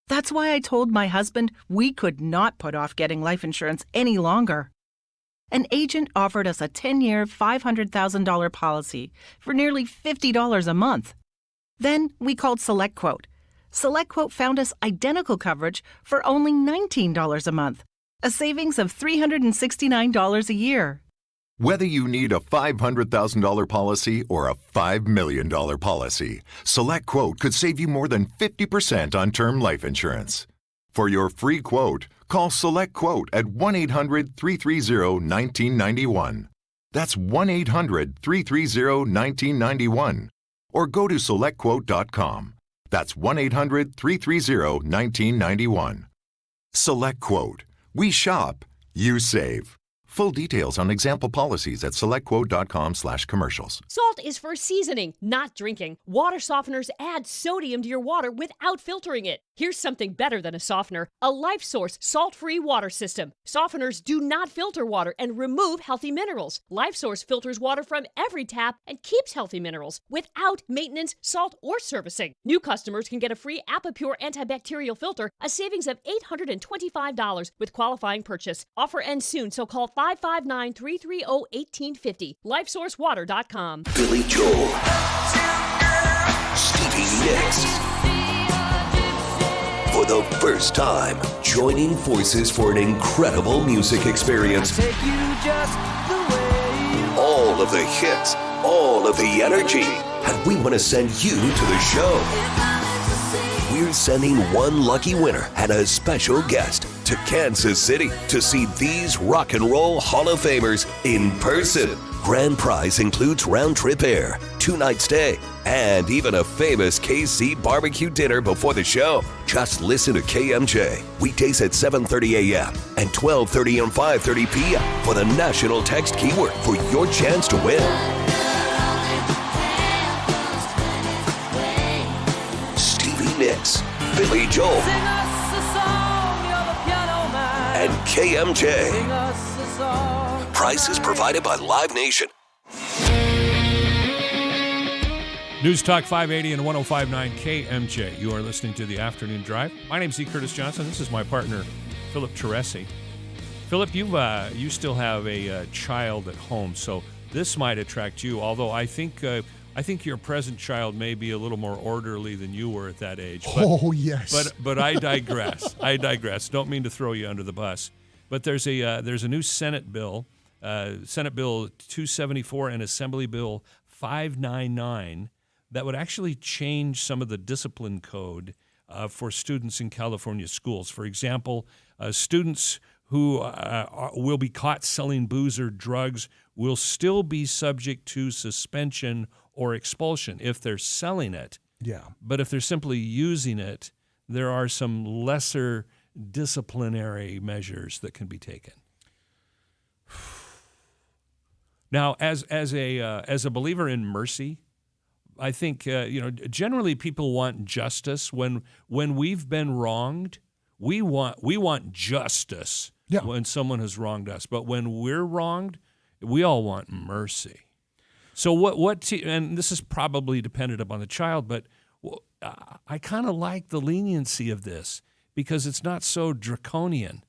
That's why I told my husband we could not put off getting life insurance any longer. An agent offered us a 10-year, $500,000 policy for nearly $50 a month. Then we called SelectQuote. SelectQuote found us identical coverage for only $19 a month, a savings of $369 a year. Whether you need a $500,000 policy or a $5 million policy, SelectQuote could save you more than 50% on term life insurance. For your free quote, call SelectQuote at 1-800-330-1991. That's 1-800-330-1991. Or go to SelectQuote.com. That's 1-800-330-1991. SelectQuote. We shop, you save. Full details on example policies at SelectQuote.com/commercials. Salt is for seasoning, not drinking. Water softeners add sodium to your water without filtering it. Here's something better than a softener: a LifeSource salt-free water system. Softeners do not filter water and remove healthy minerals. LifeSource filters water from every tap and keeps healthy minerals without maintenance, salt, or servicing. New customers can get a free Apapure antibacterial filter, a savings of $825 with qualifying purchase. Offer ends soon, so call 559-330-1850. LifeSourceWater.com. Billy Joel, Stevie Nicks, for the first time, joining forces for an incredible music experience. All of the hits, all of the energy, and we want to send you to the show. We're sending one lucky winner and a special guest to Kansas City to see these rock and roll Hall of Famers in person. Grand prize includes round-trip air, 2-night stay, and even a famous KC barbecue dinner before the show. Just listen to KMJ, weekdays at 7:30 a.m. and 12:30 and 5:30 p.m. for the national text keyword for your chance to win. Stevie Nicks, Billy Joel, and KMJ. Price is provided by Live Nation. News Talk 580 and 105.9 KMJ. You are listening to The Afternoon Drive. My name's E. Curtis Johnson. This is my partner, Philip Teresi. Philip, you still have a child at home, so this might attract you, although I think your present child may be a little more orderly than you were at that age. But, yes. But I digress. I digress. Don't mean to throw you under the bus. But there's a new Senate bill, Senate Bill 274 and Assembly Bill 599, that would actually change some of the discipline code for students in California schools. For example, students who will be caught selling booze or drugs will still be subject to suspension or expulsion if they're selling it. Yeah. But if they're simply using it, there are some lesser disciplinary measures that can be taken. Now, as a believer in mercy, I think generally people want justice. When we've been wronged, we want justice. Yeah. When someone has wronged us, but when we're wronged, we all want mercy. So and this is probably dependent upon the child, but I kind of like the leniency of this because it's not so draconian.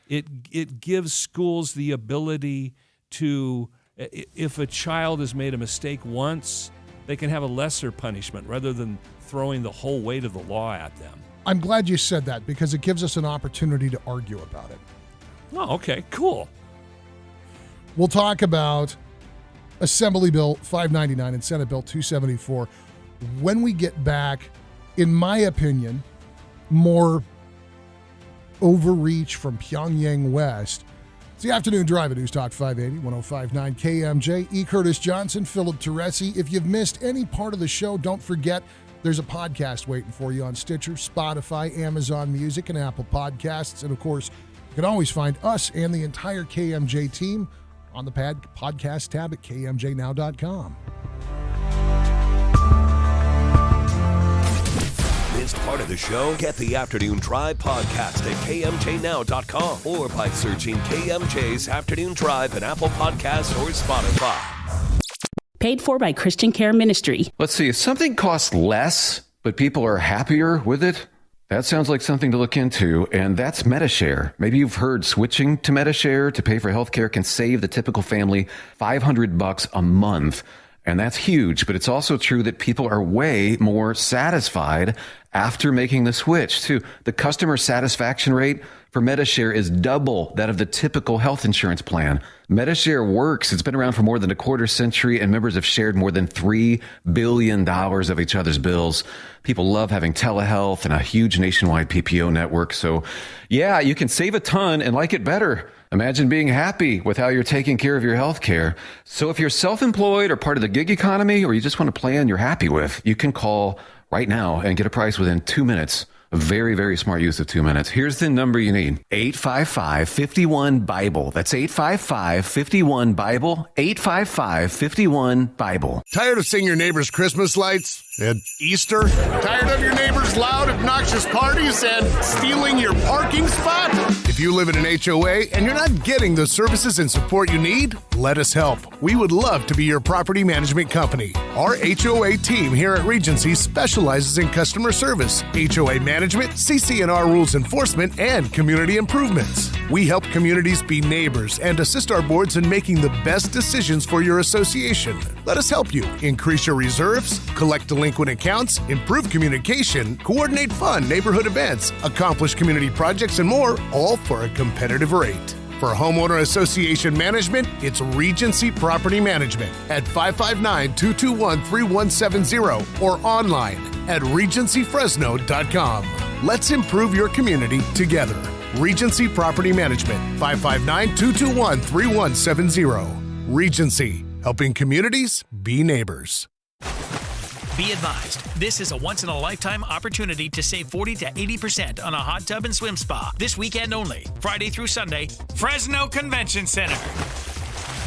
It gives schools the ability to, if a child has made a mistake once, they can have a lesser punishment rather than throwing the whole weight of the law at them. I'm glad you said that because it gives us an opportunity to argue about it. Oh, okay, cool. We'll talk about Assembly Bill 599 and Senate Bill 274 when we get back. In my opinion, more overreach from Pyongyang West. It's the Afternoon Drive at News Talk 580, 105.9 KMJ. E. Curtis Johnson, Philip Teresi. If you've missed any part of the show, don't forget there's a podcast waiting for you on Stitcher, Spotify, Amazon Music, and Apple Podcasts. And, of course, you can always find us and the entire KMJ team on the podcast tab at kmjnow.com. Missed part of the show? Get the Afternoon Drive podcast at kmjnow.com or by searching KMJ's Afternoon Drive in Apple Podcasts or Spotify. Paid for by Christian Care Ministry. Let's see, if something costs less, but people are happier with it, that sounds like something to look into, and that's MediShare. Maybe you've heard switching to MediShare to pay for healthcare can save the typical family $500 a month. And that's huge, but it's also true that people are way more satisfied after making the switch, too. The customer satisfaction rate for Medishare is double that of the typical health insurance plan. Medishare works. It's been around for more than a quarter century, and members have shared more than $3 billion of each other's bills. People love having telehealth and a huge nationwide PPO network. So, yeah, you can save a ton and like it better. Imagine being happy with how you're taking care of your health care. So if you're self-employed or part of the gig economy, or you just want a plan you're happy with, you can call right now and get a price within 2 minutes. A very, very smart use of 2 minutes. Here's the number you need. 855-51-BIBLE. That's 855-51-BIBLE. 855-51-BIBLE. Tired of seeing your neighbor's Christmas lights at Easter? Tired of your neighbor's loud, obnoxious parties and stealing your parking spot? If you live in an HOA and you're not getting the services and support you need, let us help. We would love to be your property management company. Our HOA team here at Regency specializes in customer service, HOA management, CC&R rules enforcement, and community improvements. We help communities be neighbors and assist our boards in making the best decisions for your association. Let us help you increase your reserves, collect delinquent accounts, improve communication, coordinate fun neighborhood events, accomplish community projects, and more, all for a competitive rate. For homeowner association management, it's Regency Property Management at 559-221-3170 or online at regencyfresno.com. Let's improve your community together. Regency Property Management, 559-221-3170. Regency, helping communities be neighbors. Be advised, this is a once-in-a-lifetime opportunity to save 40 to 80% on a hot tub and swim spa. This weekend only, Friday through Sunday, Fresno Convention Center.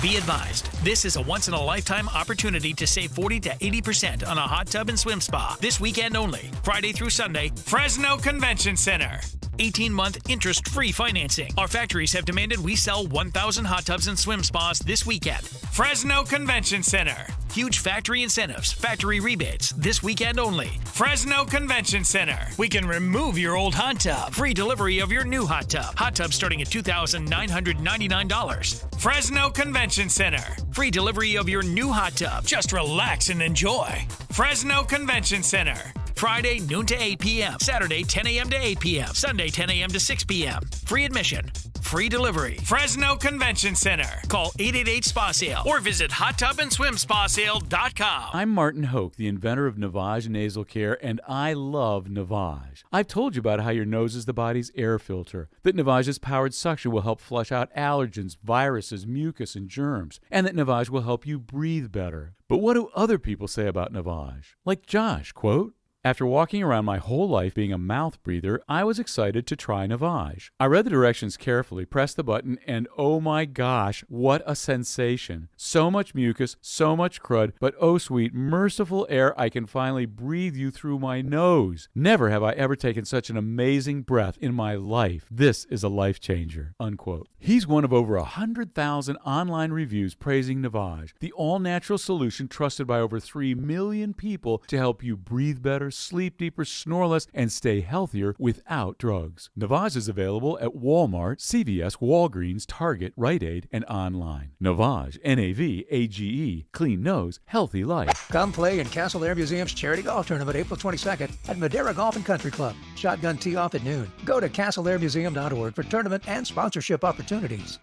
Be advised, this is a once-in-a-lifetime opportunity to save 40 to 80% on a hot tub and swim spa. This weekend only, Friday through Sunday, Fresno Convention Center. 18-month interest-free financing. Our factories have demanded we sell 1,000 hot tubs and swim spas this weekend. Fresno Convention Center. Huge factory incentives, factory rebates, this weekend only. Fresno Convention Center. We can remove your old hot tub. Free delivery of your new hot tub. Hot tub starting at $2,999. Fresno Convention Center. Free delivery of your new hot tub. Just relax and enjoy. Fresno Convention Center. Friday, noon to 8 p.m. Saturday, 10 a.m. to 8 p.m. Sunday, 10 a.m. to 6 p.m. Free admission. Free delivery. Fresno Convention Center. Call 888-SPA-SALE or visit hottubandSwimSpaSale.com. I'm Martin Hoke, the inventor of Navage Nasal Care, and I love Navage. I've told you about how your nose is the body's air filter, that Navage's powered suction will help flush out allergens, viruses, mucus, and germs, and that Navage will help you breathe better. But what do other people say about Navage? Like Josh, quote, "After walking around my whole life being a mouth breather, I was excited to try Navage. I read the directions carefully, pressed the button, and oh my gosh, what a sensation. So much mucus, so much crud, but oh sweet, merciful air, I can finally breathe you through my nose. Never have I ever taken such an amazing breath in my life. This is a life changer," unquote. He's one of over 100,000 online reviews praising Navage, the all-natural solution trusted by over 3 million people to help you breathe better, sleep deeper, snore less, and stay healthier without drugs. Navage is available at Walmart, CVS, Walgreens, Target, Rite Aid, and online. Navage, N-A-V-A-G-E, clean nose, healthy life. Come play in Castle Air Museum's Charity Golf Tournament April 22nd at Madera Golf and Country Club. Shotgun tee off at noon. Go to castleairmuseum.org for tournament and sponsorship opportunities.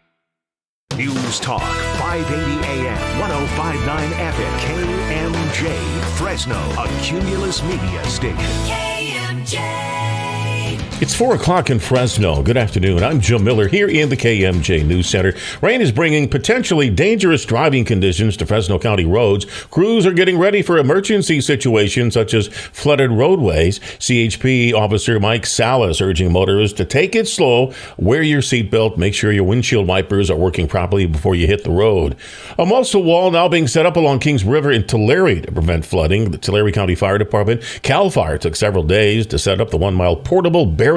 News Talk, 580 AM, 105.9 FM, KMJ, Fresno, a Cumulus Media station. KMJ. It's 4 o'clock in Fresno. Good afternoon. I'm Joe Miller here in the KMJ News Center. Rain is bringing potentially dangerous driving conditions to Fresno County roads. Crews are getting ready for emergency situations such as flooded roadways. CHP Officer Mike Salas urging motorists to take it slow, wear your seatbelt, make sure your windshield wipers are working properly before you hit the road. A muscle wall now being set up along Kings River in Tulare to prevent flooding. The Tulare County Fire Department, CAL FIRE, took several days to set up the 1-mile portable barrier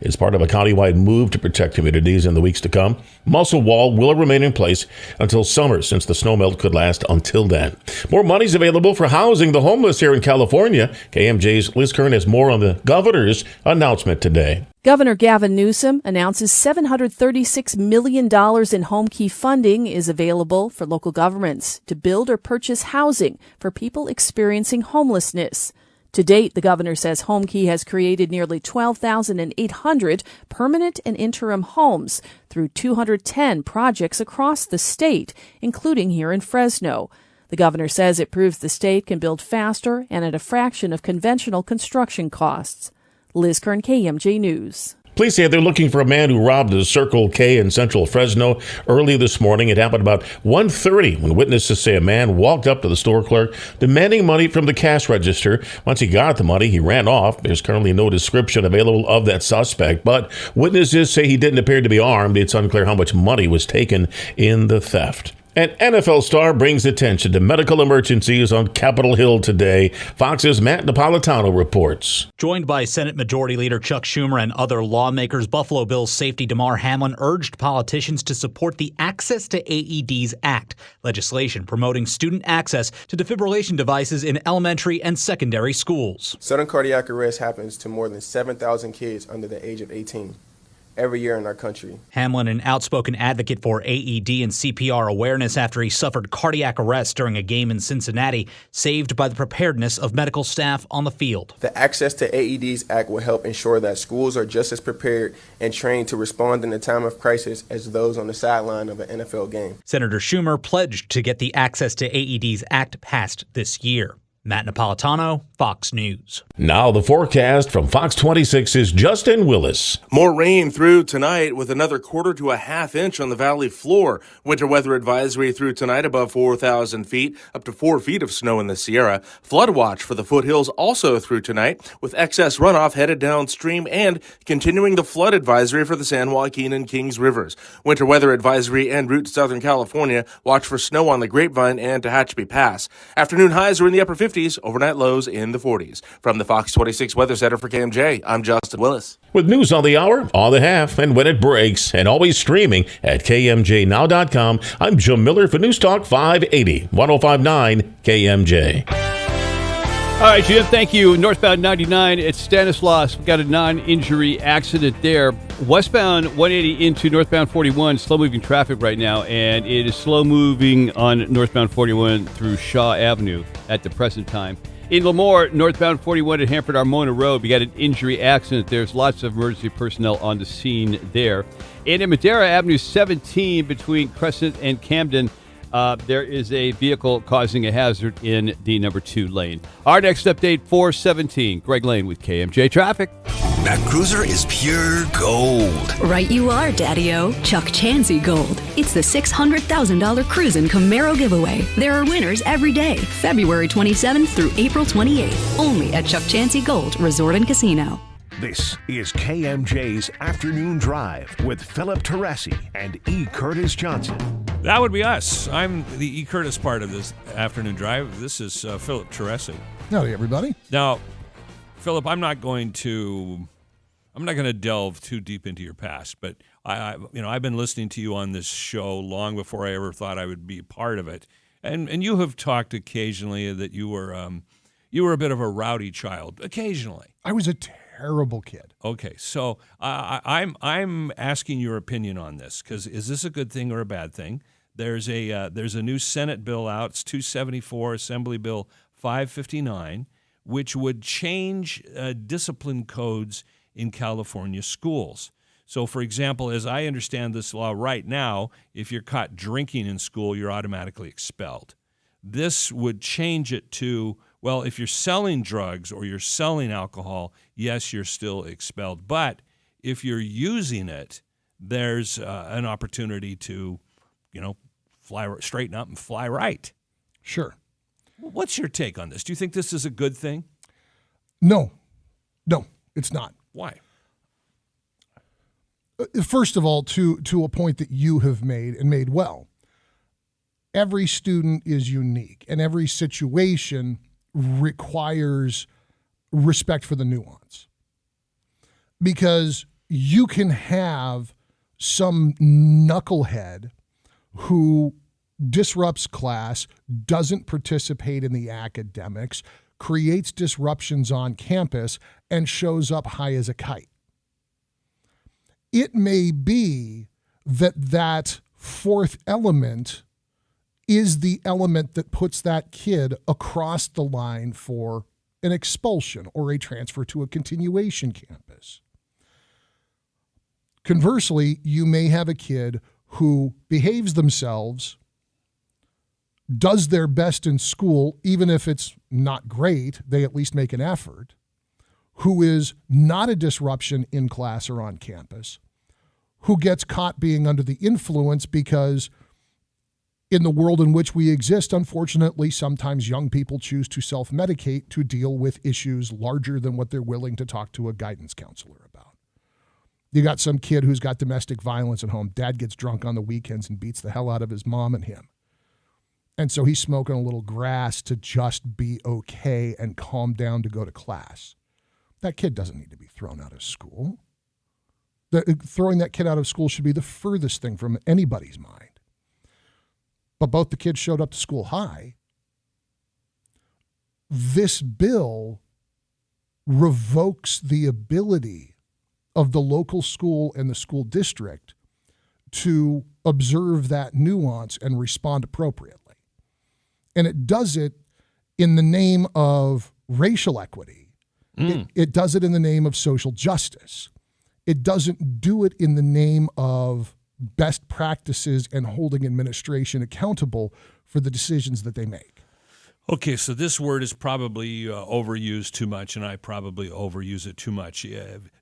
is part of a countywide move to protect communities in the weeks to come. Muscle wall will remain in place until summer, since the snowmelt could last until then. More money is available for housing the homeless here in California. KMJ's Liz Kern has more on the governor's announcement today. Governor Gavin Newsom announces $736 million in home key funding is available for local governments to build or purchase housing for people experiencing homelessness. To date, the governor says HomeKey has created nearly 12,800 permanent and interim homes through 210 projects across the state, including here in Fresno. The governor says it proves the state can build faster and at a fraction of conventional construction costs. Liz Kern, KMJ News. Police say they're looking for a man who robbed a Circle K in central Fresno early this morning. It happened about 1:30 when witnesses say a man walked up to the store clerk demanding money from the cash register. Once he got the money, he ran off. There's currently no description available of that suspect, but witnesses say he didn't appear to be armed. It's unclear how much money was taken in the theft. An NFL star brings attention to medical emergencies on Capitol Hill today. Fox's Matt Napolitano reports. Joined by Senate Majority Leader Chuck Schumer and other lawmakers, Buffalo Bills safety Damar Hamlin urged politicians to support the Access to AEDs Act, legislation promoting student access to defibrillation devices in elementary and secondary schools. Sudden cardiac arrest happens to more than 7,000 kids under the age of 18. Every year in our country. Hamlin, an outspoken advocate for AED and CPR awareness after he suffered cardiac arrest during a game in Cincinnati, saved by the preparedness of medical staff on the field. The Access to AEDs Act will help ensure that schools are just as prepared and trained to respond in a time of crisis as those on the sideline of an NFL game. Senator Schumer pledged to get the Access to AEDs Act passed this year. Matt Napolitano, Fox News. Now the forecast from Fox 26's Justin Willis. More rain through tonight with another quarter to a half inch on the valley floor. Winter weather advisory through tonight above 4,000 feet, up to 4 feet of snow in the Sierra. Flood watch for the foothills also through tonight with excess runoff headed downstream and continuing the flood advisory for the San Joaquin and Kings Rivers. Winter weather advisory en route to Southern California. Watch for snow on the Grapevine and Tehachapi Pass. Afternoon highs are in the upper 50s. Overnight lows in the 40s. From the Fox 26 Weather Center for KMJ, I'm Justin Willis. With news on the hour, on the half, and when it breaks, and always streaming at KMJNow.com, I'm Jim Miller for News Talk 580, 105.9 KMJ. All right, Jim, thank you. Northbound 99 at Stanislaus. We've got a non-injury accident there. Westbound 180 into northbound 41, slow-moving traffic right now, and it is slow-moving on northbound 41 through Shaw Avenue at the present time. In Lemoore, northbound 41 at Hanford-Armona Road, we got an injury accident. There's lots of emergency personnel on the scene there. And in Madera Avenue 17 between Crescent and Camden, there is a vehicle causing a hazard in the number 2 lane. Our next update, 417. Greg Lane with KMJ Traffic. That cruiser is pure gold. Right you are, Daddy-O. Chuck Chansey Gold. It's the $600,000 Cruisin' Camaro giveaway. There are winners every day, February 27th through April 28th. Only at Chuck Chansey Gold Resort and Casino. This is KMJ's Afternoon Drive with Philip Teresi and E. Curtis Johnson. That would be us. I'm the E. Curtis part of this Afternoon Drive. This is Philip Teresi. Howdy, everybody. Now, Philip, I'm not going to delve too deep into your past, but I've been listening to you on this show long before I ever thought I would be a part of it, and you have talked occasionally that you were a bit of a rowdy child. Occasionally, I was a terrible kid. Okay, so I'm asking your opinion on this because is this a good thing or a bad thing? There's a new Senate bill out. It's 274, Assembly Bill 559. Which would change discipline codes in California schools. So, for example, as I understand this law right now, if you're caught drinking in school, you're automatically expelled. This would change it to, well, if you're selling drugs or you're selling alcohol, yes, you're still expelled. But if you're using it, there's an opportunity to, straighten up and fly right. Sure. What's your take on this? Do you think this is a good thing? No, it's not. Why? First of all, to a point that you have made and made well, every student is unique and every situation requires respect for the nuance. Because you can have some knucklehead who disrupts class, doesn't participate in the academics, creates disruptions on campus, and shows up high as a kite. It may be that fourth element is the element that puts that kid across the line for an expulsion or a transfer to a continuation campus. Conversely, you may have a kid who behaves themselves, does their best in school, even if it's not great, they at least make an effort, who is not a disruption in class or on campus, who gets caught being under the influence because in the world in which we exist, unfortunately, sometimes young people choose to self-medicate to deal with issues larger than what they're willing to talk to a guidance counselor about. You got some kid who's got domestic violence at home. Dad gets drunk on the weekends and beats the hell out of his mom and him. And so he's smoking a little grass to just be okay and calm down to go to class. That kid doesn't need to be thrown out of school. Throwing that kid out of school should be the furthest thing from anybody's mind. But both the kids showed up to school high. This bill revokes the ability of the local school and the school district to observe that nuance and respond appropriately. And it does it in the name of racial equity. It does it in the name of social justice. It doesn't do it in the name of best practices and holding administration accountable for the decisions that they make. Okay, so this word is probably overused too much, and I probably overuse it too much.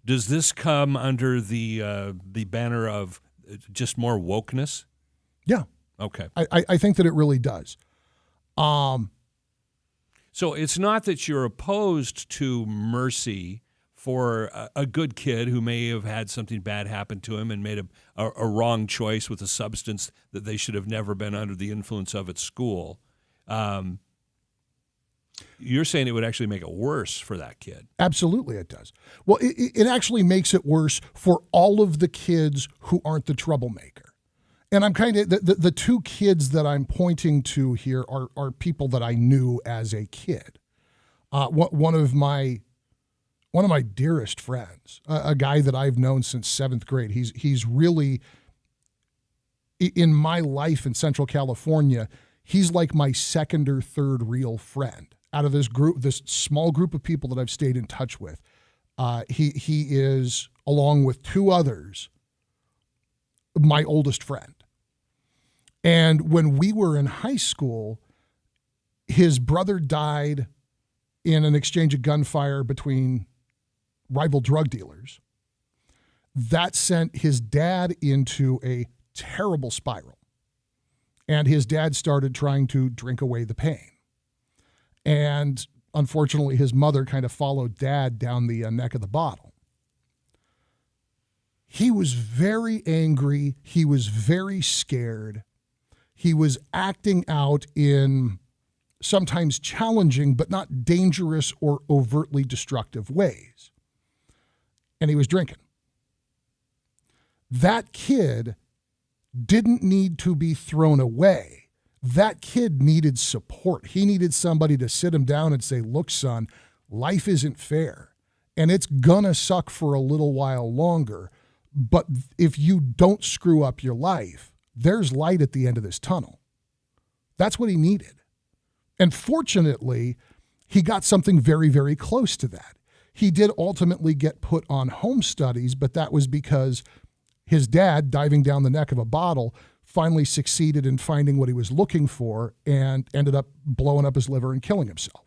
Does this come under the banner of just more wokeness? Yeah. Okay. I think that it really does. So it's not that you're opposed to mercy for a good kid who may have had something bad happen to him and made a wrong choice with a substance that they should have never been under the influence of at school. You're saying it would actually make it worse for that kid. Absolutely it does. Well, it actually makes it worse for all of the kids who aren't the troublemaker. And I'm kind of, the two kids that I'm pointing to here are people that I knew as a kid. One of my dearest friends, a guy that I've known since 7th grade. He's really, in my life in Central California, he's like my second or third real friend out of this group, this small group of people that I've stayed in touch with. He is, along with two others, my oldest friend. And when we were in high school, his brother died in an exchange of gunfire between rival drug dealers. That sent his dad into a terrible spiral. And his dad started trying to drink away the pain. And unfortunately, his mother kind of followed dad down the neck of the bottle. He was very angry. He was very scared. He was acting out in sometimes challenging, but not dangerous or overtly destructive ways. And he was drinking. That kid didn't need to be thrown away. That kid needed support. He needed somebody to sit him down and say, look, son, life isn't fair. And it's gonna suck for a little while longer. But if you don't screw up your life, there's light at the end of this tunnel. That's what he needed. And fortunately, he got something very, very close to that. He did ultimately get put on home studies, but that was because his dad, diving down the neck of a bottle, finally succeeded in finding what he was looking for and ended up blowing up his liver and killing himself.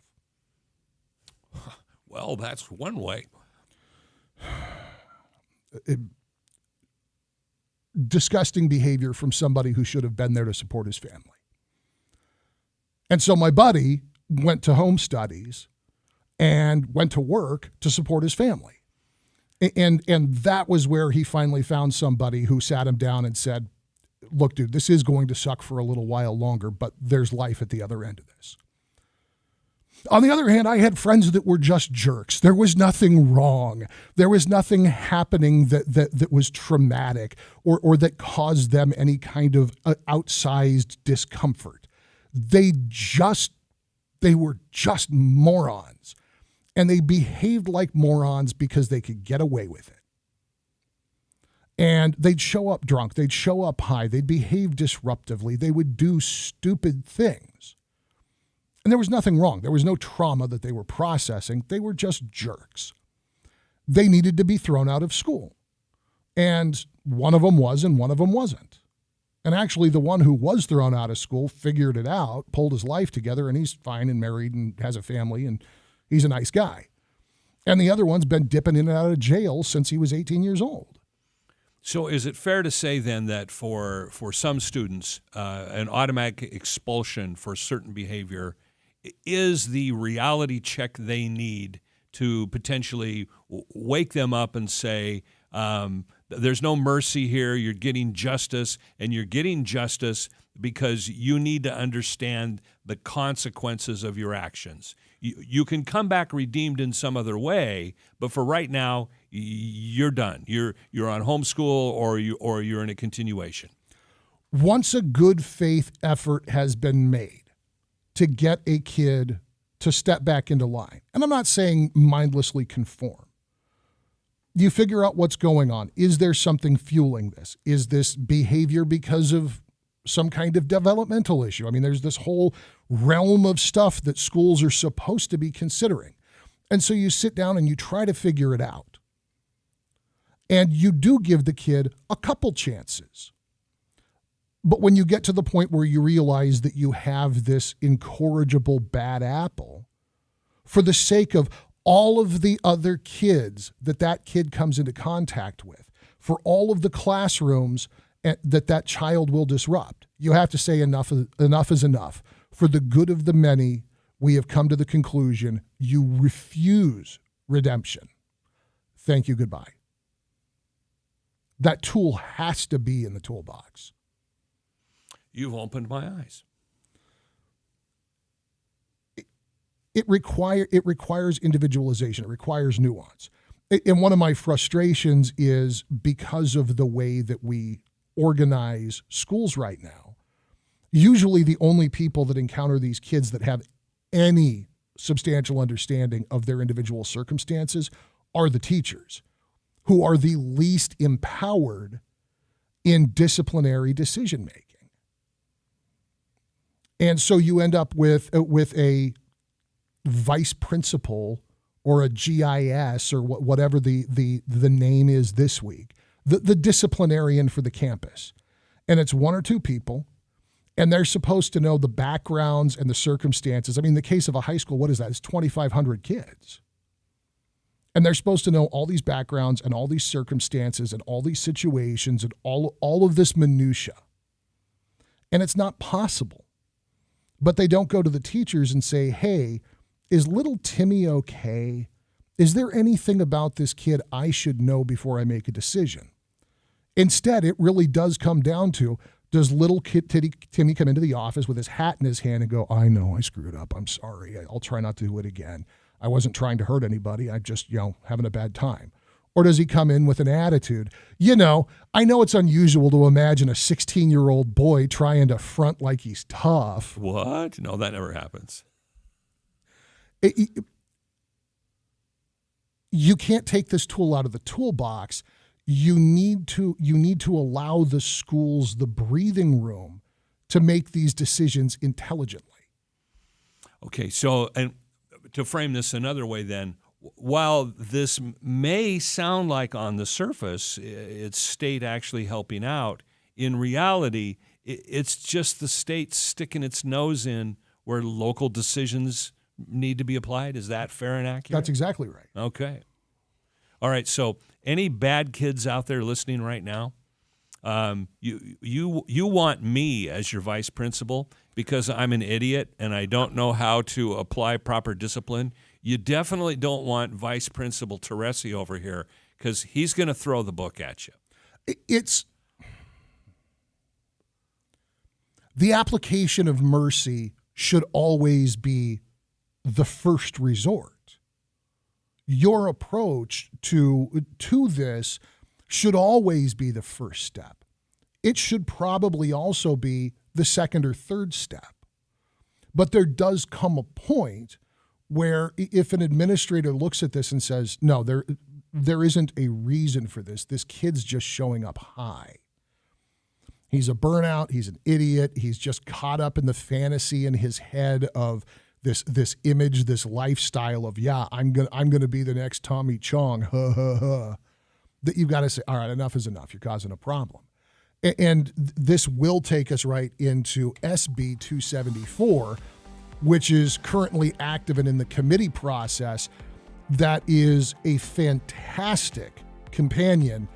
Well, that's one way. Disgusting behavior from somebody who should have been there to support his family. And so my buddy went to home studies and went to work to support his family. And that was where he finally found somebody who sat him down and said, look, dude, this is going to suck for a little while longer, but there's life at the other end of this. On the other hand, I had friends that were just jerks. There was nothing wrong. There was nothing happening that was traumatic or that caused them any kind of outsized discomfort. They were just morons. And they behaved like morons because they could get away with it. And they'd show up drunk. They'd show up high. They'd behave disruptively. They would do stupid things. And there was nothing wrong. There was no trauma that they were processing. They were just jerks. They needed to be thrown out of school. And one of them was and one of them wasn't. And actually, the one who was thrown out of school figured it out, pulled his life together, and he's fine and married and has a family, and he's a nice guy. And the other one's been dipping in and out of jail since he was 18 years old. So is it fair to say then that for some students, an automatic expulsion for certain behavior is the reality check they need to potentially wake them up and say, there's no mercy here, you're getting justice, and you're getting justice because you need to understand the consequences of your actions. You can come back redeemed in some other way, but for right now, you're done. You're on homeschool or you're in a continuation. Once a good faith effort has been made to get a kid to step back into line, and I'm not saying mindlessly conform, you figure out what's going on. Is there something fueling this? Is this behavior because of some kind of developmental issue? I mean, there's this whole realm of stuff that schools are supposed to be considering. And so you sit down and you try to figure it out. And you do give the kid a couple chances. But when you get to the point where you realize that you have this incorrigible bad apple, for the sake of all of the other kids that kid comes into contact with, for all of the classrooms that child will disrupt, you have to say enough is enough. For the good of the many, we have come to the conclusion you refuse redemption. Thank you, goodbye. That tool has to be in the toolbox. You've opened my eyes. It requires individualization. It requires nuance. And one of my frustrations is because of the way that we organize schools right now, usually the only people that encounter these kids that have any substantial understanding of their individual circumstances are the teachers, who are the least empowered in disciplinary decision-making. And so you end up with a vice principal or a GIS or whatever the name is this week, the disciplinarian for the campus. And it's one or two people, and they're supposed to know the backgrounds and the circumstances. I mean, in the case of a high school, what is that? It's 2,500 kids. And they're supposed to know all these backgrounds and all these circumstances and all these situations and all of this minutia. And it's not possible. But they don't go to the teachers and say, hey, is little Timmy okay? Is there anything about this kid I should know before I make a decision? Instead, it really does come down to, does little kid Timmy come into the office with his hat in his hand and go, I know I screwed up. I'm sorry. I'll try not to do it again. I wasn't trying to hurt anybody. I'm just, having a bad time. Or does he come in with an attitude? I know it's unusual to imagine a 16-year-old boy trying to front like he's tough. What? No, that never happens. You can't take this tool out of the toolbox. You need to allow the schools the breathing room to make these decisions intelligently. Okay, so and to frame this another way then, while this may sound like on the surface it's state actually helping out, in reality it's just the state sticking its nose in where local decisions need to be applied. Is that fair and accurate? That's exactly right. Okay. All right, so any bad kids out there listening right now, you want me as your vice principal because I'm an idiot and I don't know how to apply proper discipline. You definitely don't want Vice Principal Teresi over here because he's going to throw the book at you. It's the application of mercy should always be the first resort. Your approach to this should always be the first step. It should probably also be the second or third step. But there does come a point where if an administrator looks at this and says, no, there isn't a reason for this. This kid's just showing up high. He's a burnout. He's an idiot. He's just caught up in the fantasy in his head of this image, this lifestyle of, I'm gonna be the next Tommy Chong, that you've got to say, all right, enough is enough. You're causing a problem. And this will take us right into SB 274, which is currently active and in the committee process. That is a fantastic companion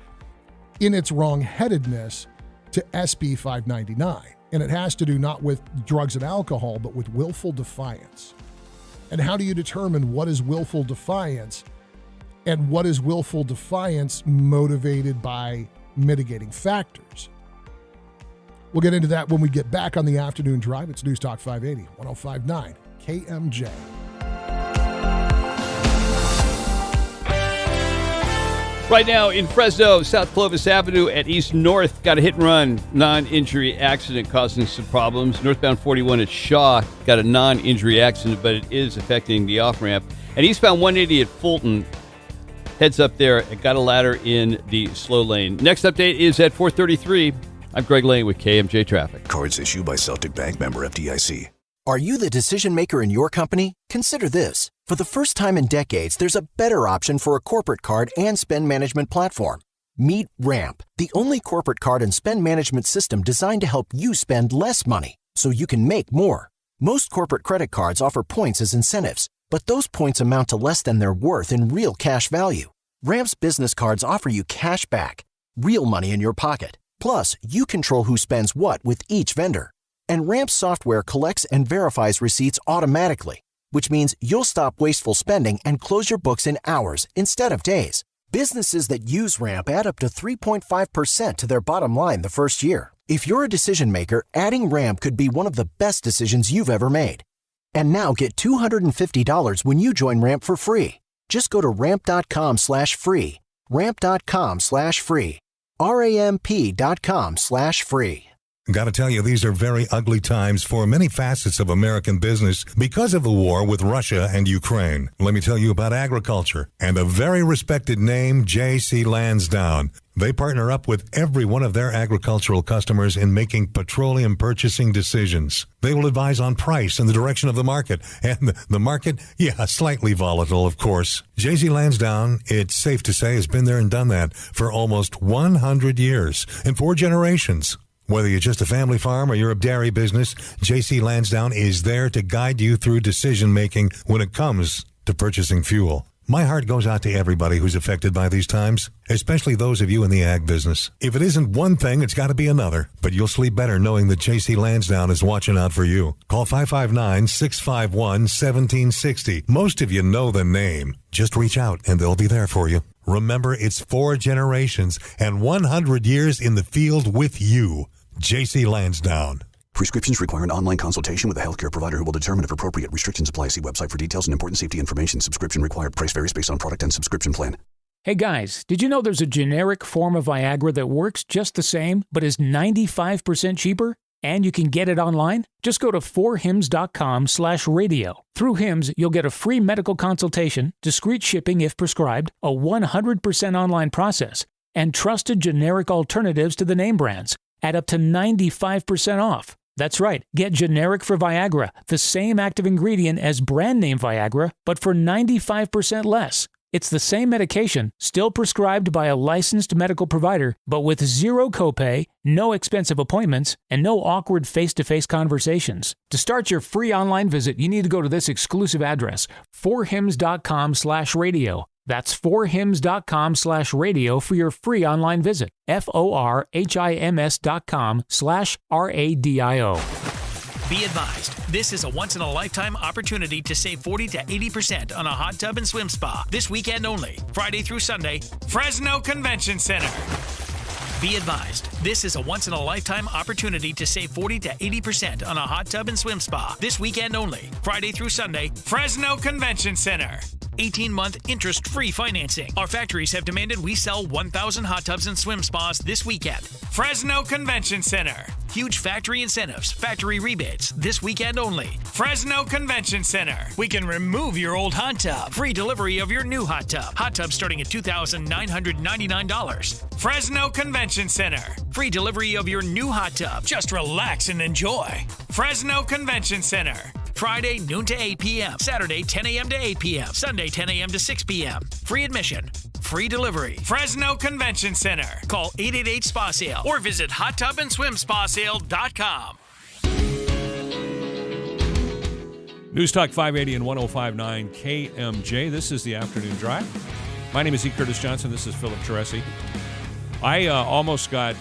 in its wrongheadedness to SB 599. And it has to do not with drugs and alcohol, but with willful defiance. And how do you determine what is willful defiance and what is willful defiance motivated by mitigating factors? We'll get into that when we get back on the afternoon drive. It's News Talk 580, 105.9 KMJ. Right now in Fresno, South Clovis Avenue at East North, got a hit and run, non-injury accident causing some problems. Northbound 41 at Shaw got a non-injury accident, but it is affecting the off-ramp. And eastbound 180 at Fulton, heads up there, it got a ladder in the slow lane. Next update is at 4:33. I'm Greg Lane with KMJ Traffic. Cards issued by Celtic Bank, member FDIC. Are you the decision maker in your company? Consider this. For the first time in decades, there's a better option for a corporate card and spend management platform. Meet Ramp, the only corporate card and spend management system designed to help you spend less money so you can make more. Most corporate credit cards offer points as incentives, but those points amount to less than their worth in real cash value. Ramp's business cards offer you cash back, real money in your pocket. Plus, you control who spends what with each vendor. And Ramp's software collects and verifies receipts automatically, which means you'll stop wasteful spending and close your books in hours instead of days. Businesses that use Ramp add up to 3.5% to their bottom line the first year. If you're a decision maker, adding Ramp could be one of the best decisions you've ever made. And now get $250 when you join Ramp for free. Just go to ramp.com/free. Ramp.com/free. ramp.com/free. Gotta tell you, these are very ugly times for many facets of American business because of the war with Russia and Ukraine. Let me tell you about agriculture and a very respected name, J.C. Lansdowne. They partner up with every one of their agricultural customers in making petroleum purchasing decisions. They will advise on price and the direction of the market. And the market, slightly volatile, of course. J.C. Lansdowne, it's safe to say, has been there and done that for almost 100 years in 4 generations. Whether you're just a family farm or you're a dairy business, J.C. Lansdowne is there to guide you through decision-making when it comes to purchasing fuel. My heart goes out to everybody who's affected by these times, especially those of you in the ag business. If it isn't one thing, it's got to be another. But you'll sleep better knowing that J.C. Lansdowne is watching out for you. Call 559-651-1760. Most of you know the name. Just reach out and they'll be there for you. Remember, it's 4 generations and 100 years in the field with you. J.C. Lansdowne. Prescriptions require an online consultation with a healthcare provider who will determine if appropriate. Restrictions apply. See website for details and important safety information. Subscription required. Price varies based on product and subscription plan. Hey guys, did you know there's a generic form of Viagra that works just the same, but is 95% cheaper? And you can get it online? Just go to 4hims.com/radio. Through Hims, you'll get a free medical consultation, discreet shipping if prescribed, a 100% online process, and trusted generic alternatives to the name brands at up to 95% off. That's right, get generic for Viagra, the same active ingredient as brand name Viagra, but for 95% less. It's the same medication, still prescribed by a licensed medical provider, but with zero copay, no expensive appointments, and no awkward face-to-face conversations. To start your free online visit, you need to go to this exclusive address, 4hims.com/radio. That's 4hims.com/radio for your free online visit. FORHIMS.com/RADIO. Be advised, this is a once-in-a-lifetime opportunity to save 40 to 80% on a hot tub and swim spa. This weekend only, Friday through Sunday, Fresno Convention Center. Be advised, this is a once-in-a-lifetime opportunity to save 40 to 80% on a hot tub and swim spa. This weekend only, Friday through Sunday, Fresno Convention Center. 18-month interest-free financing. Our factories have demanded we sell 1,000 hot tubs and swim spas this weekend. Fresno Convention Center. Huge factory incentives, factory rebates, this weekend only. Fresno Convention Center. We can remove your old hot tub. Free delivery of your new hot tub. Hot tub starting at $2,999. Fresno Convention Center. Free delivery of your new hot tub. Just relax and enjoy. Fresno Convention Center. Friday, noon to 8 p.m. Saturday, 10 a.m. to 8 p.m. Sunday, 10 a.m. to 6 p.m. Free admission. Free delivery. Fresno Convention Center. Call 888-SPA-SALE or visit hottubandSwimSpaSale.com. News Talk 580 and 105.9 KMJ. This is the Afternoon Drive. My name is E. Curtis Johnson. This is Philip Teresi. I almost got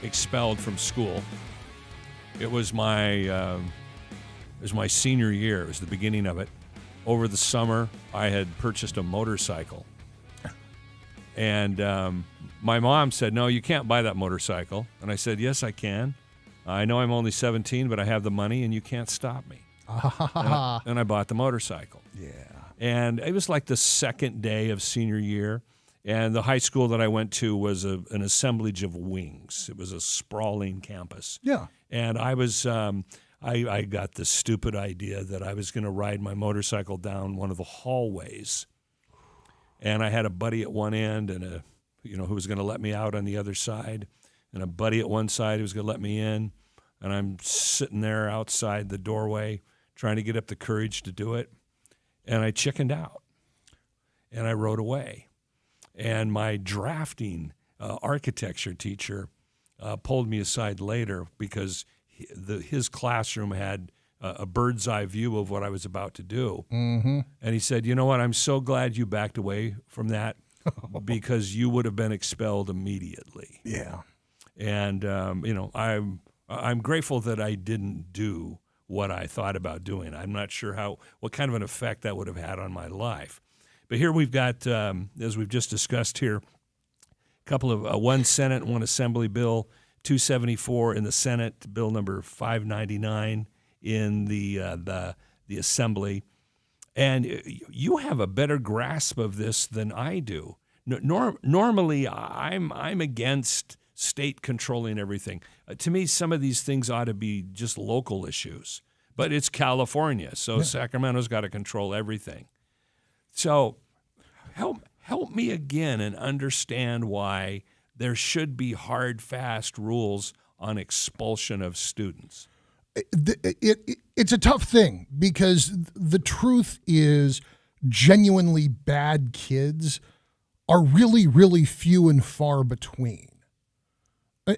expelled from school. It was my senior year. It was the beginning of it. Over the summer, I had purchased a motorcycle. And my mom said, "No, you can't buy that motorcycle." And I said, "Yes, I can. I know I'm only 17, but I have the money, and you can't stop me." And I bought the motorcycle. Yeah. And it was like the second day of senior year. And the high school that I went to was an assemblage of wings. It was a sprawling campus. Yeah. And I was, I got this stupid idea that I was going to ride my motorcycle down one of the hallways. And I had a buddy at one end and who was going to let me out on the other side. And a buddy at one side who was going to let me in. And I'm sitting there outside the doorway trying to get up the courage to do it. And I chickened out. And I rode away. And my drafting architecture teacher pulled me aside later because his classroom had a bird's eye view of what I was about to do. Mm-hmm. And he said, "You know what? I'm so glad you backed away from that because you would have been expelled immediately." Yeah. And, I'm grateful that I didn't do what I thought about doing. I'm not sure what kind of an effect that would have had on my life. But here we've got, as we've just discussed here, a couple of one Senate and one Assembly bill, 274 in the Senate, bill number 599 in the Assembly. And you have a better grasp of this than I do. Normally, I'm against state controlling everything. To me, some of these things ought to be just local issues. But it's California, so yeah. Sacramento's got to control everything. So help me again and understand why there should be hard, fast rules on expulsion of students. It's a tough thing because the truth is genuinely bad kids are really, really few and far between.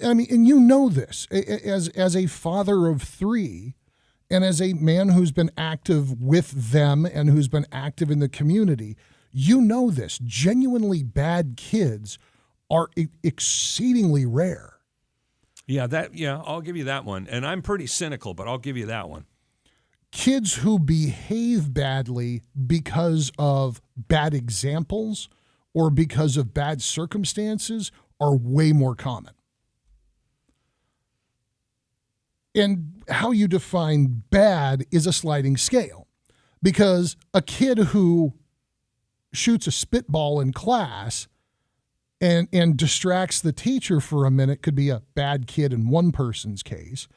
I mean, and you know this, as a father of three and as a man who's been active with them and who's been active in the community, you know this. Genuinely bad kids are exceedingly rare. Yeah, I'll give you that one. And I'm pretty cynical, but I'll give you that one. Kids who behave badly because of bad examples or because of bad circumstances are way more common. And how you define bad is a sliding scale, because a kid who shoots a spitball in class and distracts the teacher for a minute could be a bad kid in one person's case.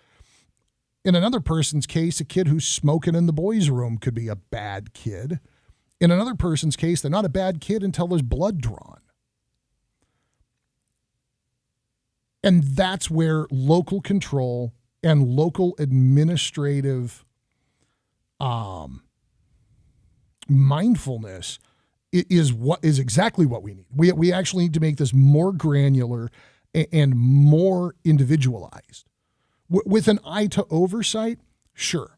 In another person's case, a kid who's smoking in the boys' room could be a bad kid. In another person's case, they're not a bad kid until there's blood drawn. And that's where local control and local administrative mindfulness is exactly what we need. We actually need to make this more granular and more individualized. With an eye to oversight, sure.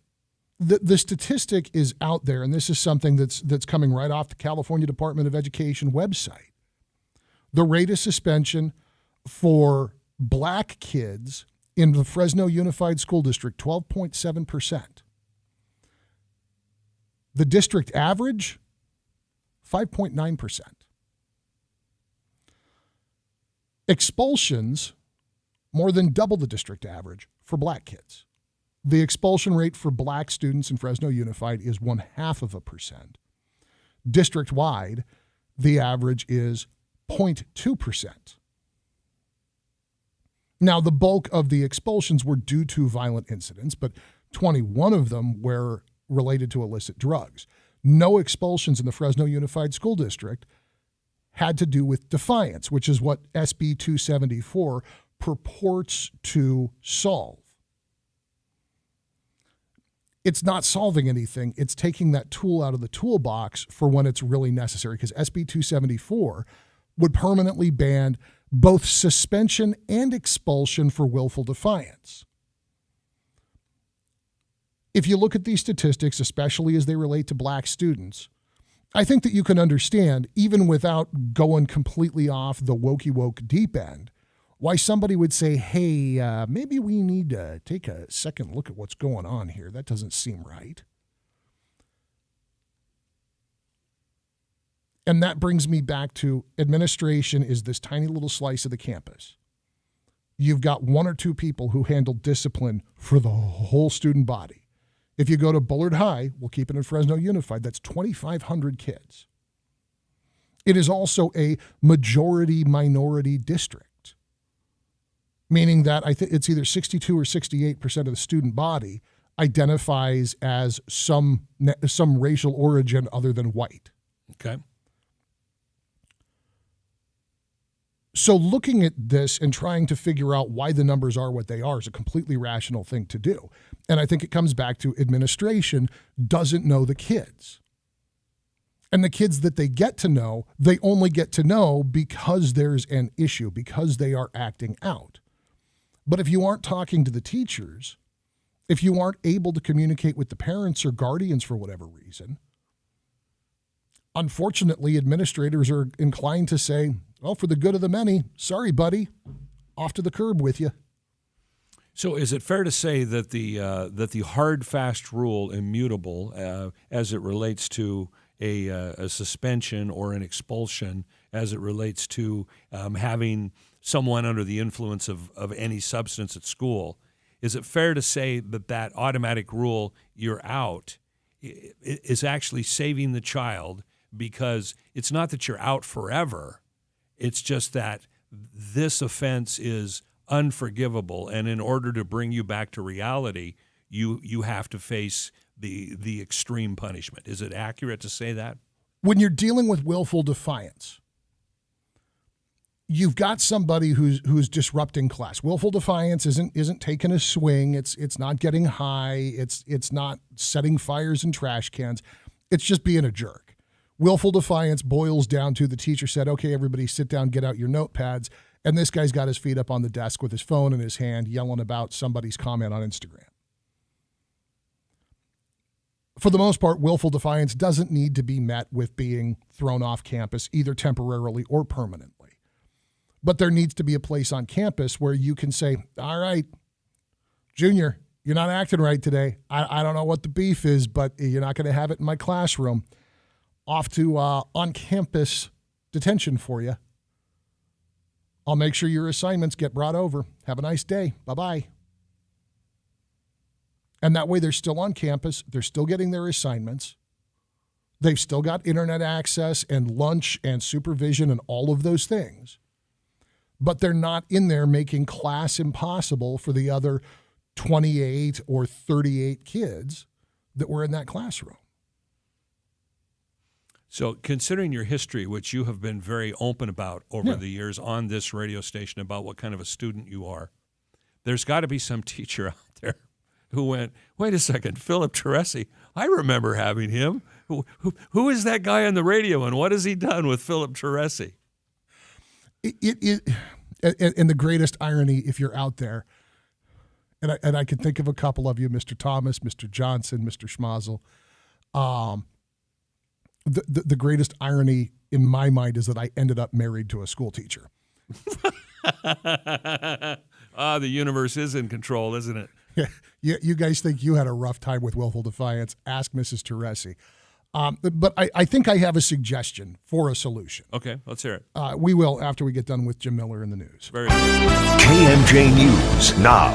The statistic is out there, and this is something that's coming right off the California Department of Education website. The rate of suspension for black kids in the Fresno Unified School District, 12.7%. The district average, 5.9%. Expulsions, more than double the district average for black kids. The expulsion rate for black students in Fresno Unified is 0.5%. District-wide, the average is 0.2%. Now, the bulk of the expulsions were due to violent incidents, but 21 of them were related to illicit drugs. No expulsions in the Fresno Unified School District had to do with defiance, which is what SB 274 purports to solve. it's not solving anything. It's taking that tool out of the toolbox for when it's really necessary, because SB 274 would permanently ban both suspension and expulsion for willful defiance. If you look at these statistics, especially as they relate to black students, I think that you can understand, even without going completely off the wokey woke deep end, why somebody would say, hey, maybe we need to take a second look at what's going on here. That doesn't seem right. And that brings me back to administration is this tiny little slice of the campus. You've got one or two people who handle discipline for the whole student body. If you go to Bullard High, we'll keep it in Fresno Unified, that's 2,500 kids. It is also a majority-minority district, meaning that I think it's either 62 or 68% of the student body identifies as some racial origin other than white. Okay. So looking at this and trying to figure out why the numbers are what they are is a completely rational thing to do. And I think it comes back to administration doesn't know the kids. And the kids that they get to know, they only get to know because there's an issue, because they are acting out. But if you aren't talking to the teachers, if you aren't able to communicate with the parents or guardians for whatever reason, unfortunately, administrators are inclined to say, well, for the good of the many, sorry, buddy, off to the curb with you. So is it fair to say that the hard, fast rule, immutable, as it relates to a suspension or an expulsion, as it relates to having someone under the influence of any substance at school, is it fair to say that automatic rule, you're out, is actually saving the child? Because it's not that you're out forever. It's just that this offense is unforgivable, and in order to bring you back to reality, you have to face the extreme punishment. Is it accurate to say that? When you're dealing with willful defiance, you've got somebody who's disrupting class. Willful defiance isn't taking a swing. It's not getting high. It's not setting fires in trash cans. It's just being a jerk. Willful defiance boils down to the teacher said, okay, everybody sit down, get out your notepads. And this guy's got his feet up on the desk with his phone in his hand, yelling about somebody's comment on Instagram. For the most part, willful defiance doesn't need to be met with being thrown off campus, either temporarily or permanently. But there needs to be a place on campus where you can say, all right, Junior, you're not acting right today. I don't know what the beef is, but you're not going to have it in my classroom. Off to on-campus detention for you. I'll make sure your assignments get brought over. Have a nice day. Bye-bye. And that way they're still on campus. They're still getting their assignments. They've still got internet access and lunch and supervision and all of those things. But they're not in there making class impossible for the other 28 or 38 kids that were in that classroom. So considering your history, which you have been very open about over the years on this radio station about what kind of a student you are, there's got to be some teacher out there who went, wait a second, Philip Teresi, I remember having him. Who is that guy on the radio, and what has he done with Philip Teresi? And the greatest irony, if you're out there, and I can think of a couple of you, Mr. Thomas, Mr. Johnson, Mr. Schmazel, the greatest irony in my mind is that I ended up married to a school teacher. The universe is in control, isn't it? Yeah, you guys think you had a rough time with willful defiance. Ask Mrs. Teresi. But I think I have a suggestion for a solution. Okay, let's hear it. We will after we get done with Jim Miller in the news. Very good. KMJ News now.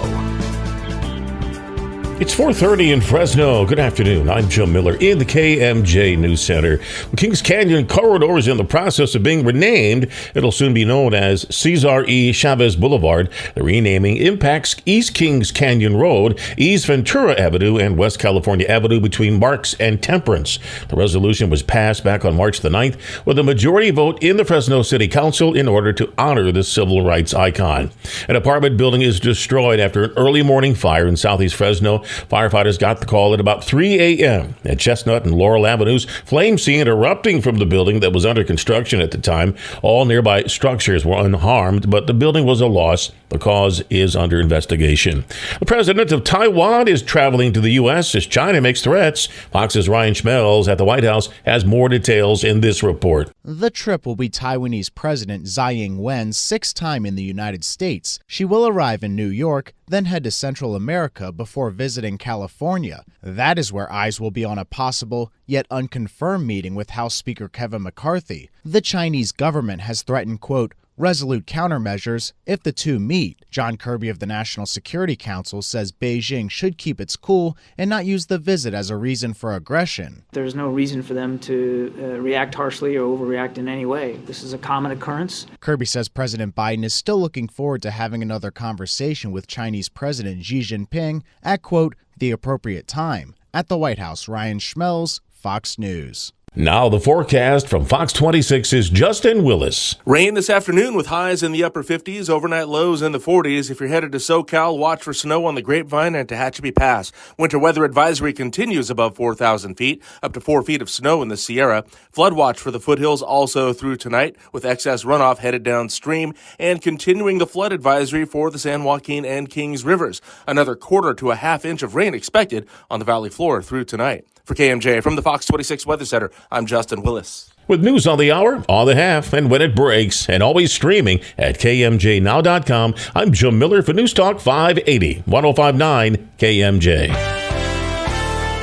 It's 4:30 in Fresno. Good afternoon. I'm Jim Miller in the KMJ News Center. The Kings Canyon corridor is in the process of being renamed. It'll soon be known as Cesar E. Chavez Boulevard. The renaming impacts East Kings Canyon Road, East Ventura Avenue, and West California Avenue between Marks and Temperance. The resolution was passed back on March the 9th with a majority vote in the Fresno City Council in order to honor the civil rights icon. An apartment building is destroyed after an early morning fire in southeast Fresno. Firefighters got the call at about 3 a.m. at Chestnut and Laurel Avenues. Flames seen erupting from the building that was under construction at the time. All nearby structures were unharmed, but the building was a loss. The cause is under investigation. The president of Taiwan is traveling to the U.S. as China makes threats. Fox's Ryan Schmelz at the White House has more details in this report. The trip will be Taiwanese President Tsai Ing-wen's sixth time in the United States. She will arrive in New York, then head to Central America before visiting California. That is where eyes will be on a possible, yet unconfirmed meeting with House Speaker Kevin McCarthy. The Chinese government has threatened, quote, resolute countermeasures if the two meet. John Kirby of the National Security Council says Beijing should keep its cool and not use the visit as a reason for aggression. There's no reason for them to react harshly or overreact in any way. This is a common occurrence. Kirby says President Biden is still looking forward to having another conversation with Chinese President Xi Jinping at, quote, the appropriate time. At the White House, Ryan Schmelz, Fox News. Now the forecast from Fox 26's Justin Willis. Rain this afternoon with highs in the upper 50s, overnight lows in the 40s. If you're headed to SoCal, watch for snow on the Grapevine and Tehachapi Pass. Winter weather advisory continues above 4,000 feet, up to 4 feet of snow in the Sierra. Flood watch for the foothills also through tonight, with excess runoff headed downstream, and continuing the flood advisory for the San Joaquin and Kings Rivers. Another quarter to a half inch of rain expected on the valley floor through tonight. For KMJ from the Fox 26 Weather Center, I'm Justin Willis. With news on the hour, on the half, and when it breaks, and always streaming at KMJNow.com, I'm Jim Miller for News Talk 580, 105.9 KMJ.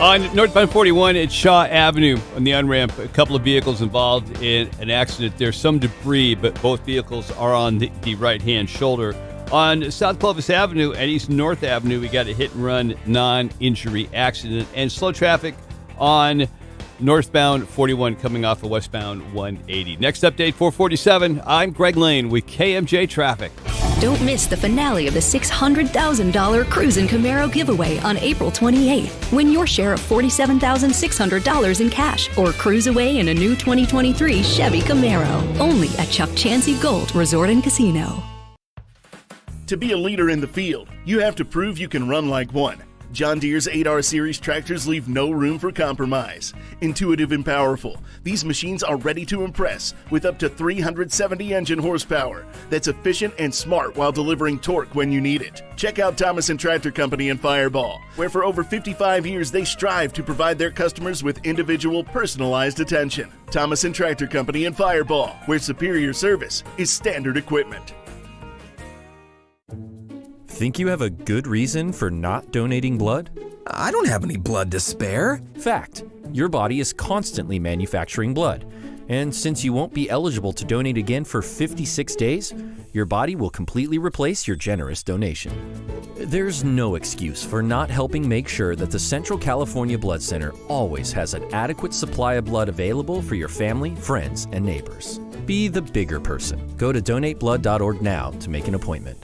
On northbound 41 at Shaw Avenue on the on-ramp, a couple of vehicles involved in an accident. There's some debris, but both vehicles are on the right-hand shoulder. On South Clovis Avenue and East North Avenue, we got a hit-and-run non-injury accident and slow traffic on northbound 41 coming off of westbound 180. Next update, 447. I'm Greg Lane with KMJ Traffic. Don't miss the finale of the $600,000 Cruisin' Camaro giveaway on April 28th. Win your share of $47,600 in cash or cruise away in a new 2023 Chevy Camaro. Only at Chuck Chansey Gold Resort and Casino. To be a leader in the field, you have to prove you can run like one. John Deere's 8R Series tractors leave no room for compromise. Intuitive and powerful, these machines are ready to impress with up to 370 engine horsepower. That's efficient and smart while delivering torque when you need it. Check out Thomas & Tractor Company in Fireball, where for over 55 years they strive to provide their customers with individual, personalized attention. Thomas & Tractor Company in Fireball, where superior service is standard equipment. Think you have a good reason for not donating blood? I don't have any blood to spare. Fact. Your body is constantly manufacturing blood. And since you won't be eligible to donate again for 56 days, your body will completely replace your generous donation. There's no excuse for not helping make sure that the Central California Blood Center always has an adequate supply of blood available for your family, friends, and neighbors. Be the bigger person. Go to donateblood.org now to make an appointment.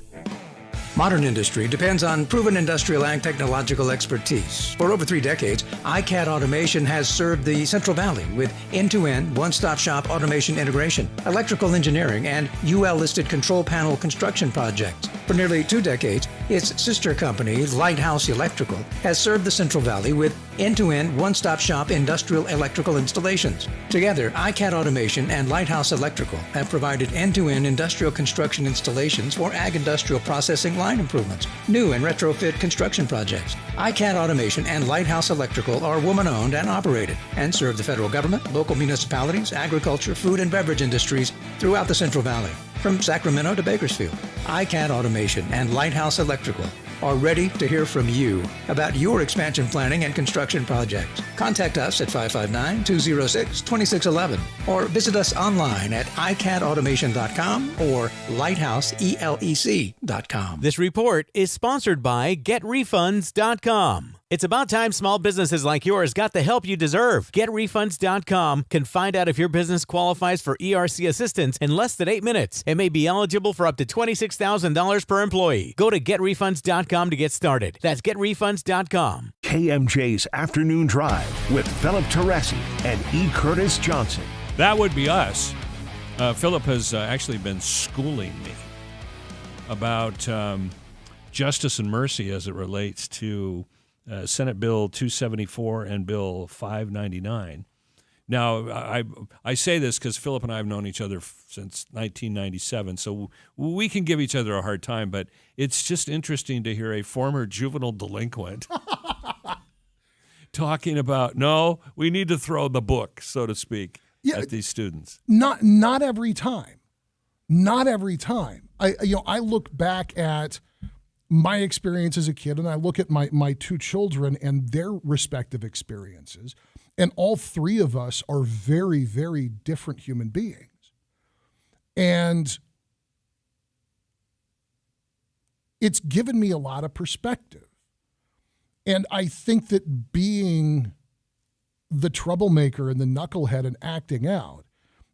Modern industry depends on proven industrial and technological expertise. For over 3 decades, iCAD Automation has served the Central Valley with end-to-end, one-stop-shop automation integration, electrical engineering, and UL-listed control panel construction projects. For nearly 2 decades, its sister company, Lighthouse Electrical, has served the Central Valley with end-to-end, one-stop-shop industrial electrical installations. Together, iCAD Automation and Lighthouse Electrical have provided end-to-end industrial construction installations for ag industrial processing line improvements, new and retrofit construction projects. iCAD Automation and Lighthouse Electrical are woman-owned and operated and serve the federal government, local municipalities, agriculture, food, and beverage industries throughout the Central Valley. From Sacramento to Bakersfield, iCAD Automation and Lighthouse Electrical are ready to hear from you about your expansion planning and construction projects. Contact us at 559-206-2611 or visit us online at icadautomation.com or lighthouseelec.com. This report is sponsored by GetRefunds.com. It's about time small businesses like yours got the help you deserve. GetRefunds.com can find out if your business qualifies for ERC assistance in less than 8 minutes and may be eligible for up to $26,000 per employee. Go to GetRefunds.com to get started. That's GetRefunds.com. KMJ's Afternoon Drive with Philip Teresi and E. Curtis Johnson. That would be us. Philip has actually been schooling me about justice and mercy as it relates to Senate Bill 274 and Bill 599. Now, I say this because Philip and I have known each other since 1997, so we can give each other a hard time, but it's just interesting to hear a former juvenile delinquent talking about, no, we need to throw the book, so to speak, at these students. Not every time. Not every time. I look back at my experience as a kid, and I look at my two children and their respective experiences. And all three of us are very, very different human beings. And it's given me a lot of perspective. And I think that being the troublemaker and the knucklehead and acting out,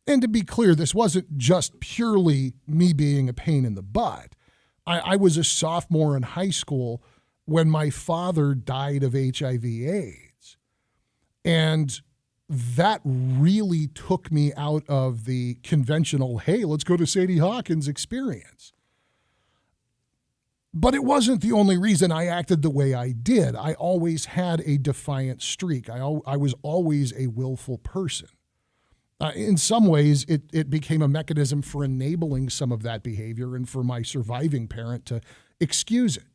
and to be clear, this wasn't just purely me being a pain in the butt. I was a sophomore in high school when my father died of HIV/AIDS. And that really took me out of the conventional, hey, let's go to Sadie Hawkins experience. But it wasn't the only reason I acted the way I did. I always had a defiant streak. I was always a willful person. In some ways, it became a mechanism for enabling some of that behavior and for my surviving parent to excuse it.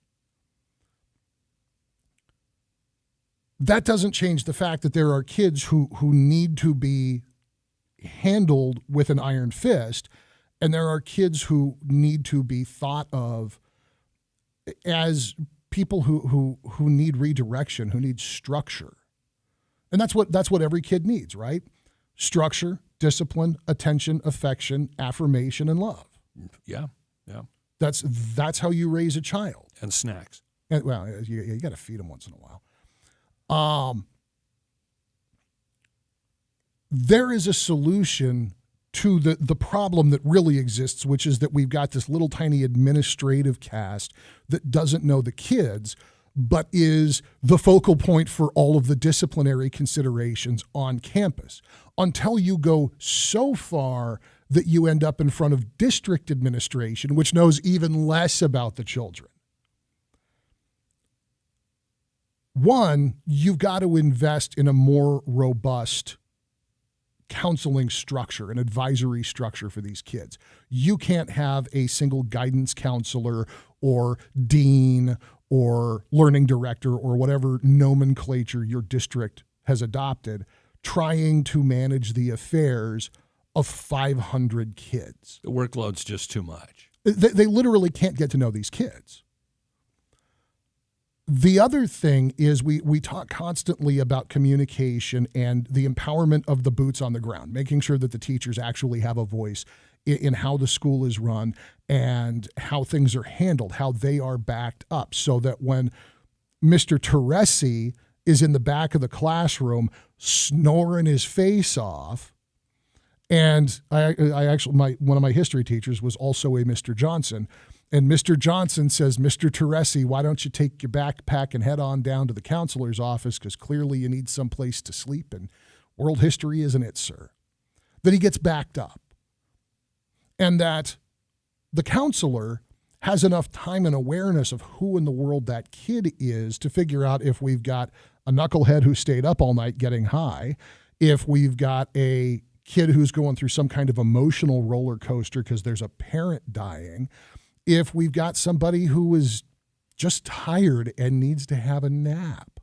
That doesn't change the fact that there are kids who need to be handled with an iron fist, and there are kids who need to be thought of as people who need redirection, who need structure. And that's what every kid needs, right? Structure, discipline, attention, affection, affirmation, and love. Yeah. That's how you raise a child. And snacks. And, well, you got to feed them once in a while. There is a solution to the problem that really exists, which is that we've got this little tiny administrative cast that doesn't know the kids, but is the focal point for all of the disciplinary considerations on campus, until you go so far that you end up in front of district administration, which knows even less about the children. One, you've got to invest in a more robust counseling structure, an advisory structure for these kids. You can't have a single guidance counselor or dean or learning director or whatever nomenclature your district has adopted trying to manage the affairs of 500 kids. The workload's just too much. They literally can't get to know these kids. The other thing is we talk constantly about communication and the empowerment of the boots on the ground, making sure that the teachers actually have a voice in how the school is run and how things are handled, how they are backed up, so that when Mr. Teresi is in the back of the classroom snoring his face off, and I actually, one of my history teachers was also a Mr. Johnson. And Mr. Johnson says, Mr. Teresi, why don't you take your backpack and head on down to the counselor's office, because clearly you need some place to sleep, and world history isn't it, sir? That he gets backed up. And that the counselor has enough time and awareness of who in the world that kid is to figure out if we've got a knucklehead who stayed up all night getting high, if we've got a kid who's going through some kind of emotional roller coaster because there's a parent dying, if we've got somebody who is just tired and needs to have a nap.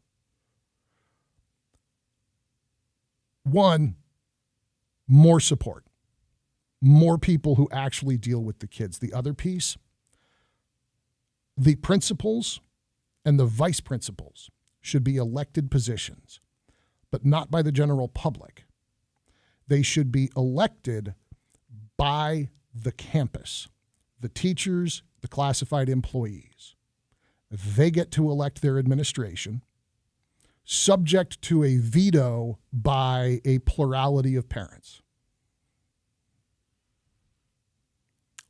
One, more support, more people who actually deal with the kids. The other piece, the principals and the vice principals should be elected positions, but not by the general public. They should be elected by the campus. The teachers, the classified employees. They get to elect their administration, subject to a veto by a plurality of parents.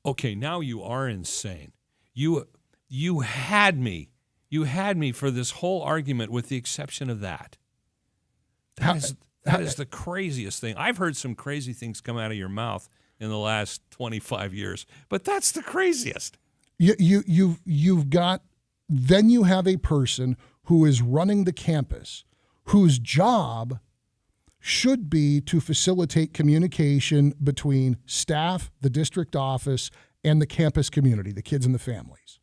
Okay, now you are insane. You had me. You had me for this whole argument with the exception of that. That is the craziest thing. I've heard some crazy things come out of your mouth in the last 25 years, but that's the craziest. You've got, then you have a person who is running the campus, whose job should be to facilitate communication between staff, the district office, and the campus community, the kids and the families.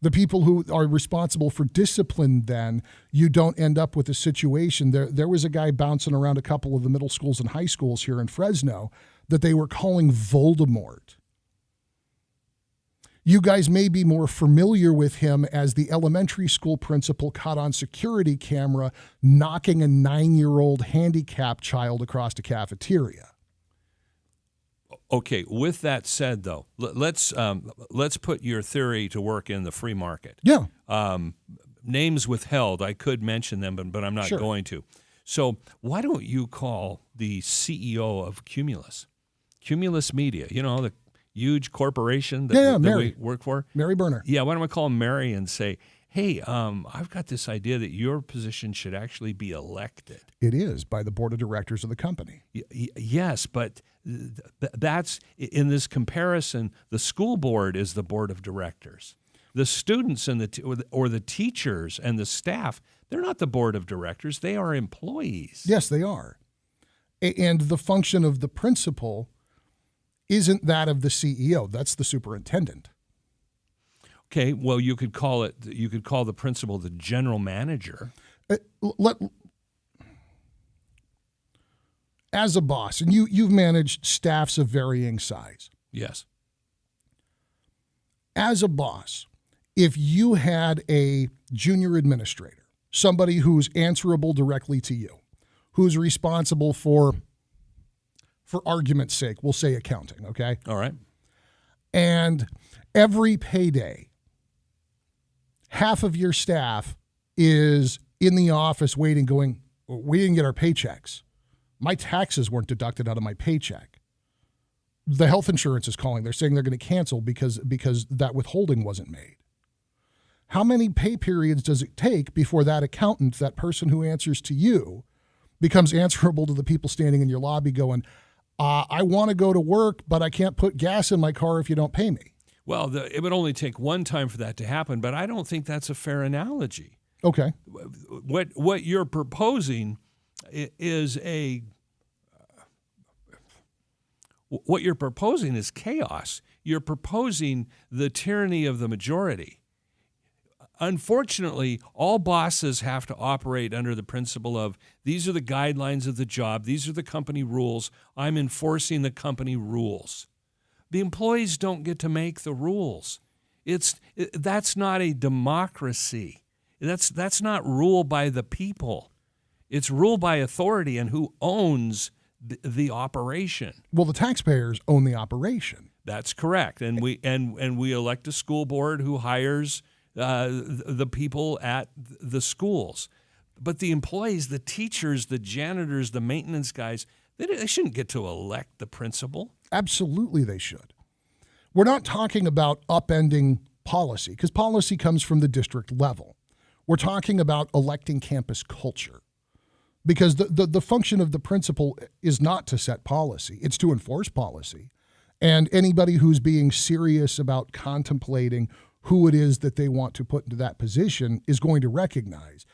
The people who are responsible for discipline, then, you don't end up with a situation. There was a guy bouncing around a couple of the middle schools and high schools here in Fresno that they were calling Voldemort. You guys may be more familiar with him as the elementary school principal caught on security camera knocking a 9-year-old handicapped child across the cafeteria. Okay, with that said, though, let's put your theory to work in the free market. Yeah. Names withheld. I could mention them, but I'm not going to. So why don't you call the CEO of Cumulus Media, the huge corporation that we work for? Mary Berner. Yeah, why don't I call Mary and say, hey, I've got this idea that your position should actually be elected. It is by the board of directors of the company. Yes, but that's, in this comparison, the school board is the board of directors. The students and the teachers and the staff, they're not the board of directors. They are employees. Yes, they are. And the function of the principal isn't that of the CEO. That's the superintendent. Okay, well, you could call the principal the general manager. As a boss, and you've managed staffs of varying size. Yes. As a boss, if you had a junior administrator, somebody who's answerable directly to you, who's responsible for argument's sake, we'll say accounting, okay? All right. And every payday, half of your staff is in the office waiting, going, we didn't get our paychecks. My taxes weren't deducted out of my paycheck. The health insurance is calling. They're saying they're going to cancel because that withholding wasn't made. How many pay periods does it take before that accountant, that person who answers to you, becomes answerable to the people standing in your lobby going, I want to go to work, but I can't put gas in my car if you don't pay me? Well, it would only take one time for that to happen, but I don't think that's a fair analogy. Okay. What you're proposing is what you're proposing is chaos. You're proposing the tyranny of the majority. Unfortunately, all bosses have to operate under the principle of these are the guidelines of the job, these are the company rules, I'm enforcing the company rules. The employees don't get to make the rules. That's not a democracy. That's not rule by the people. It's rule by authority and who owns the operation. Well, the taxpayers own the operation. That's correct, and we elect a school board who hires the people at the schools. But the employees, the teachers, the janitors, the maintenance guys, they shouldn't get to elect the principal. Absolutely they should. We're not talking about upending policy, because policy comes from the district level. We're talking about electing campus culture, because the function of the principal is not to set policy, it's to enforce policy. And anybody who's being serious about contemplating who it is that they want to put into that position is going to recognize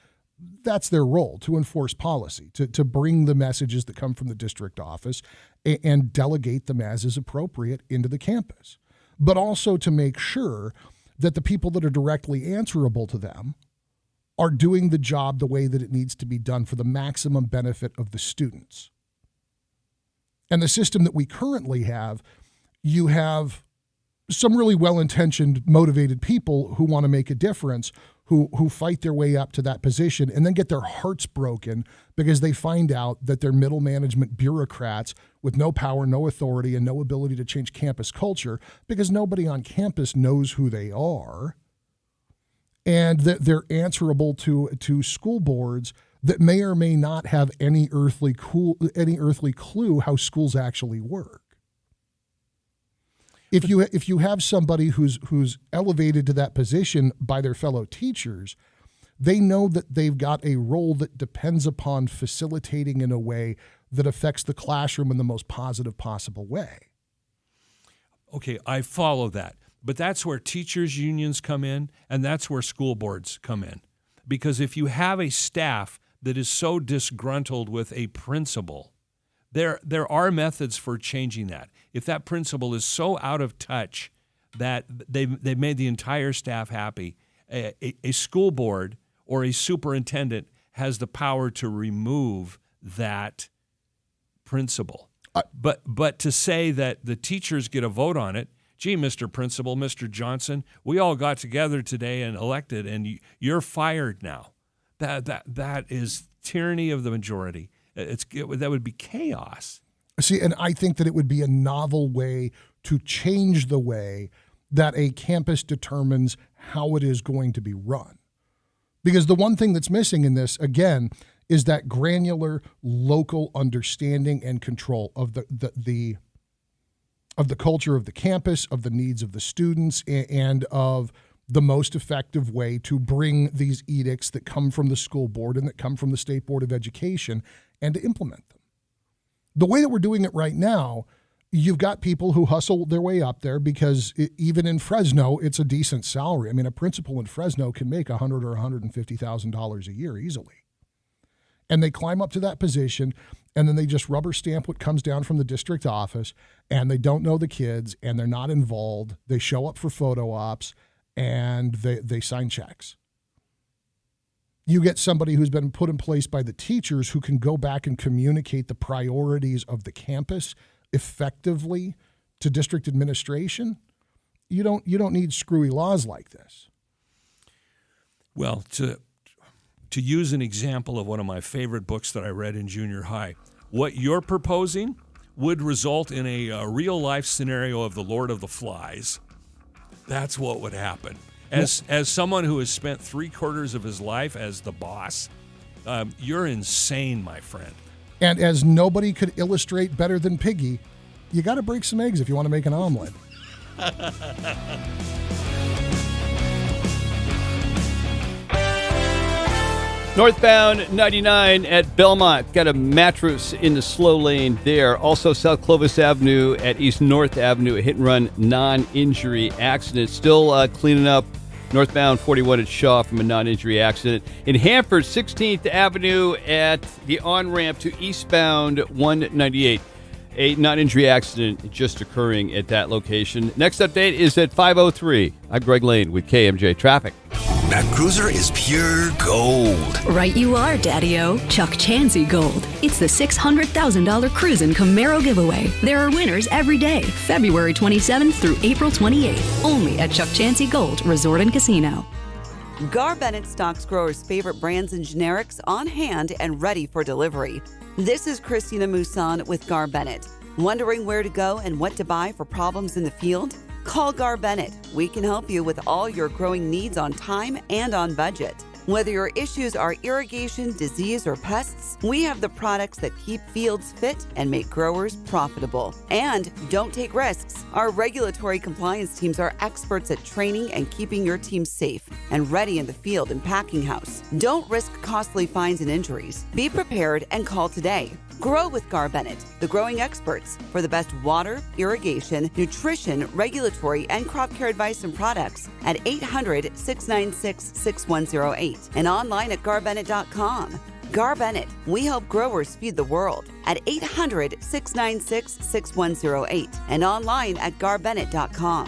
that's their role, to enforce policy, to bring the messages that come from the district office and delegate them as is appropriate into the campus. But also to make sure that the people that are directly answerable to them are doing the job the way that it needs to be done for the maximum benefit of the students. And the system that we currently have, you have some really well-intentioned, motivated people who want to make a difference, who fight their way up to that position and then get their hearts broken because they find out that they're middle management bureaucrats with no power, no authority, and no ability to change campus culture because nobody on campus knows who they are. And that they're answerable to school boards that may or may not have any earthly clue how schools actually work. If you have somebody who's elevated to that position by their fellow teachers, they know that they've got a role that depends upon facilitating in a way that affects the classroom in the most positive possible way. Okay, I follow that. But that's where teachers' unions come in, and that's where school boards come in. Because if you have a staff that is so disgruntled with a principal, there are methods for changing that. If that principal is so out of touch that they've made the entire staff happy, a school board or a superintendent has the power to remove that principal. But to say that the teachers get a vote on it, gee, Mr. Principal, Mr. Johnson, we all got together today and elected, and you're fired now. That is tyranny of the majority. That would be chaos. See, and I think that it would be a novel way to change the way that a campus determines how it is going to be run. Because the one thing that's missing in this, again, is that granular local understanding and control of the culture of the campus, of the needs of the students, and of the most effective way to bring these edicts that come from the school board and that come from the State Board of Education and to implement them. The way that we're doing it right now, you've got people who hustle their way up there because even in Fresno, it's a decent salary. I mean, a principal in Fresno can make $100,000 or $150,000 a year easily. And they climb up to that position, and then they just rubber stamp what comes down from the district office, and they don't know the kids, and they're not involved. They show up for photo ops, and they sign checks. You get somebody who's been put in place by the teachers who can go back and communicate the priorities of the campus effectively to district administration. You don't need screwy laws like this. Well, to use an example of one of my favorite books that I read in junior high, what you're proposing would result in a real-life scenario of the Lord of the Flies. That's what would happen. As someone who has spent 3/4 of his life as the boss, you're insane, my friend. And as nobody could illustrate better than Piggy, you got to break some eggs if you want to make an omelet. Northbound 99 at Belmont. Got a mattress in the slow lane there. Also, South Clovis Avenue at East North Avenue, a hit-and-run non-injury accident. Still cleaning up northbound 41 at Shaw from a non-injury accident. In Hanford, 16th Avenue at the on-ramp to eastbound 198. A non-injury accident just occurring at that location. Next update is at 5:03. I'm Greg Lane with KMJ Traffic. That cruiser is pure gold. Right you are, Daddy-O. Chuck Chansey Gold. It's the $600,000 Cruisin' Camaro giveaway. There are winners every day, February 27th through April 28th, only at Chuck Chansey Gold Resort and Casino. Gar Bennett stocks growers' favorite brands and generics on hand and ready for delivery. This is Christina Mousson with Gar Bennett. Wondering where to go and what to buy for problems in the field? Call Gar Bennett. We can help you with all your growing needs on time and on budget. Whether your issues are irrigation, disease, or pests, we have the products that keep fields fit and make growers profitable. And don't take risks. Our regulatory compliance teams are experts at training and keeping your team safe and ready in the field and packing house. Don't risk costly fines and injuries. Be prepared and call today. Grow with Gar Bennett, the growing experts, for the best water, irrigation, nutrition, regulatory, and crop care advice and products at 800-696-6108 and online at garbennett.com. Gar Bennett, we help growers feed the world at 800-696-6108 and online at garbennett.com.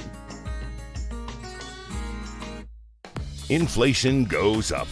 Inflation goes up.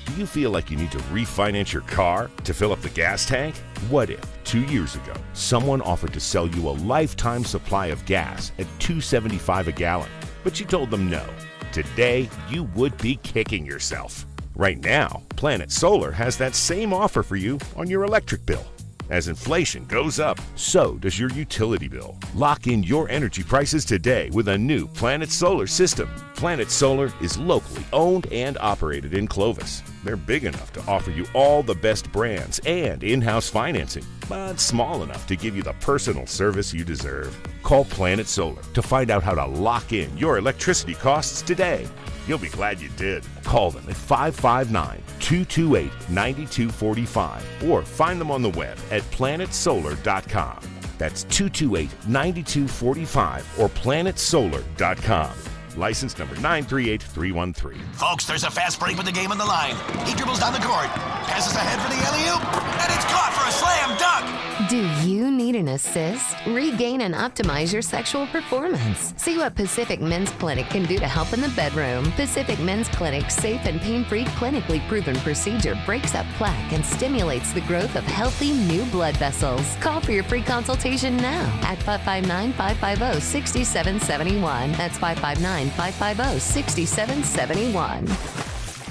Do you feel like you need to refinance your car to fill up the gas tank? What if 2 years ago, someone offered to sell you a lifetime supply of gas at $2.75 a gallon, but you told them no? Today, you would be kicking yourself. Right now, Planet Solar has that same offer for you on your electric bill. As inflation goes up, so does your utility bill. Lock in your energy prices today with a new Planet Solar system. Planet Solar is locally owned and operated in Clovis. They're big enough to offer you all the best brands and in-house financing, but small enough to give you the personal service you deserve. Call Planet Solar to find out how to lock in your electricity costs today. You'll be glad you did. Call them at 559-228-9245 or find them on the web at planetsolar.com. That's 228-9245 or planetsolar.com. License number 938313. Folks, there's a fast break with the game on the line. He dribbles down the court, passes ahead for the alley-oop, and it's caught for a slam dunk. Do you need an assist? Regain and optimize your sexual performance. See what Pacific Men's Clinic can do to help in the bedroom. Pacific Men's Clinic's safe and pain-free, clinically proven procedure breaks up plaque and stimulates the growth of healthy new blood vessels. Call for your free consultation now at 559-550-6771. That's 559-550-6771.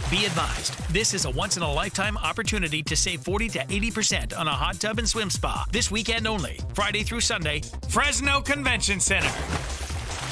Be advised, this is a once-in-a-lifetime opportunity to save 40 to 80% on a hot tub and swim spa. This weekend only, Friday through Sunday, Fresno Convention Center.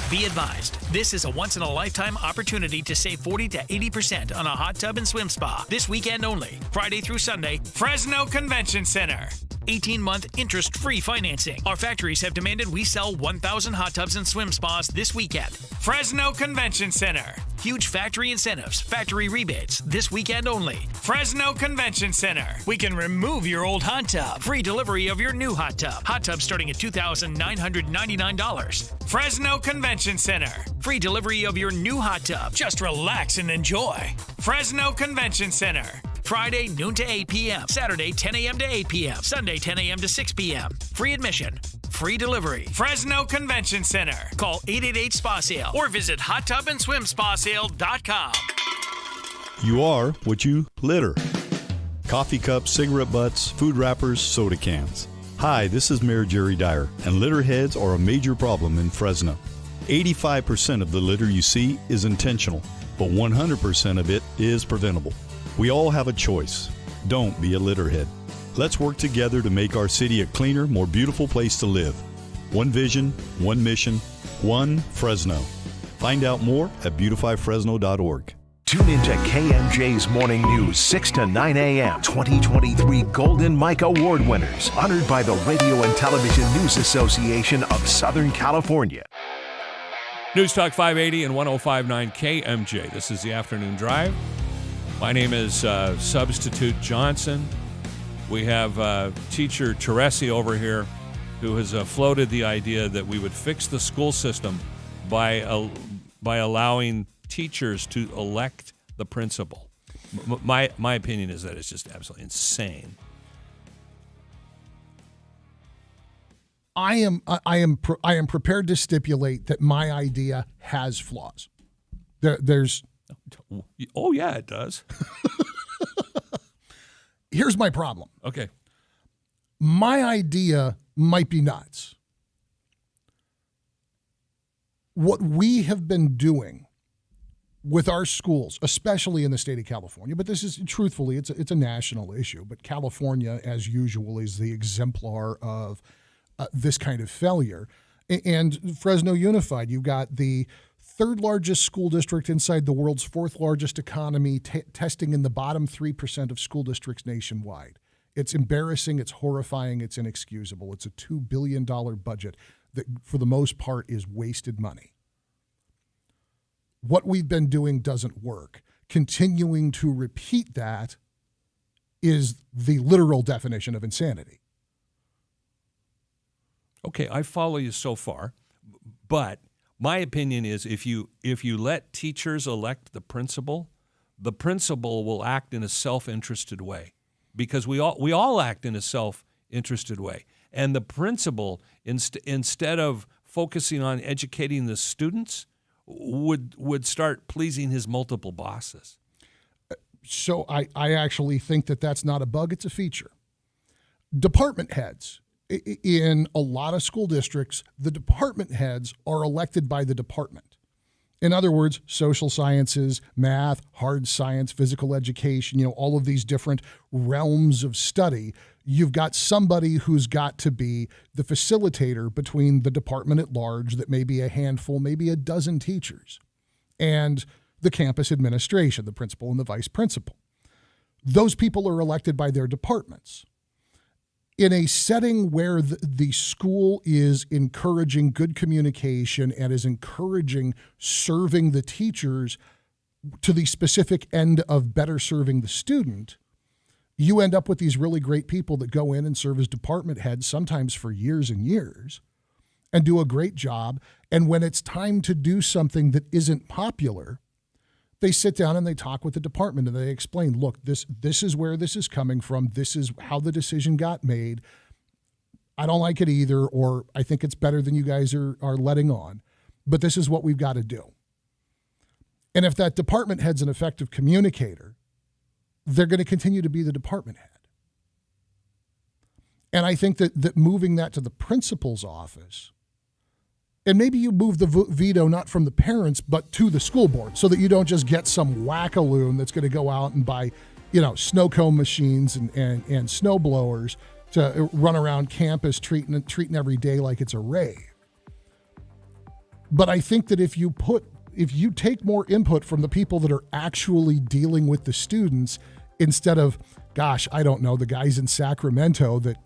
Be advised, this is a once-in-a-lifetime opportunity to save 40 to 80% on a hot tub and swim spa. This weekend only, Friday through Sunday, Fresno Convention Center. 18-month interest-free financing. Our factories have demanded we sell 1,000 hot tubs and swim spas this weekend. Fresno Convention Center. Huge factory incentives, factory rebates, this weekend only. Fresno Convention Center. We can remove your old hot tub. Free delivery of your new hot tub. Hot tub starting at $2,999. Fresno Convention Center. Free delivery of your new hot tub. Just relax and enjoy. Fresno Convention Center. Friday, noon to 8 p.m. Saturday, 10 a.m. to 8 p.m. Sunday, 10 a.m. to 6 p.m. Free admission. Free delivery. Fresno Convention Center. Call 888-SPA-SALE or visit hottubandSwimSpaSale.com. You are what you litter. Coffee cups, cigarette butts, food wrappers, soda cans. Hi, this is Mayor Jerry Dyer, and litter heads are a major problem in Fresno. 85% of the litter you see is intentional, but 100% of it is preventable. We all have a choice. Don't be a litterhead. Let's work together to make our city a cleaner, more beautiful place to live. One vision, one mission, one Fresno. Find out more at beautifyfresno.org. Tune into KMJ's Morning News, 6 to 9 a.m. 2023 Golden Mike Award winners, honored by the Radio and Television News Association of Southern California. News Talk 580 and 105.9 KMJ. This is the Afternoon Drive. My name is Substitute Johnson. We have teacher Teresi over here who has floated the idea that we would fix the school system by allowing teachers to elect the principal. My opinion is that it's just absolutely insane. I am prepared to stipulate that my idea has flaws. There's. Oh yeah, it does. Here's my problem. Okay. My idea might be nuts. What we have been doing with our schools, especially in the state of California, but this is truthfully, it's a national issue, but California, as usual, is the exemplar of this kind of failure. And Fresno Unified, you've got the third largest school district inside the world's fourth largest economy, testing in the bottom 3% of school districts nationwide. It's embarrassing, it's horrifying, it's inexcusable. It's a $2 billion budget that, for the most part, is wasted money. What we've been doing doesn't work. Continuing to repeat that is the literal definition of insanity. Okay, I follow you so far, but my opinion is if you let teachers elect the principal will act in a self-interested way, because we all act in a self-interested way. And the principal, instead of focusing on educating the students, would start pleasing his multiple bosses. So I actually think that that's not a bug, it's a feature. Department heads. In a lot of school districts, the department heads are elected by the department. In other words, social sciences, math, hard science, physical education, all of these different realms of study, you've got somebody who's got to be the facilitator between the department at large, that may be a handful, maybe a dozen teachers, and the campus administration, the principal and the vice principal. Those people are elected by their departments. In a setting where the school is encouraging good communication and is encouraging serving the teachers to the specific end of better serving the student, you end up with these really great people that go in and serve as department heads, sometimes for years and years. and do a great job. And when it's time to do something that isn't popular, they sit down and they talk with the department and they explain, look, this is where this is coming from. This is how the decision got made. I don't like it either, or I think it's better than you guys are letting on, but this is what we've got to do. And if that department head's an effective communicator, they're going to continue to be the department head. And I think that moving that to the principal's office, and maybe you move the veto not from the parents, but to the school board, so that you don't just get some wackaloon that's going to go out and buy, snow cone machines and snow blowers to run around campus treating every day like it's a rave. But I think that if you take more input from the people that are actually dealing with the students, instead of, gosh, I don't know, the guys in Sacramento that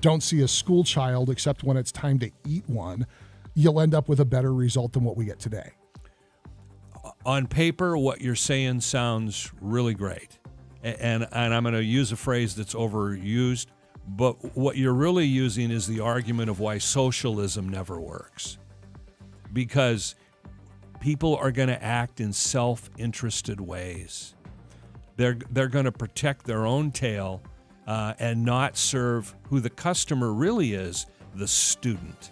don't see a school child except when it's time to eat one, you'll end up with a better result than what we get today. On paper, what you're saying sounds really great. And I'm going to use a phrase that's overused, but what you're really using is the argument of why socialism never works. Because people are going to act in self-interested ways. They're going to protect their own tail and not serve who the customer really is, the student.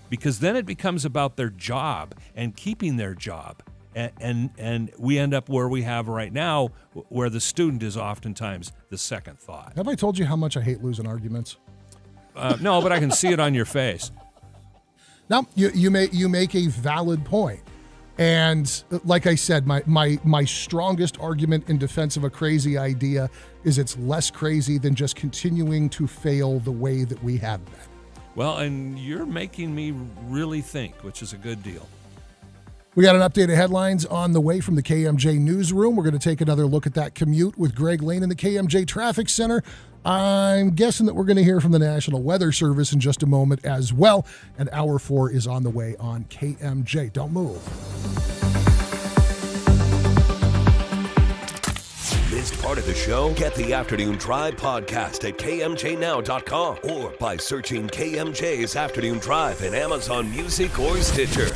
Because then it becomes about their job and keeping their job. And we end up where we have right now, where the student is oftentimes the second thought. Have I told you how much I hate losing arguments? No, but I can see it on your face. Now, you make a valid point. And like I said, my strongest argument in defense of a crazy idea is it's less crazy than just continuing to fail the way that we have been. Well, and you're making me really think, which is a good deal. We got an update of headlines on the way from the KMJ newsroom. We're going to take another look at that commute with Greg Lane in the KMJ Traffic Center. I'm guessing that we're going to hear from the National Weather Service in just a moment as well. And Hour 4 is on the way on KMJ. Don't move. Missed part of the show? Get the Afternoon Drive podcast at kmjnow.com or by searching KMJ's Afternoon Drive in Amazon Music or Stitcher.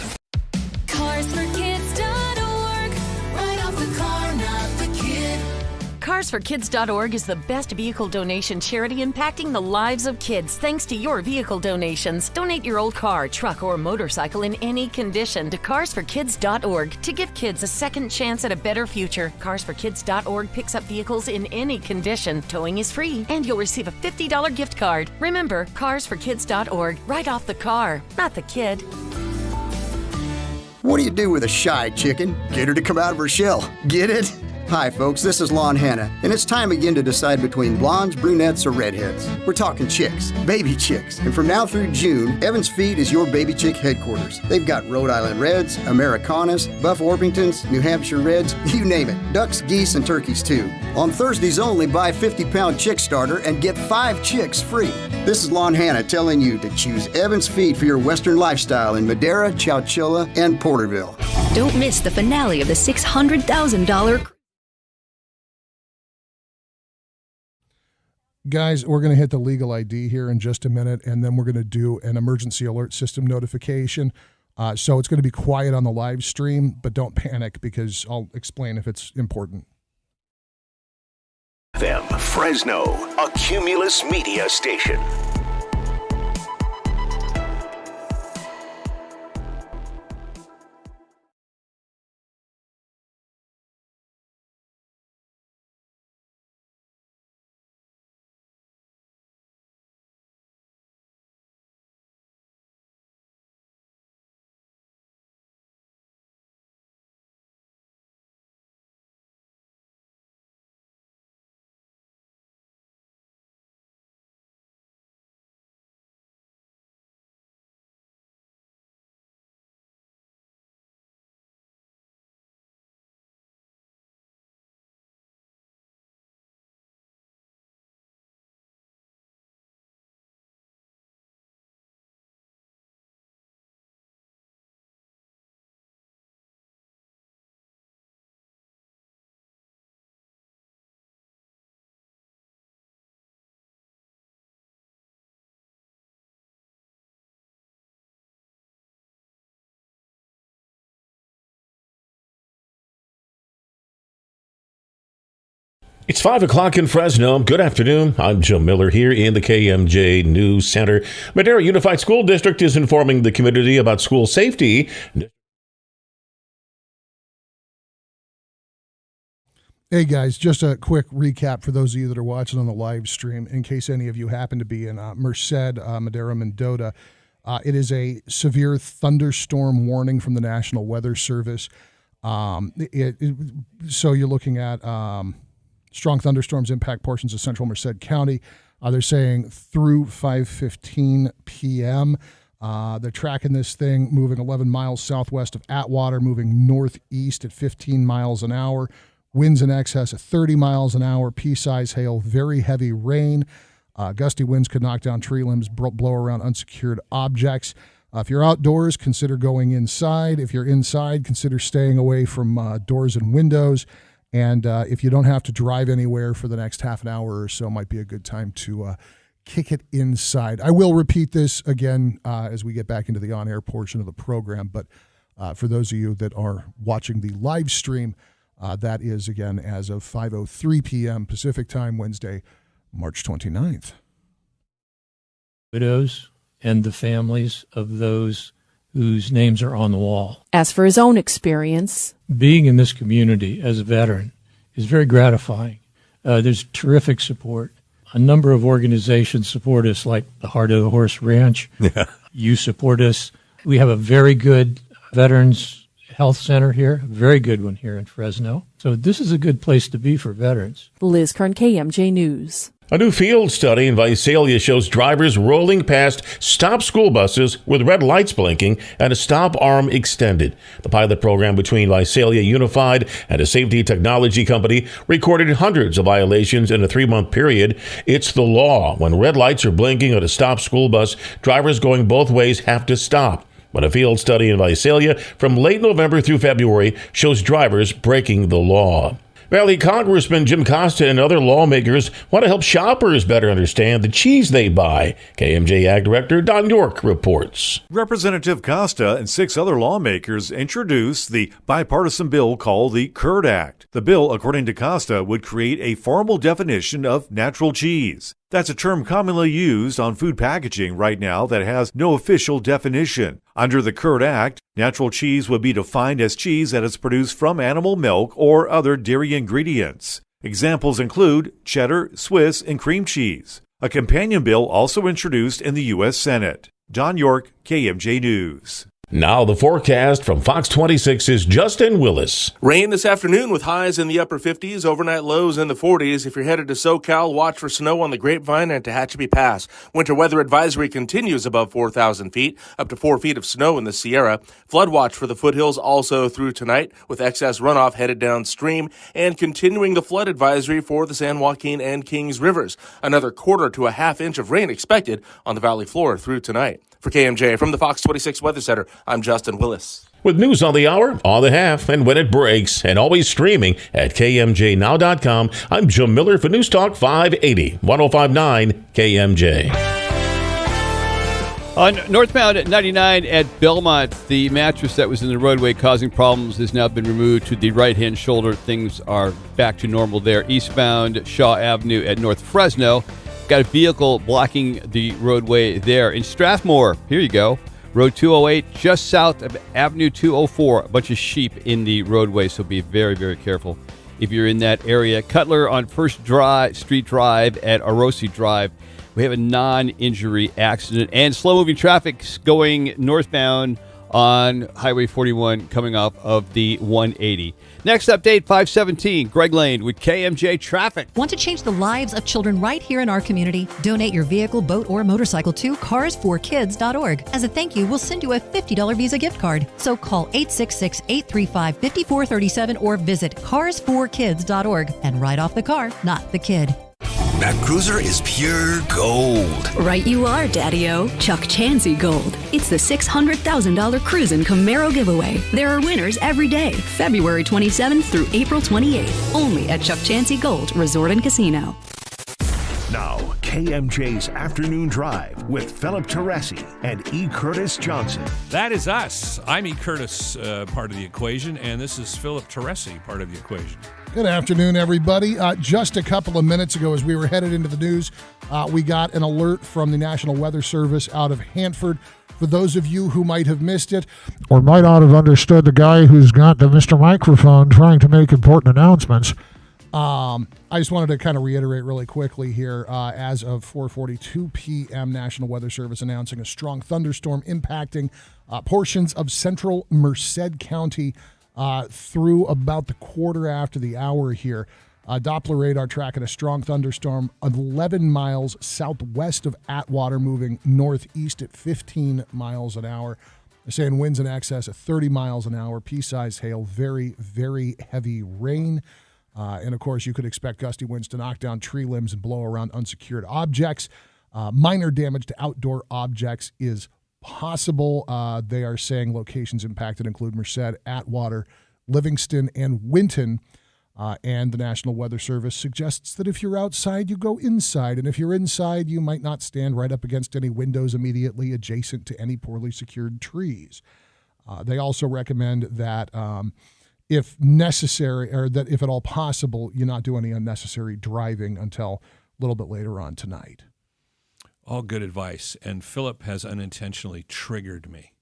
CarsForKids.org. Right off the car, not the kid. CarsForKids.org is the best vehicle donation charity impacting the lives of kids thanks to your vehicle donations. Donate your old car, truck, or motorcycle in any condition to CarsForKids.org to give kids a second chance at a better future. CarsForKids.org picks up vehicles in any condition. Towing is free, and you'll receive a $50 gift card. Remember, CarsForKids.org. Right off the car, not the kid. What do you do with a shy chicken? Get her to come out of her shell. Get it? Hi, folks, this is Lon Hannah, and it's time again to decide between blondes, brunettes, or redheads. We're talking chicks, baby chicks. And from now through June, Evans Feed is your baby chick headquarters. They've got Rhode Island Reds, Americanas, Buff Orpingtons, New Hampshire Reds, you name it. Ducks, geese, and turkeys, too. On Thursdays only, buy a 50-pound chick starter and get 5 chicks free. This is Lon Hannah telling you to choose Evans Feed for your Western lifestyle in Madera, Chowchilla, and Porterville. Don't miss the finale of the $600,000. Guys, we're going to hit the legal ID here in just a minute, and then we're going to do an emergency alert system notification. So it's going to be quiet on the live stream, but don't panic because I'll explain if it's important. Them, Fresno, a Cumulus media station. It's 5 o'clock in Fresno. Good afternoon. I'm Joe Miller here in the KMJ News Center. Madera Unified School District is informing the community about school safety. Hey guys, just a quick recap for those of you that are watching on the live stream, in case any of you happen to be in Merced, Madera, Mendota. It is a severe thunderstorm warning from the National Weather Service. So you're looking at strong thunderstorms impact portions of central Merced County. They're saying through 5:15 p.m. They're tracking this thing moving 11 miles southwest of Atwater, moving northeast at 15 miles an hour. Winds in excess of 30 miles an hour, pea-size hail, very heavy rain. Gusty winds could knock down tree limbs, blow around unsecured objects. If you're outdoors, consider going inside. If you're inside, consider staying away from doors and windows. And if you don't have to drive anywhere for the next half an hour or so, might be a good time to kick it inside. I will repeat this again as we get back into the on-air portion of the program. But for those of you that are watching the live stream, that is, again, as of 5:03 p.m. Pacific time, Wednesday, March 29th. Widows and the families of those whose names are on the wall. As for his own experience, being in this community as a veteran is very gratifying. There's terrific support. A number of organizations support us, like the Heart of the Horse Ranch. Yeah. You support us. We have a very good Veterans Health Center here, a very good one here in Fresno. So this is a good place to be for veterans. Liz Kern, KMJ News. A new field study in Visalia shows drivers rolling past stop school buses with red lights blinking and a stop arm extended. The pilot program between Visalia Unified and a safety technology company recorded hundreds of violations in a 3-month period. It's the law. When red lights are blinking at a stop school bus, drivers going both ways have to stop. But a field study in Visalia from late November through February shows drivers breaking the law. Valley Congressman Jim Costa and other lawmakers want to help shoppers better understand the cheese they buy. KMJ Ag Director Don York reports. Representative Costa and 6 other lawmakers introduced the bipartisan bill called the Curd Act. The bill, according to Costa, would create a formal definition of natural cheese. That's a term commonly used on food packaging right now that has no official definition. Under the Curd Act, natural cheese would be defined as cheese that is produced from animal milk or other dairy ingredients. Examples include cheddar, Swiss, and cream cheese. A companion bill also introduced in the U.S. Senate. Don York, KMJ News. Now the forecast from Fox 26's Justin Willis. Rain this afternoon with highs in the upper 50s, overnight lows in the 40s. If you're headed to SoCal, watch for snow on the Grapevine and Tehachapi Pass. Winter weather advisory continues above 4,000 feet, up to 4 feet of snow in the Sierra. Flood watch for the foothills also through tonight, with excess runoff headed downstream, and continuing the flood advisory for the San Joaquin and Kings Rivers. Another quarter to a half inch of rain expected on the valley floor through tonight. For KMJ from the Fox 26 Weather Center, I'm Justin Willis. With news on the hour, on the half, and when it breaks, and always streaming at KMJNow.com, I'm Joe Miller for News Talk 580, 105.9 KMJ. On northbound at 99 at Belmont, the mattress that was in the roadway causing problems has now been removed to the right-hand shoulder. Things are back to normal there. Eastbound Shaw Avenue at North Fresno. Got a vehicle blocking the roadway there. In Strathmore, here you go, Road 208, just south of Avenue 204, a bunch of sheep in the roadway, so be very, very careful if you're in that area. Cutler on First Street Drive at Orosi Drive. We have a non-injury accident and slow-moving traffic going northbound on Highway 41 coming off of the 180. Next update, 517, Greg Lane with KMJ Traffic. Want to change the lives of children right here in our community? Donate your vehicle, boat, or motorcycle to carsforkids.org. As a thank you, we'll send you a $50 Visa gift card. So call 866-835-5437 or visit carsforkids.org and write off the car, not the kid. That cruiser is pure gold. Right you are, Daddy-O. Chuck Chansey Gold. It's the $600,000 Cruisin' Camaro giveaway. There are winners every day, February 27th through April 28th. Only at Chuck Chansey Gold Resort and Casino. Now, KMJ's Afternoon Drive with Philip Teresi and E. Curtis Johnson. That is us. I'm E. Curtis, part of the equation, and this is Philip Teresi, part of the equation. Good afternoon, everybody. Just a couple of minutes ago, as we were headed into the news, we got an alert from the National Weather Service out of Hanford. For those of you who might have missed it, or might not have understood the guy who's got the Mr. Microphone trying to make important announcements, I just wanted to kind of reiterate really quickly here. As of 4:42 p.m., National Weather Service announcing a strong thunderstorm impacting portions of central Merced County through about the quarter after the hour here. Doppler radar tracking a strong thunderstorm 11 miles southwest of Atwater, moving northeast at 15 miles an hour. They're saying winds in excess of 30 miles an hour, pea-sized hail, very, very heavy rain. And, of course, you could expect gusty winds to knock down tree limbs and blow around unsecured objects. Minor damage to outdoor objects is possible. They are saying locations impacted include Merced, Atwater, Livingston, and Winton. And the National Weather Service suggests that if you're outside, you go inside. And if you're inside, you might not stand right up against any windows immediately adjacent to any poorly secured trees. They also recommend that if necessary, or that if at all possible, you not do any unnecessary driving until a little bit later on tonight. All good advice. And Philip has unintentionally triggered me.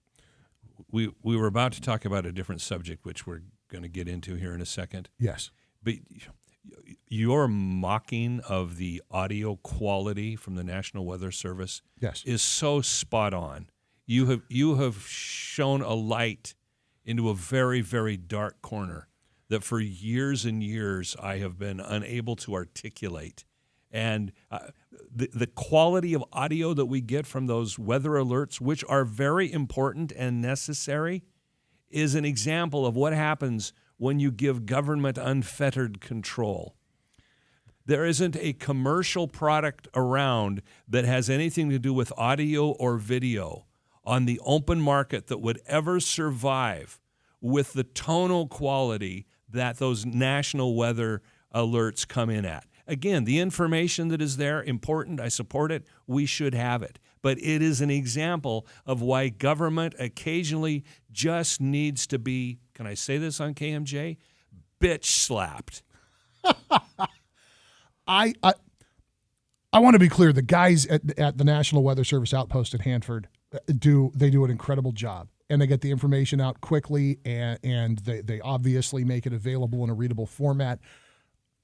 We were about to talk about a different subject, which we're going to get into here in a second. Yes. But your mocking of the audio quality from the National Weather Service is so spot on. You have shown a light into a very, very dark corner that for years and years I have been unable to articulate. And the quality of audio that we get from those weather alerts, which are very important and necessary, is an example of what happens when you give government unfettered control. There isn't a commercial product around that has anything to do with audio or video on the open market that would ever survive with the tonal quality that those national weather alerts come in at. Again, the information that is there, important, I support it, we should have it. But it is an example of why government occasionally just needs to be, can I say this on KMJ? Bitch slapped. I want to be clear. The guys at the National Weather Service outpost at Hanford do an incredible job. And they get the information out quickly, and they obviously make it available in a readable format.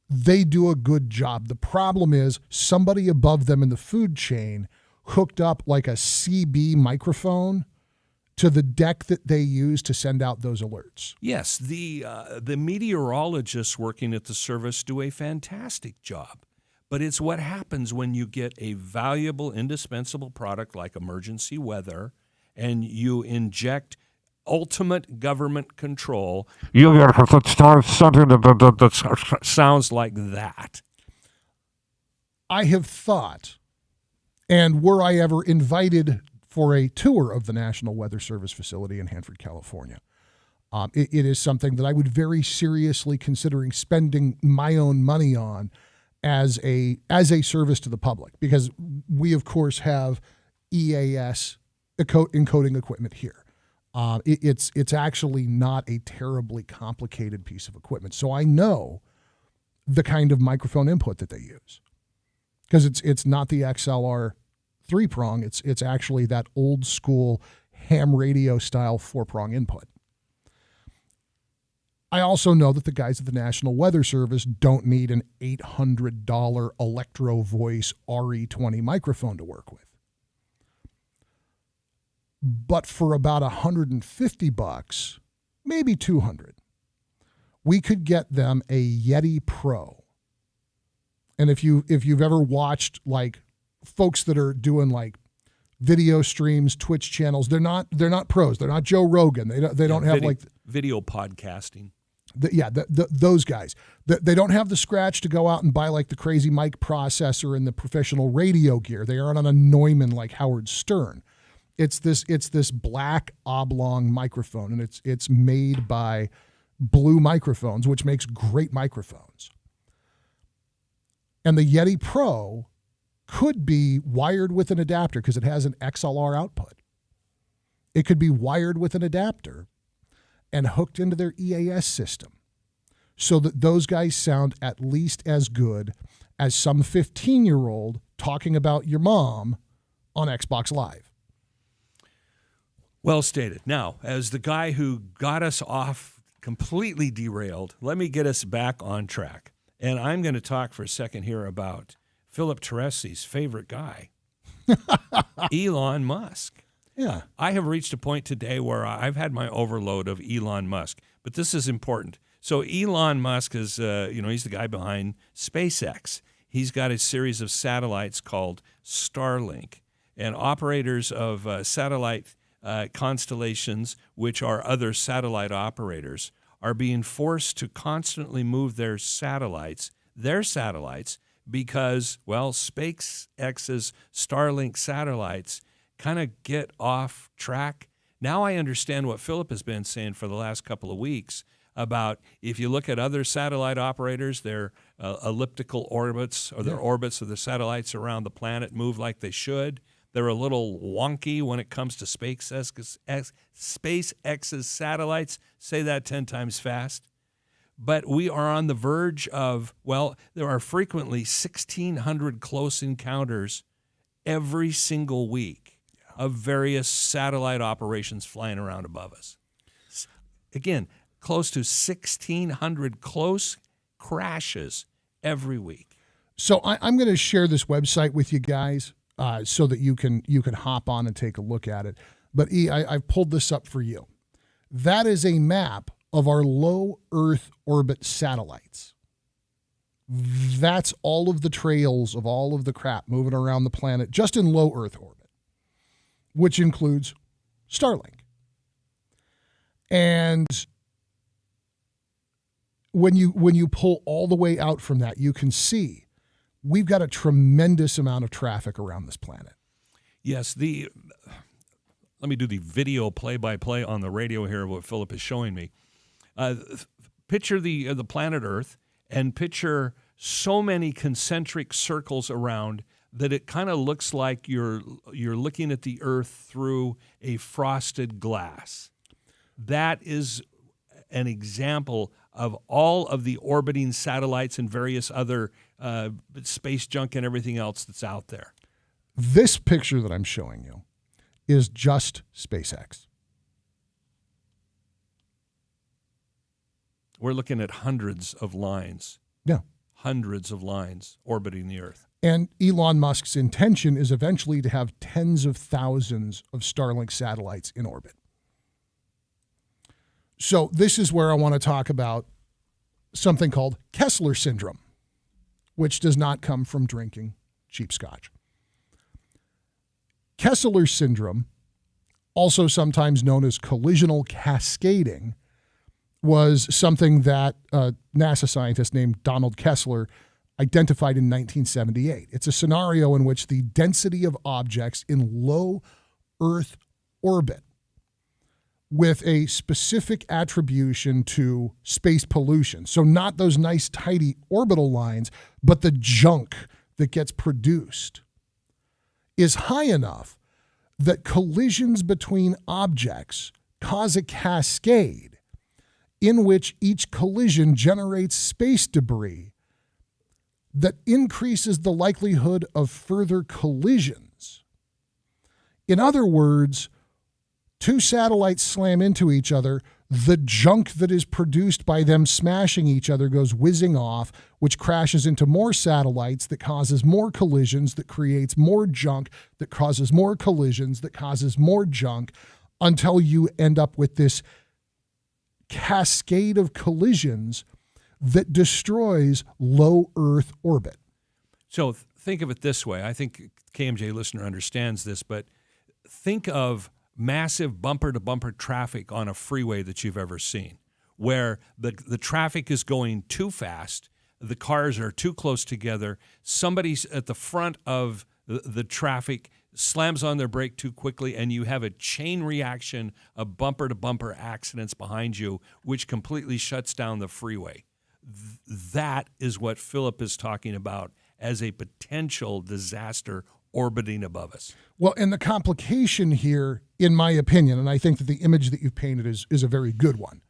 They do a good job. The problem is somebody above them in the food chain hooked up like a CB microphone to the deck that they use to send out those alerts. Yes, the meteorologists working at the service do a fantastic job. But it's what happens when you get a valuable, indispensable product like emergency weather and you inject ultimate government control. You get something that sounds like that. I have thought, and were I ever invited for a tour of the National Weather Service facility in Hanford, California, it is something that I would very seriously considering spending my own money on as a service to the public, because we, of course, have EAS encoding equipment here. It's actually not a terribly complicated piece of equipment. So I know the kind of microphone input that they use, because it's not the XLR 3-prong. It's actually that old school ham radio style 4-prong input. I also know that the guys at the National Weather Service don't need an $800 Electro Voice RE20 microphone to work with. But for about $150, maybe $200, we could get them a Yeti Pro. And if you've ever watched like folks that are doing like video streams, Twitch channels, they're not pros. They're not Joe Rogan. They don't have like video podcasting. Those guys. They don't have the scratch to go out and buy like the crazy mic processor and the professional radio gear. They aren't on a Neumann like Howard Stern. It's this black oblong microphone, and it's made by Blue Microphones, which makes great microphones. And the Yeti Pro could be wired with an adapter because it has an XLR output. It could be wired with an adapter and hooked into their EAS system. so that those guys sound at least as good as some 15-year-old talking about your mom on Xbox Live. Well stated. Now, as the guy who got us off completely derailed, let me get us back on track. And I'm going to talk for a second here about Philip Teresi's favorite guy, Elon Musk. Yeah. I have reached a point today where I've had my overload of Elon Musk, but this is important. So Elon Musk is, he's the guy behind SpaceX. He's got a series of satellites called Starlink, and operators of satellite constellations, which are other satellite operators, are being forced to constantly move their satellites, because, well, SpaceX's Starlink satellites kind of get off track. Now I understand what Philip has been saying for the last couple of weeks about if you look at other satellite operators, their elliptical orbits or their orbits of the satellites around the planet move like they should. They're a little wonky when it comes to SpaceX's satellites. Say that 10 times fast. But we are on the verge of, well, there are frequently 1,600 close encounters every single week of various satellite operations flying around above us. Again, close to 1,600 close crashes every week. So I'm going to share this website with you guys so that you can hop on and take a look at it. But I've pulled this up for you. That is a map of our low Earth orbit satellites. That's all of the trails of all of the crap moving around the planet just in low Earth orbit, which includes Starlink. And when you pull all the way out from that, you can see we've got a tremendous amount of traffic around this planet. Yes, let me do the video play-by-play on the radio here of what Philip is showing me. Picture the planet Earth and picture so many concentric circles around that it kind of looks like you're looking at the Earth through a frosted glass. That is an example of all of the orbiting satellites and various other space junk and everything else that's out there. This picture that I'm showing you is just SpaceX. We're looking at hundreds of lines. Yeah. Hundreds of lines orbiting the Earth. And Elon Musk's intention is eventually to have tens of thousands of Starlink satellites in orbit. So this is where I want to talk about something called Kessler syndrome, which does not come from drinking cheap scotch. Kessler syndrome, also sometimes known as collisional cascading, was something that a NASA scientist named Donald Kessler identified in 1978. It's a scenario in which the density of objects in low Earth orbit with a specific attribution to space pollution, so not those nice tidy orbital lines, but the junk that gets produced, is high enough that collisions between objects cause a cascade in which each collision generates space debris that increases the likelihood of further collisions. In other words, two satellites slam into each other, the junk that is produced by them smashing each other goes whizzing off, which crashes into more satellites that causes more collisions, that creates more junk, that causes more collisions, that causes more junk, until you end up with this cascade of collisions that destroys low Earth orbit. So think of it this way. I think KMJ listener understands this, but think of massive bumper-to-bumper traffic on a freeway that you've ever seen, where the traffic is going too fast, the cars are too close together, somebody's at the front of the traffic slams on their brake too quickly, and you have a chain reaction of bumper-to-bumper accidents behind you, which completely shuts down the freeway. That is what Philip is talking about as a potential disaster orbiting above us. Well, and the complication here, in my opinion, and I think that the image that you've painted is a very good one.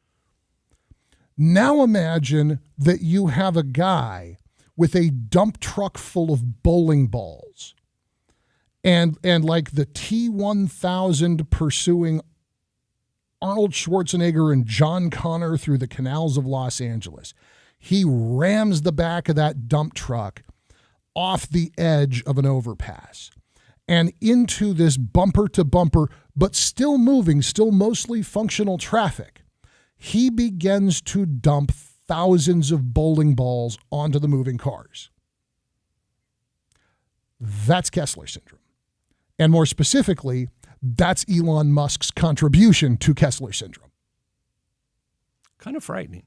Now imagine that you have a guy with a dump truck full of bowling balls and like the T-1000 pursuing Arnold Schwarzenegger and John Connor through the canals of Los Angeles. He rams the back of that dump truck off the edge of an overpass and into this bumper-to-bumper, but still moving, still mostly functional traffic. He begins to dump thousands of bowling balls onto the moving cars. That's Kessler syndrome. And more specifically, that's Elon Musk's contribution to Kessler syndrome. Kind of frightening.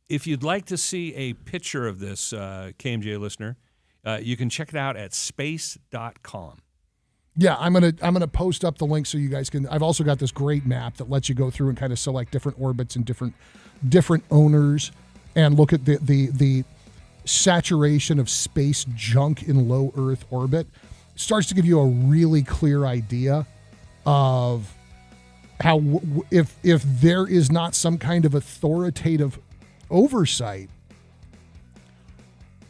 If you'd like to see a picture of this, KMJ listener, you can check it out at space.com. Yeah, I'm gonna post up the link so you guys can. I've also got this great map that lets you go through and kind of select different orbits and different owners and look at the saturation of space junk in low Earth orbit. It starts to give you a really clear idea of how if there is not some kind of authoritative oversight,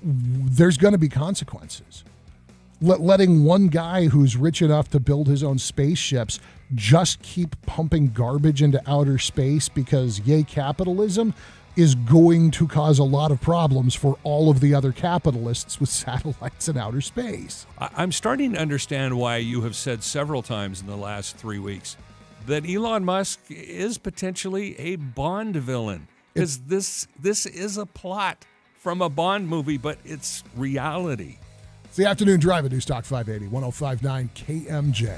there's going to be consequences. Letting one guy who's rich enough to build his own spaceships just keep pumping garbage into outer space because yay capitalism is going to cause a lot of problems for all of the other capitalists with satellites in outer space. I'm starting to understand why you have said several times in the last 3 weeks that Elon Musk is potentially a Bond villain. Because this is a plot from a Bond movie, but it's reality. It's the Afternoon Drive at Newstalk 580, 105.9 KMJ.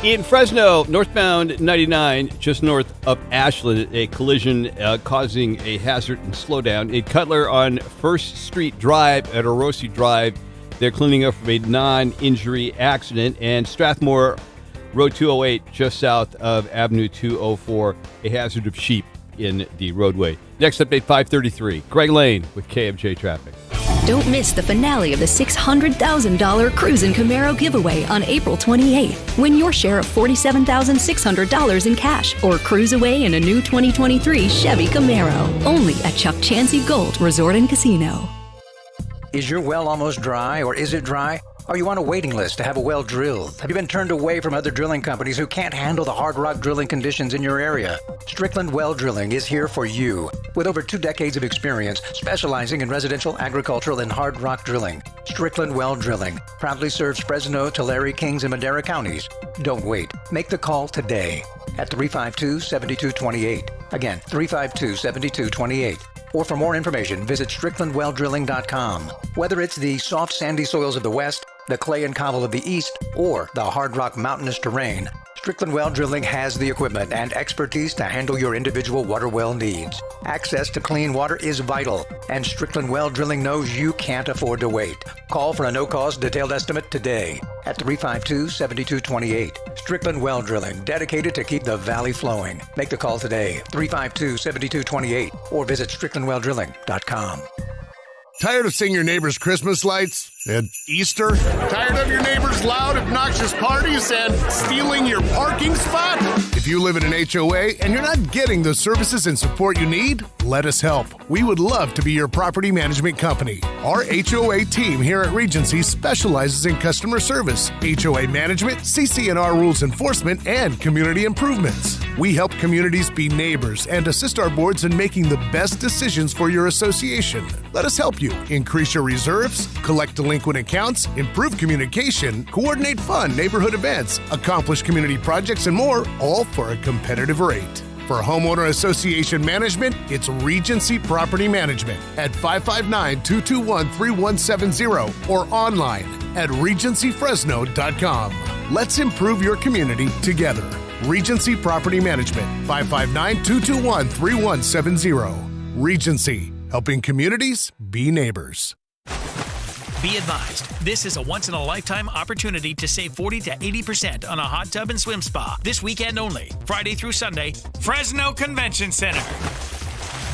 In Fresno, northbound 99, just north of Ashland, a collision causing a hazard and slowdown. In Cutler on 1st Street Drive at Orosi Drive, they're cleaning up from a non-injury accident. And Strathmore Road 208, just south of Avenue 204, a hazard of sheep in the roadway. Next update, 5:33. Greg Lane with KMJ Traffic. Don't miss the finale of the $600,000 Cruisin' Camaro giveaway on April 28th. Win your share of $47,600 in cash or cruise away in a new 2023 Chevy Camaro. Only at Chuck Chansey Gold Resort and Casino. Is your well almost dry, or is it dry? Are you on a waiting list to have a well drilled? Have you been turned away from other drilling companies who can't handle the hard rock drilling conditions in your area? Strickland Well Drilling is here for you. With over 2 decades of experience specializing in residential, agricultural, and hard rock drilling, Strickland Well Drilling proudly serves Fresno, Tulare, Kings, and Madera counties. Don't wait. Make the call today at 352-7228. Again, 352-7228. Or for more information, visit StricklandWellDrilling.com. Whether it's the soft, sandy soils of the West, the clay and cobble of the East, or the hard rock mountainous terrain, Strickland Well Drilling has the equipment and expertise to handle your individual water well needs. Access to clean water is vital, and Strickland Well Drilling knows you can't afford to wait. Call for a no-cost detailed estimate today at 352-7228. Strickland Well Drilling, dedicated to keep the valley flowing. Make the call today, 352-7228, or visit StricklandWellDrilling.com. Tired of seeing your neighbor's Christmas lights at Easter? Tired of your neighbor's loud, obnoxious parties and stealing your parking spot? If you live in an HOA and you're not getting the services and support you need, let us help. We would love to be your property management company. Our HOA team here at Regency specializes in customer service, HOA management, CC&R rules enforcement, and community improvements. We help communities be neighbors and assist our boards in making the best decisions for your association. Let us help you increase your reserves, collect delinquent accounts, improve communication, coordinate fun neighborhood events, accomplish community projects, and more, all for a competitive rate. For homeowner association management, it's Regency Property Management at 559-221-3170 or online at regencyfresno.com. Let's improve your community together. Regency Property Management, 559-221-3170. Regency, helping communities be neighbors. Be advised, this is a once-in-a-lifetime opportunity to save 40 to 80% on a hot tub and swim spa. This weekend only, Friday through Sunday, Fresno Convention Center.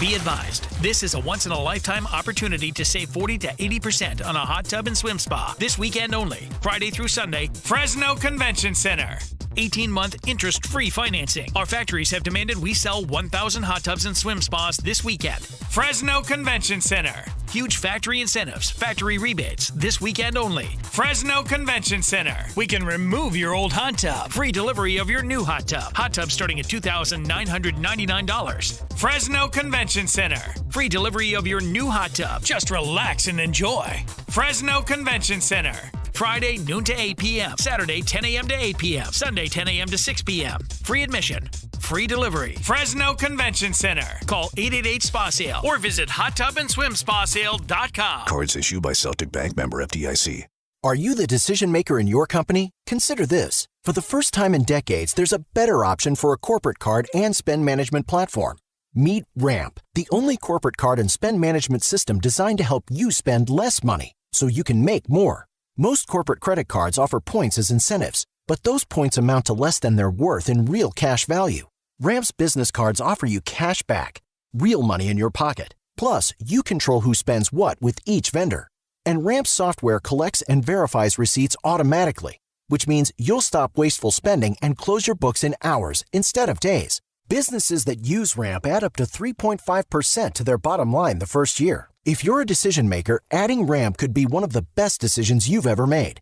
Be advised, this is a once-in-a-lifetime opportunity to save 40 to 80% on a hot tub and swim spa. This weekend only, Friday through Sunday, Fresno Convention Center. 18-month interest-free financing. Our factories have demanded we sell 1,000 hot tubs and swim spas this weekend. Fresno Convention Center. Huge factory incentives, factory rebates, this weekend only. Fresno Convention Center. We can remove your old hot tub. Free delivery of your new hot tub. Hot tub starting at $2,999. Fresno Convention Center. Free delivery of your new hot tub. Just relax and enjoy. Fresno Convention Center. Friday, noon to 8 p.m. Saturday, 10 a.m. to 8 p.m. Sunday, 10 a.m. to 6 p.m. Free admission. Free delivery. Fresno Convention Center. Call 888-SPA-SALE or visit hottubandswimspasale.com. Cards issued by Celtic Bank, member FDIC. Are you the decision maker in your company? Consider this. For the first time in decades, there's a better option for a corporate card and spend management platform. Meet Ramp, the only corporate card and spend management system designed to help you spend less money so you can make more. Most corporate credit cards offer points as incentives, but those points amount to less than their worth in real cash value. Ramp's business cards offer you cash back, real money in your pocket. Plus, you control who spends what with each vendor. And Ramp's software collects and verifies receipts automatically, which means you'll stop wasteful spending and close your books in hours instead of days. Businesses that use Ramp add up to 3.5% to their bottom line the first year. If you're a decision maker, adding Ramp could be one of the best decisions you've ever made.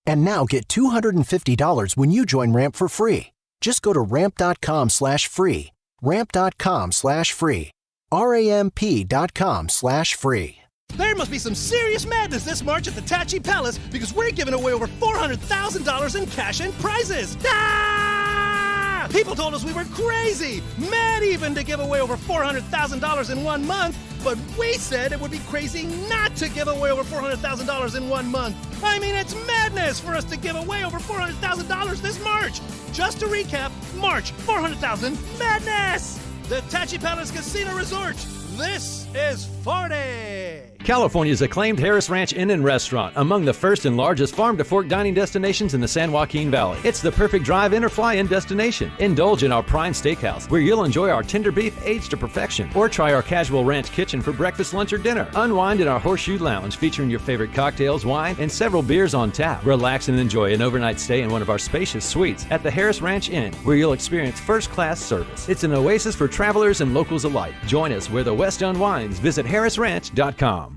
And now get $250 when you join Ramp for free. Just go to ramp.com/free. Ramp.com/free. RAMP.com/free. There must be some serious madness this March at the Tachi Palace because we're giving away over $400,000 in cash and prizes. Ah! People told us we were crazy, mad even to give away over $400,000 in 1 month, but we said it would be crazy not to give away over $400,000 in 1 month. I mean, it's madness for us to give away over $400,000 this March. Just to recap, March, $400,000 madness! The Tachi Palace Casino Resort. This is 40. California's acclaimed Harris Ranch Inn and Restaurant, among the first and largest farm-to-fork dining destinations in the San Joaquin Valley. It's the perfect drive-in or fly-in destination. Indulge in our prime steakhouse, where you'll enjoy our tender beef aged to perfection, or try our casual ranch kitchen for breakfast, lunch, or dinner. Unwind in our Horseshoe Lounge, featuring your favorite cocktails, wine, and several beers on tap. Relax and enjoy an overnight stay in one of our spacious suites at the Harris Ranch Inn, where you'll experience first-class service. It's an oasis for travelers and locals alike. Join us where the West unwinds. Visit harrisranch.com.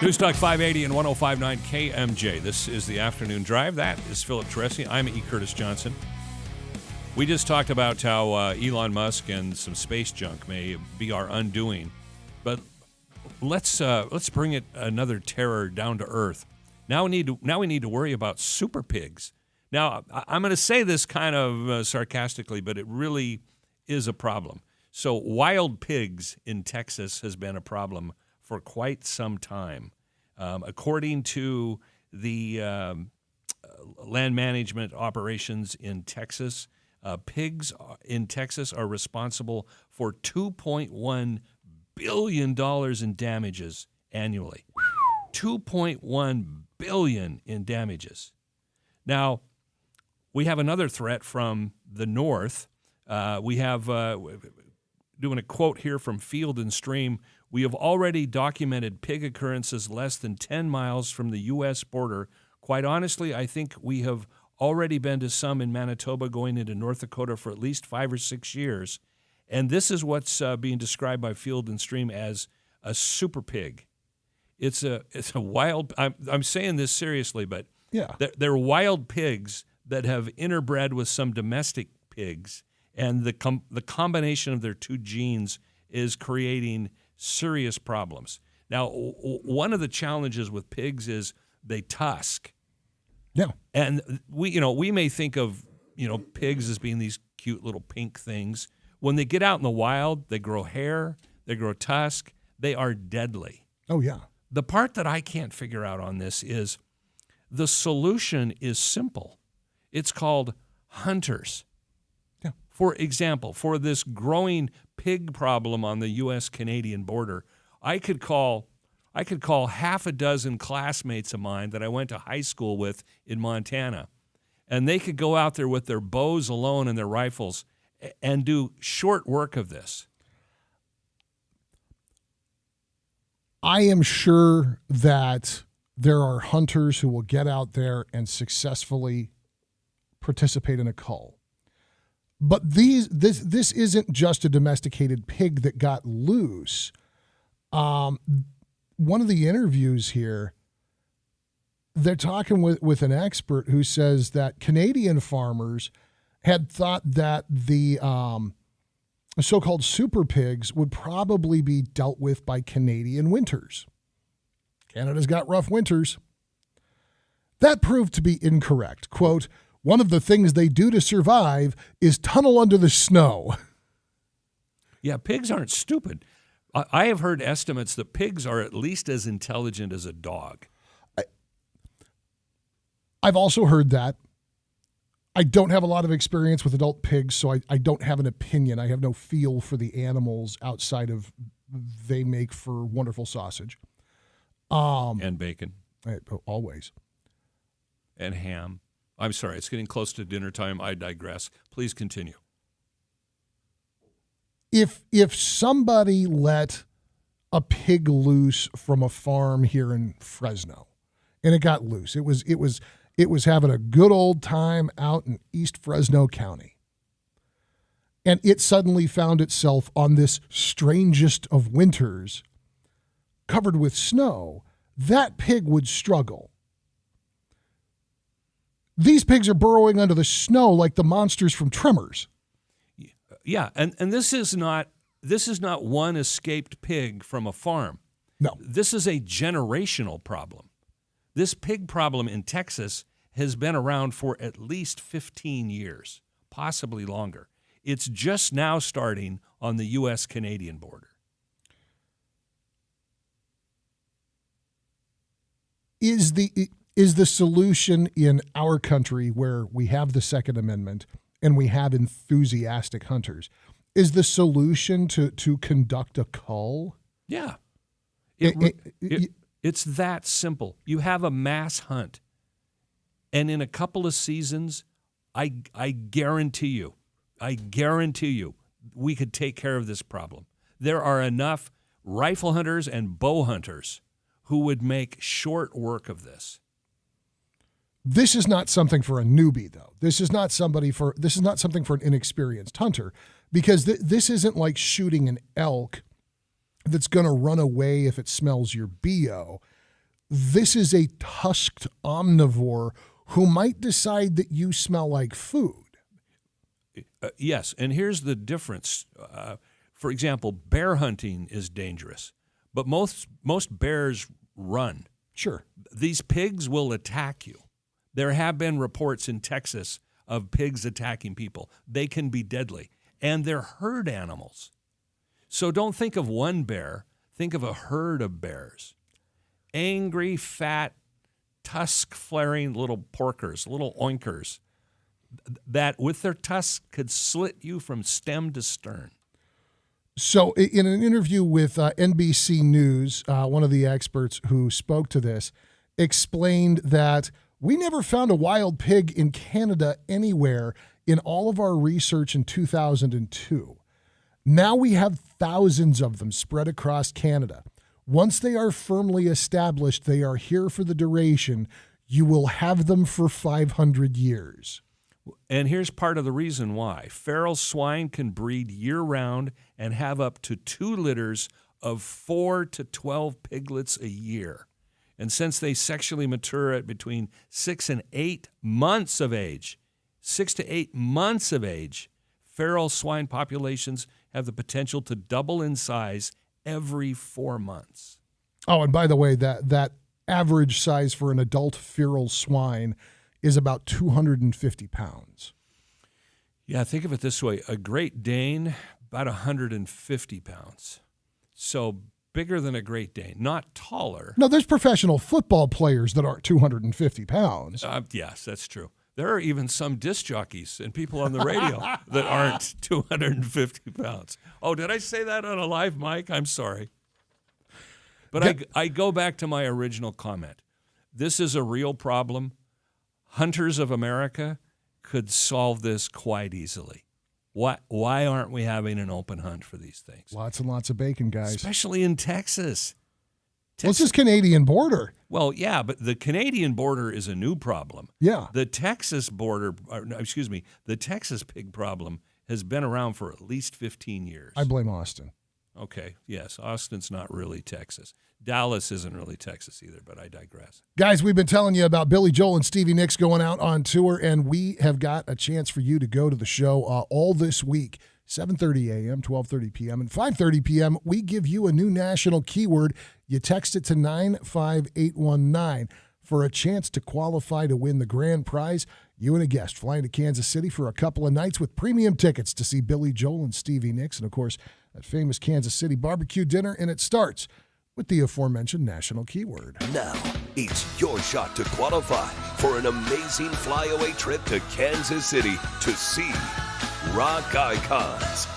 News Talk 580 and 105.9 KMJ. This is the afternoon drive. That is Philip Teresi. I'm E. Curtis Johnson. We just talked about how Elon Musk and some space junk may be our undoing, but let's bring it another terror down to earth. Now we need to worry about super pigs. Now I'm going to say this kind of sarcastically, but it really is a problem. So wild pigs in Texas has been a problem for quite some time. According to the land management operations in Texas, pigs in Texas are responsible for $2.1 billion in damages annually. $2.1 billion in damages. Now, we have another threat from the north. We have, doing a quote here from Field and Stream, we have already documented pig occurrences less than 10 miles from the U.S. border. Quite honestly, I think we have already been to some in Manitoba going into North Dakota for at least 5 or 6 years. And this is what's being described by Field and Stream as a super pig. It's a wild, I'm saying this seriously, but yeah, they're wild pigs that have interbred with some domestic pigs. And the combination of their two genes is creating serious problems. Now, one of the challenges with pigs is they tusk. Yeah. And we may think of, pigs as being these cute little pink things. When they get out in the wild, they grow hair, they grow tusk, they are deadly. Oh, yeah. The part that I can't figure out on this is the solution is simple. It's called hunters. For example, for this growing pig problem on the U.S.-Canadian border, I could call half a dozen classmates of mine that I went to high school with in Montana, and they could go out there with their bows alone and their rifles and do short work of this? I am sure that there are hunters who will get out there and successfully participate in a cull. But this isn't just a domesticated pig that got loose. One of the interviews here, they're talking with an expert who says that Canadian farmers had thought that the so-called super pigs would probably be dealt with by Canadian winters. Canada's got rough winters. That proved to be incorrect. Quote, one of the things they do to survive is tunnel under the snow. Yeah, pigs aren't stupid. I have heard estimates that pigs are at least as intelligent as a dog. I've also heard that. I don't have a lot of experience with adult pigs, so I don't have an opinion. I have no feel for the animals outside of they make for wonderful sausage. And bacon. Always. And ham. I'm sorry, it's getting close to dinner time. I digress. Please continue. If somebody let a pig loose from a farm here in Fresno, and it got loose, it was having a good old time out in East Fresno County, and it suddenly found itself on this strangest of winters, covered with snow, that pig would struggle. These pigs are burrowing under the snow like the monsters from Tremors. Yeah, and this is not one escaped pig from a farm. No. This is a generational problem. This pig problem in Texas has been around for at least 15 years, possibly longer. It's just now starting on the U.S.-Canadian border. Is the solution in our country, where we have the Second Amendment and we have enthusiastic hunters, is the solution to conduct a cull? Yeah. It's that simple. You have a mass hunt, and in a couple of seasons, I guarantee you, we could take care of this problem. There are enough rifle hunters and bow hunters who would make short work of this. This is not something for a newbie, though. This is not something for an inexperienced hunter, because this isn't like shooting an elk that's going to run away if it smells your BO. This is a tusked omnivore who might decide that you smell like food. Yes, and here's the difference. For example, bear hunting is dangerous, but most bears run. Sure. These pigs will attack you. There have been reports in Texas of pigs attacking people. They can be deadly, and they're herd animals. So don't think of one bear. Think of a herd of bears. Angry, fat, tusk-flaring little porkers, little oinkers, that with their tusks could slit you from stem to stern. So in an interview with NBC News, one of the experts who spoke to this explained that we never found a wild pig in Canada anywhere in all of our research in 2002. Now we have thousands of them spread across Canada. Once they are firmly established, they are here for the duration. You will have them for 500 years. And here's part of the reason why. Feral swine can breed year-round and have up to 2 litters of 4 to 12 piglets a year. And since they sexually mature at between 6 and 8 months of age, 6 to 8 months of age, feral swine populations have the potential to double in size every 4 months. Oh, and by the way, that average size for an adult feral swine is about 250 pounds. Yeah, think of it this way. A Great Dane, about 150 pounds. So bigger than a Great Dane, not taller. No, there's professional football players that aren't 250 pounds. Yes, that's true. There are even some disc jockeys and people on the radio that aren't 250 pounds. Oh, did I say that on a live mic? I'm sorry. But I go back to my original comment. This is a real problem. Hunters of America could solve this quite easily. Why aren't we having an open hunt for these things? Lots and lots of bacon, guys. Especially in Texas. What's this Canadian border? Well, yeah, but the Canadian border is a new problem. Yeah. The Texas the Texas pig problem has been around for at least 15 years. I blame Austin. Okay, yes, Austin's not really Texas. Dallas isn't really Texas either, but I digress. Guys, we've been telling you about Billy Joel and Stevie Nicks going out on tour, and we have got a chance for you to go to the show all this week. 7:30 a.m., 12:30 p.m., and 5:30 p.m., we give you a new national keyword. You text it to 95819 for a chance to qualify to win the grand prize. You and a guest flying to Kansas City for a couple of nights with premium tickets to see Billy Joel and Stevie Nicks, and, of course, that famous Kansas City barbecue dinner, and it starts with the aforementioned national keyword. Now, it's your shot to qualify for an amazing flyaway trip to Kansas City to see rock icons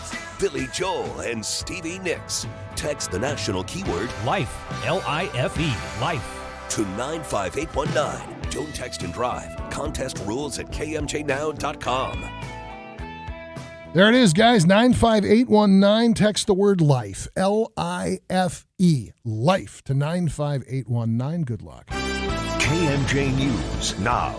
Billy Joel and Stevie Nicks. Text the national keyword LIFE, L-I-F-E, LIFE, to 95819. Don't text and drive. Contest rules at KMJNow.com. There it is, guys. 95819. Text the word LIFE, L-I-F-E, LIFE, to 95819. Good luck. KMJ News now.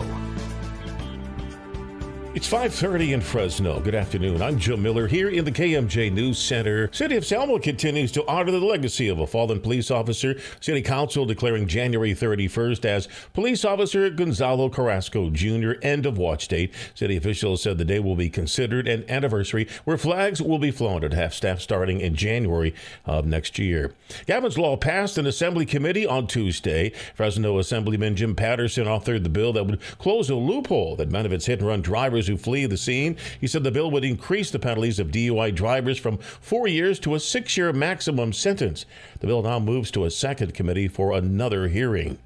It's 5:30 in Fresno. Good afternoon. I'm Joe Miller here in the KMJ News Center. City of Selma continues to honor the legacy of a fallen police officer. City Council declaring January 31st as Police Officer Gonzalo Carrasco Jr. end of watch date. City officials said the day will be considered an anniversary where flags will be flown at half-staff starting in January of next year. Gavin's Law passed an Assembly committee on Tuesday. Fresno Assemblyman Jim Patterson authored the bill that would close a loophole that benefits hit-and-run drivers who flee the scene. He said the bill would increase the penalties of DUI drivers from 4 years to a 6-year maximum sentence. The bill now moves to a second committee for another hearing.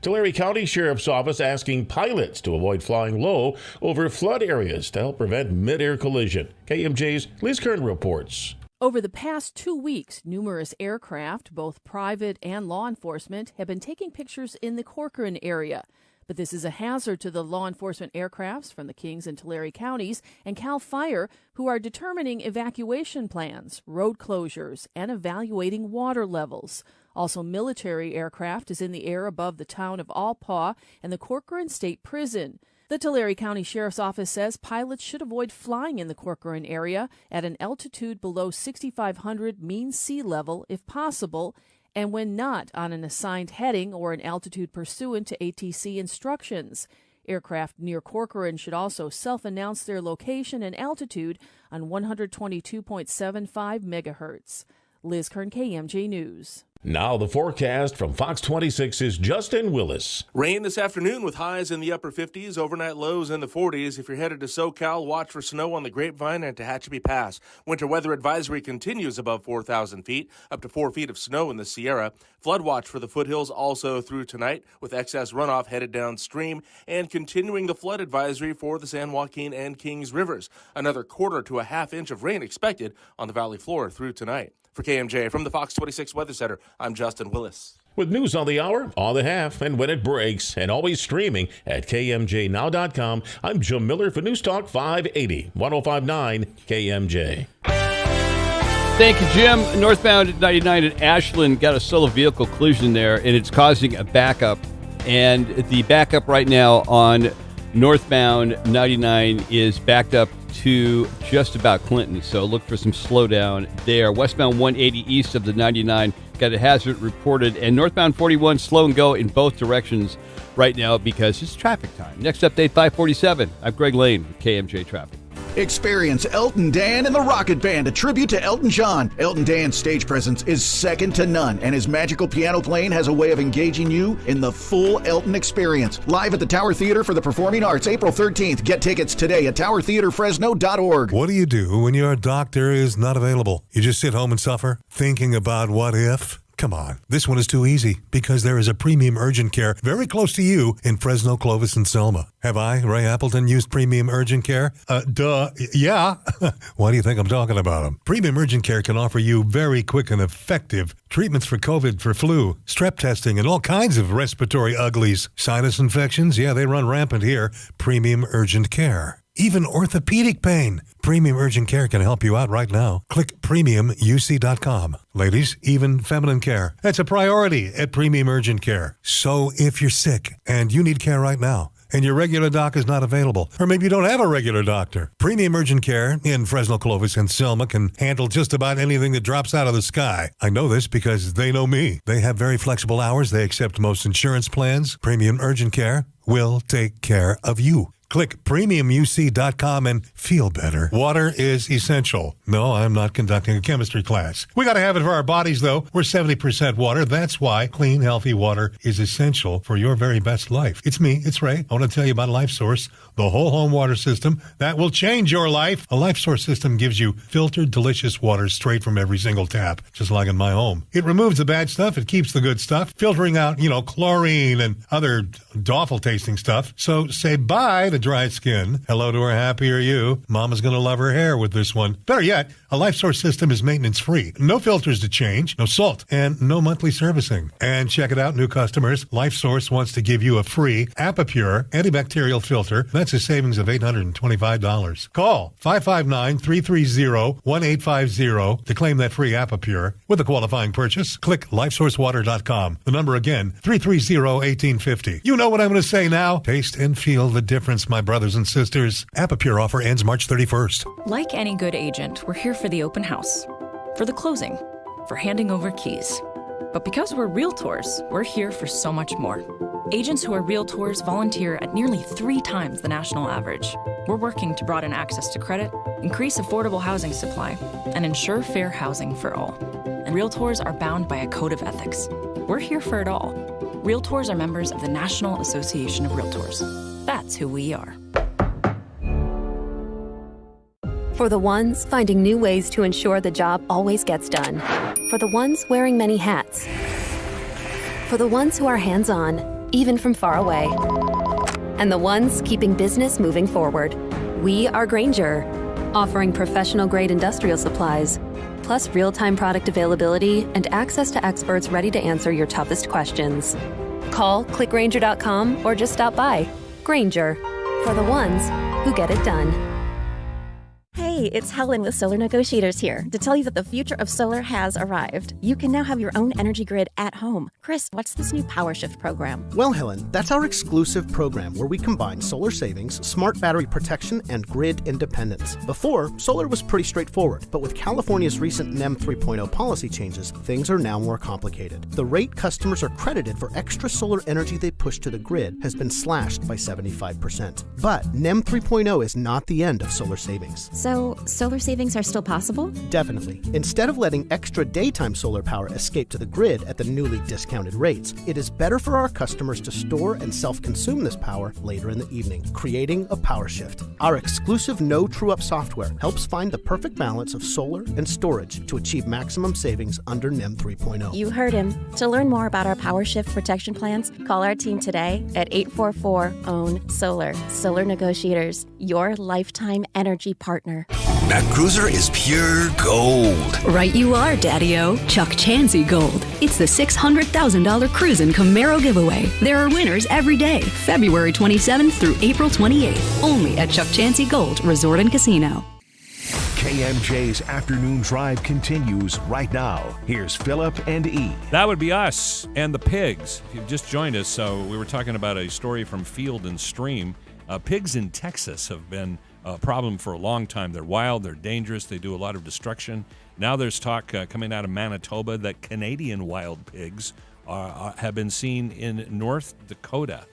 Tulare County Sheriff's Office asking pilots to avoid flying low over flood areas to help prevent mid-air collision. KMJ's Liz Kern reports. Over the past 2 weeks, numerous aircraft, both private and law enforcement, have been taking pictures in the Corcoran area. But this is a hazard to the law enforcement aircrafts from the Kings and Tulare counties and CAL FIRE, who are determining evacuation plans, road closures, and evaluating water levels. Also, military aircraft is in the air above the town of Alpaugh and the Corcoran State Prison. The Tulare County Sheriff's Office says pilots should avoid flying in the Corcoran area at an altitude below 6,500 mean sea level if possible, and when not on an assigned heading or an altitude pursuant to ATC instructions. Aircraft near Corcoran should also self-announce their location and altitude on 122.75 megahertz. Liz Kern, KMJ News. Now the forecast from Fox 26's Justin Willis. Rain this afternoon with highs in the upper 50s, overnight lows in the 40s. If you're headed to SoCal, watch for snow on the Grapevine and Tehachapi Pass. Winter weather advisory continues above 4,000 feet, up to 4 feet of snow in the Sierra. Flood watch for the foothills also through tonight, with excess runoff headed downstream, and continuing the flood advisory for the San Joaquin and Kings Rivers. Another quarter to a half inch of rain expected on the valley floor through tonight. For KMJ from the Fox 26 Weather Center, I'm Justin Willis. With news on the hour, on the half, and when it breaks, and always streaming at KMJNow.com, I'm Joe Miller for News Talk 580, 105.9 KMJ. Thank you, Jim. Northbound 99 at Ashland got a solo vehicle collision there, and it's causing a backup. And the backup right now on northbound 99 is backed up to just about Clinton, so look for some slowdown there. Westbound 180 east of the 99 got a hazard reported, and northbound 41 slow and go in both directions right now because it's traffic time. Next update, 547. I'm Greg Lane with KMJ Traffic. Experience Elton Dan and the Rocket Band, a tribute to Elton John. Elton Dan's stage presence is second to none, and his magical piano playing has a way of engaging you in the full Elton experience. Live at the Tower Theater for the Performing Arts, April 13th. Get tickets today at towertheaterfresno.org. What do you do when your doctor is not available? You just sit home and suffer, thinking about what if? Come on, this one is too easy because there is a premium urgent care very close to you in Fresno, Clovis, and Selma. Have I, Ray Appleton, used premium urgent care? Yeah. Why do you think I'm talking about them? Premium urgent care can offer you very quick and effective treatments for COVID, for flu, strep testing, and all kinds of respiratory uglies. Sinus infections, yeah, they run rampant here. Premium urgent care. even orthopedic pain. Premium Urgent Care can help you out right now. Click premiumuc.com. Ladies, even feminine care. That's a priority at Premium Urgent Care. So if you're sick and you need care right now, and your regular doc is not available, or maybe you don't have a regular doctor, Premium Urgent Care in Fresno, Clovis, and Selma can handle just about anything that drops out of the sky. I know this because they know me. They have very flexible hours. They accept most insurance plans. Premium Urgent Care will take care of you. Click premiumuc.com and feel better. Water is essential. No, I'm not conducting a chemistry class. We got to have it for our bodies, though. We're 70% water. That's why clean, healthy water is essential for your very best life. It's me. It's Ray. I want to tell you about LifeSource, the whole home water system that will change your life. A LifeSource system gives you filtered, delicious water straight from every single tap, just like in my home. It removes the bad stuff. It keeps the good stuff, filtering out, chlorine and other awful tasting stuff. So say bye to dry skin. Hello to her happier you. Mama's going to love her hair with this one. Better yet, a LifeSource system is maintenance free. No filters to change, no salt, and no monthly servicing. And check it out, new customers. LifeSource wants to give you a free Apipure antibacterial filter. That's a savings of $825. Call 559-330-1850 to claim that free Apipure. With a qualifying purchase, click lifesourcewater.com. The number again, 330-1850. You know what I'm going to say now. Taste and feel the difference, my brothers and sisters. Apipure offer ends March 31st. Like any good agent, we're here for the open house, for the closing, for handing over keys. But because we're realtors, we're here for so much more. Agents who are realtors volunteer at nearly 3 times the national average. We're working to broaden access to credit, increase affordable housing supply, and ensure fair housing for all. And realtors are bound by a code of ethics. We're here for it all. Realtors are members of the National Association of Realtors. That's who we are. For the ones finding new ways to ensure the job always gets done. For the ones wearing many hats. For the ones who are hands-on, even from far away. And the ones keeping business moving forward. We are Grainger, offering professional-grade industrial supplies, plus real-time product availability and access to experts ready to answer your toughest questions. Call, clickgrainger.com, or just stop by. Grainger, for the ones who get it done. Hey, it's Helen with Solar Negotiators here to tell you that the future of solar has arrived. You can now have your own energy grid at home. Chris, what's this new Power Shift program? Well, Helen, that's our exclusive program where we combine solar savings, smart battery protection, and grid independence. Before, solar was pretty straightforward, but with California's recent NEM 3.0 policy changes, things are now more complicated. The rate customers are credited for extra solar energy they push to the grid has been slashed by 75%. But NEM 3.0 is not the end of solar savings. So, solar savings are still possible? Definitely. Instead of letting extra daytime solar power escape to the grid at the newly discounted rates, it is better for our customers to store and self-consume this power later in the evening, creating a power shift. Our exclusive No True Up software helps find the perfect balance of solar and storage to achieve maximum savings under NEM 3.0. You heard him. To learn more about our Power Shift protection plans, call our team today at 844-OWN-SOLAR. Solar Negotiators, your lifetime energy partner. That cruiser is pure gold. Right you are, Daddy-O. Chuck Chansey Gold. It's the $600,000 Cruisin' Camaro giveaway. There are winners every day, February 27th through April 28th, only at Chuck Chansey Gold Resort and Casino. KMJ's afternoon drive continues right now. Here's Philip and E. That would be us and the pigs. If you've just joined us, so we were talking about a story from Field and Stream. Pigs in Texas have been a problem for a long time. They're wild, they're dangerous, they do a lot of destruction. Now there's talk coming out of Manitoba that Canadian wild pigs have been seen in North Dakota.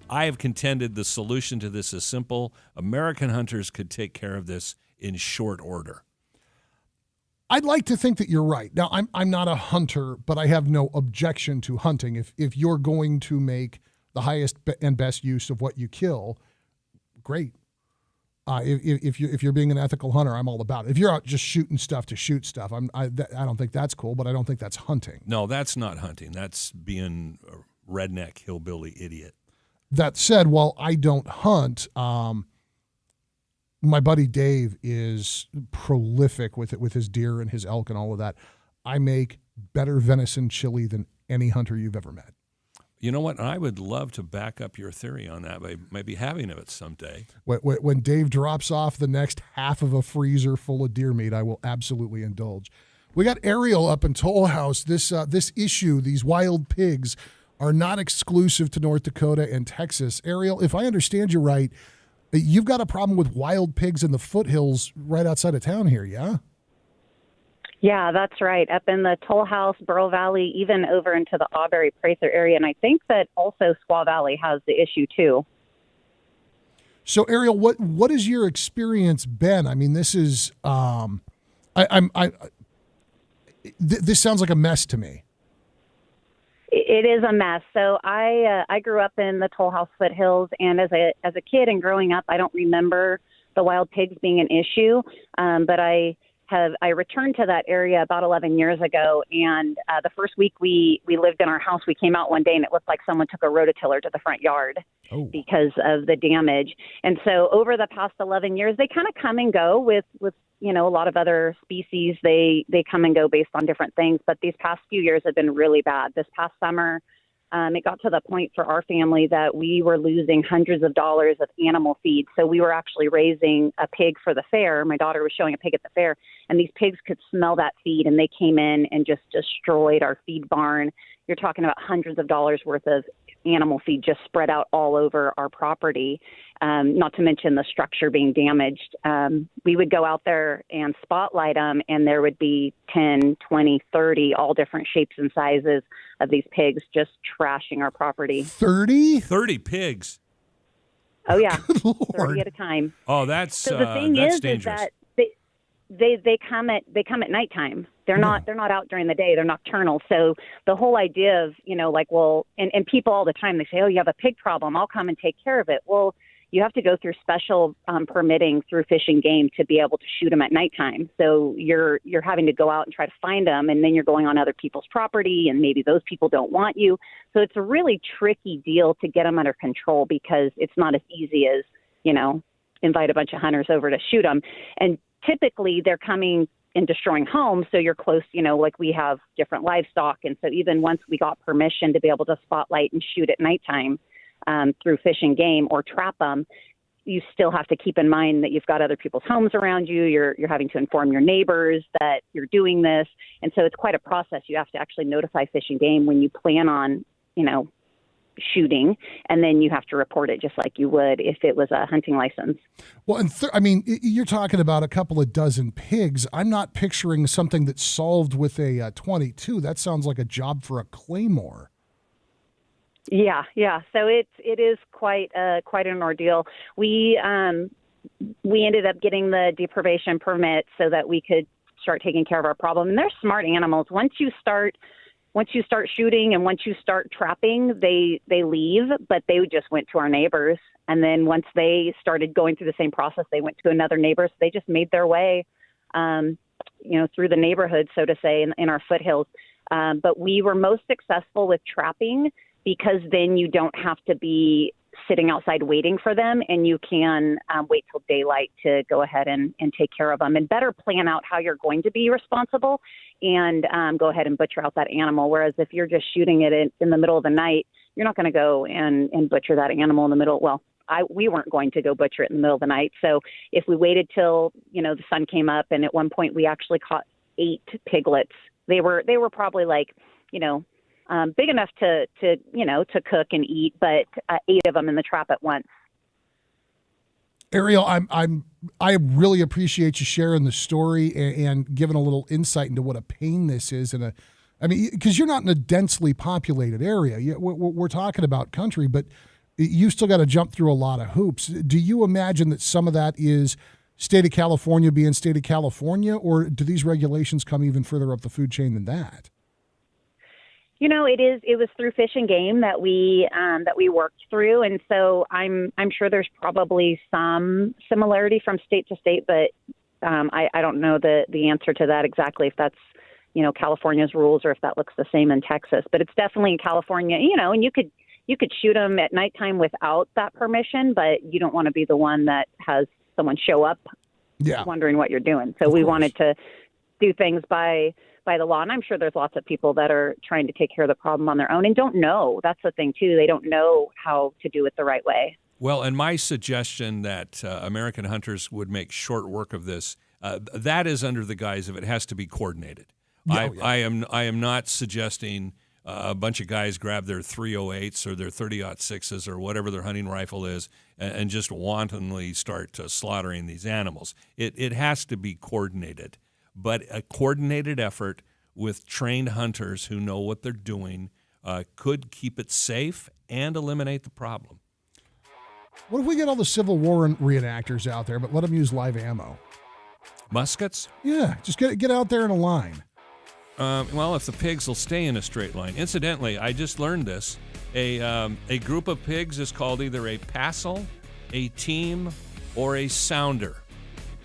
I have contended the solution to this is simple. American hunters could take care of this in short order. I'd like to think that you're right. Now, I'm not a hunter, but I have no objection to hunting. If you're going to make the highest and best use of what you kill, great. If you're being an ethical hunter, I'm all about it. If you're out just shooting stuff to shoot stuff, I don't think that's cool, but I don't think that's hunting. No, that's not hunting. That's being a redneck hillbilly idiot. That said, while I don't hunt, my buddy Dave is prolific with his deer and his elk and all of that. I make better venison chili than any hunter you've ever met. You know what? I would love to back up your theory on that by maybe having it someday. When Dave drops off the next half of a freezer full of deer meat, I will absolutely indulge. We got Ariel up in Toll House. This issue, these wild pigs, are not exclusive to North Dakota and Texas. Ariel, if I understand you right, you've got a problem with wild pigs in the foothills right outside of town here, yeah? Yeah, that's right. Up in the Toll House, Burl Valley, even over into the Auberry-Prather area. And I think that also Squaw Valley has the issue too. So, Ariel, what has your experience been? I mean, this is this sounds like a mess to me. It is a mess. So I grew up in the Toll House foothills, and as a kid and growing up, I don't remember the wild pigs being an issue. But I returned to that area about 11 years ago, and the first week we lived in our house, we came out one day and it looked like someone took a rototiller to the front yard because of the damage. And so over the past 11 years, they kind of come and go with a lot of other species. They come and go based on different things, but these past few years have been really bad. This past summer, it got to the point for our family that we were losing hundreds of dollars of animal feed. So we were actually raising a pig for the fair. My daughter was showing a pig at the fair, and these pigs could smell that feed, and they came in and just destroyed our feed barn. You're talking about hundreds of dollars worth of animal feed just spread out all over our property, not to mention the structure being damaged. We would go out there and spotlight them, and there would be 10, 20, 30, all different shapes and sizes of these pigs just trashing our property. 30? 30 pigs. Oh, yeah. 30 at a time. Oh, that's So the thing that's is dangerous. that they come at nighttime. They're not out during the day. They're nocturnal. So the whole idea of, and people all the time, they say, oh, you have a pig problem, I'll come and take care of it. Well, you have to go through special permitting through Fish and Game to be able to shoot them at nighttime. So you're having to go out and try to find them, and then you're going on other people's property, and maybe those people don't want you. So it's a really tricky deal to get them under control, because it's not as easy as, invite a bunch of hunters over to shoot them. And typically they're coming and destroying homes, so you're close, like we have different livestock. And so even once we got permission to be able to spotlight and shoot at nighttime through Fish and Game or trap them, you still have to keep in mind that you've got other people's homes around you. You're having to inform your neighbors that you're doing this. And so it's quite a process. You have to actually notify Fish and Game when you plan on, shooting, and then you have to report it just like you would if it was a hunting license. Well, and you're talking about a couple of dozen pigs. I'm not picturing something that's solved with a 22. That sounds like a job for a claymore. Yeah. So it is quite an ordeal. We ended up getting the deprivation permit so that we could start taking care of our problem. And they're smart animals. Once you start shooting and once you start trapping, they leave, but they just went to our neighbors. And then once they started going through the same process, they went to another neighbor. So they just made their way, through the neighborhood, so to say, in our foothills. But we were most successful with trapping, because then you don't have to be sitting outside waiting for them, and you can wait till daylight to go ahead and take care of them, and better plan out how you're going to be responsible and go ahead and butcher out that animal. Whereas if you're just shooting it in the middle of the night, you're not going to go and butcher that animal in the middle. Well, we weren't going to go butcher it in the middle of the night. So if we waited till, the sun came up, and at one point we actually caught 8 piglets. They were probably like, big enough to cook and eat, but 8 of them in the trap at once. Ariel, I really appreciate you sharing the story and giving a little insight into what a pain this is. Because you're not in a densely populated area. We're talking about country, but you still got to jump through a lot of hoops. Do you imagine that some of that is state of California being state of California, or do these regulations come even further up the food chain than that? It was through Fish and Game that we worked through, and so I'm sure there's probably some similarity from state to state, but I don't know the answer to that exactly, if that's California's rules or if that looks the same in Texas. But it's definitely in California, and you could shoot them at nighttime without that permission, but you don't want to be the one that has someone show up wondering what you're doing. So we wanted to do things by by the law. And I'm sure there's lots of people that are trying to take care of the problem on their own and don't know. That's the thing, too. They don't know how to do it the right way. Well, and my suggestion that American hunters would make short work of this, that is under the guise of it has to be coordinated. I am not suggesting a bunch of guys grab their 308s or their 30-06s or whatever their hunting rifle is and just wantonly start slaughtering these animals. It has to be coordinated, but a coordinated effort with trained hunters who know what they're doing could keep it safe and eliminate the problem. What if we get all the Civil War reenactors out there, but let them use live ammo? Muskets? Yeah, just get out there in a line. Well, if the pigs will stay in a straight line. Incidentally, I just learned this. A group of pigs is called either a passel, a team, or a sounder.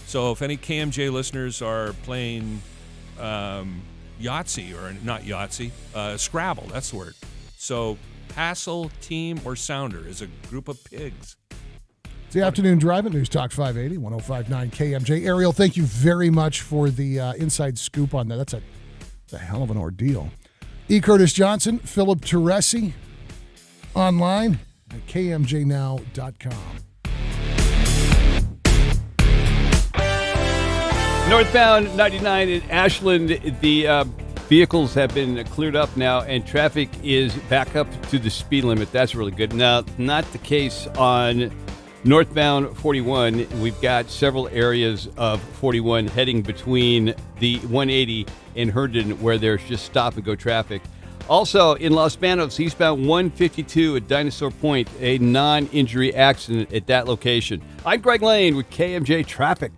So if any KMJ listeners are playing Yahtzee, or not Yahtzee, Scrabble, that's the word. So passel, team, or sounder is a group of pigs. It's the Afternoon Drive at News Talk 580, 105.9 KMJ. Ariel, thank you very much for the inside scoop on that. That's a hell of an ordeal. E. Curtis Johnson, Philip Teresi, online at kmjnow.com. Northbound 99 in Ashland, the vehicles have been cleared up now, and traffic is back up to the speed limit. That's really good. Now, not the case on northbound 41. We've got several areas of 41 heading between the 180 and Herndon where there's just stop-and-go traffic. Also, in Los Banos, eastbound 152 at Dinosaur Point, a non-injury accident at that location. I'm Greg Lane with KMJ Traffic.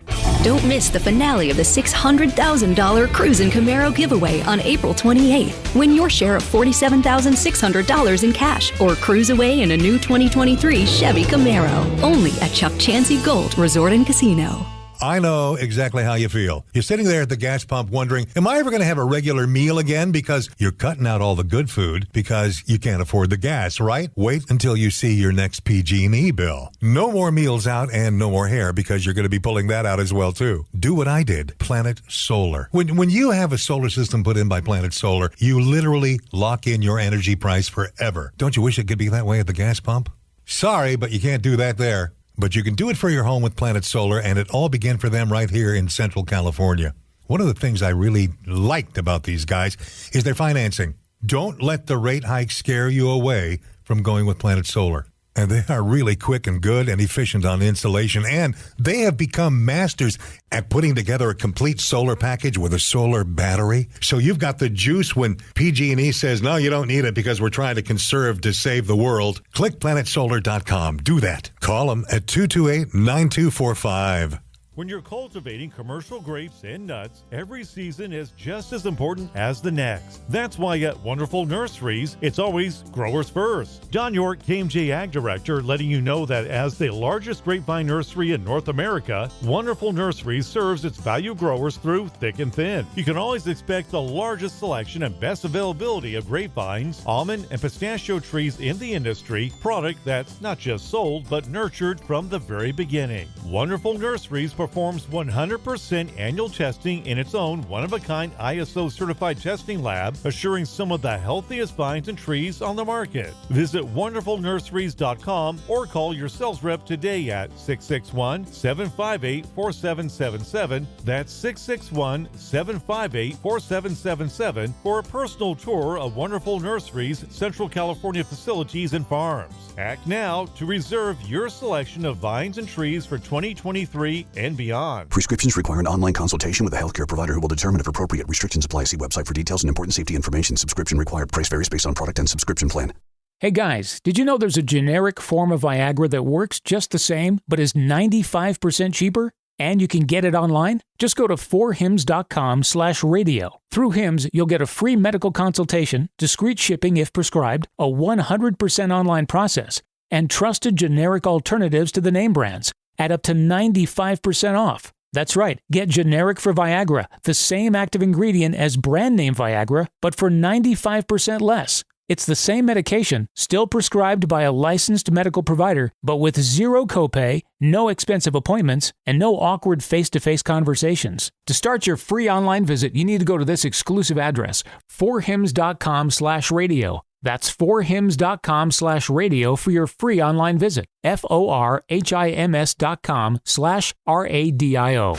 Don't miss the finale of the $600,000 Cruisin' Camaro giveaway on April 28th. Win your share of $47,600 in cash or cruise away in a new 2023 Chevy Camaro. Only at Chuck Chansey Gold Resort and Casino. I know exactly how you feel. You're sitting there at the gas pump wondering, am I ever going to have a regular meal again? Because you're cutting out all the good food because you can't afford the gas, right? Wait until you see your next PG&E bill. No more meals out and no more hair because you're going to be pulling that out as well, too. Do what I did. Planet Solar. When you have a solar system put in by Planet Solar, you literally lock in your energy price forever. Don't you wish it could be that way at the gas pump? Sorry, but you can't do that there. But you can do it for your home with Planet Solar, and it all began for them right here in Central California. One of the things I really liked about these guys is their financing. Don't let the rate hike scare you away from going with Planet Solar. And they are really quick and good and efficient on installation, and they have become masters at putting together a complete solar package with a solar battery. So you've got the juice when PG&E says, no, you don't need it because we're trying to conserve to save the world. Click planetsolar.com. Do that. Call them at 228-9245. When you're cultivating commercial grapes and nuts, every season is just as important as the next. That's why at Wonderful Nurseries, it's always growers first. Don York, KMJ Ag Director, letting you know that as the largest grapevine nursery in North America, Wonderful Nurseries serves its value growers through thick and thin. You can always expect the largest selection and best availability of grapevines, almond, and pistachio trees in the industry, product that's not just sold, but nurtured from the very beginning. Wonderful Nurseries performs 100% annual testing in its own one-of-a-kind ISO certified testing lab, assuring some of the healthiest vines and trees on the market. Visit wonderfulnurseries.com or call your sales rep today at 661-758-4777. That's 661-758-4777 for a personal tour of Wonderful Nurseries' Central California facilities and farms. Act now to reserve your selection of vines and trees for 2023 and beyond. Prescriptions require an online consultation with a healthcare provider who will determine if appropriate. Restrictions apply. See website for details and important safety information. Subscription required. Price varies based on product and subscription plan. Hey guys, did you know there's a generic form of Viagra that works just the same, but is 95% cheaper? And you can get it online? Just go to 4hims.com/radio. Through Hims, you'll get a free medical consultation, discreet shipping if prescribed, a 100% online process, and trusted generic alternatives to the name brands at up to 95% off. That's right, get generic for Viagra, the same active ingredient as brand name Viagra, but for 95% less. It's the same medication, still prescribed by a licensed medical provider, but with zero copay, no expensive appointments, and no awkward face-to-face conversations. To start your free online visit, you need to go to this exclusive address, forhims.com/radio. That's forhims.com/radio for your free online visit. forhims.com/radio.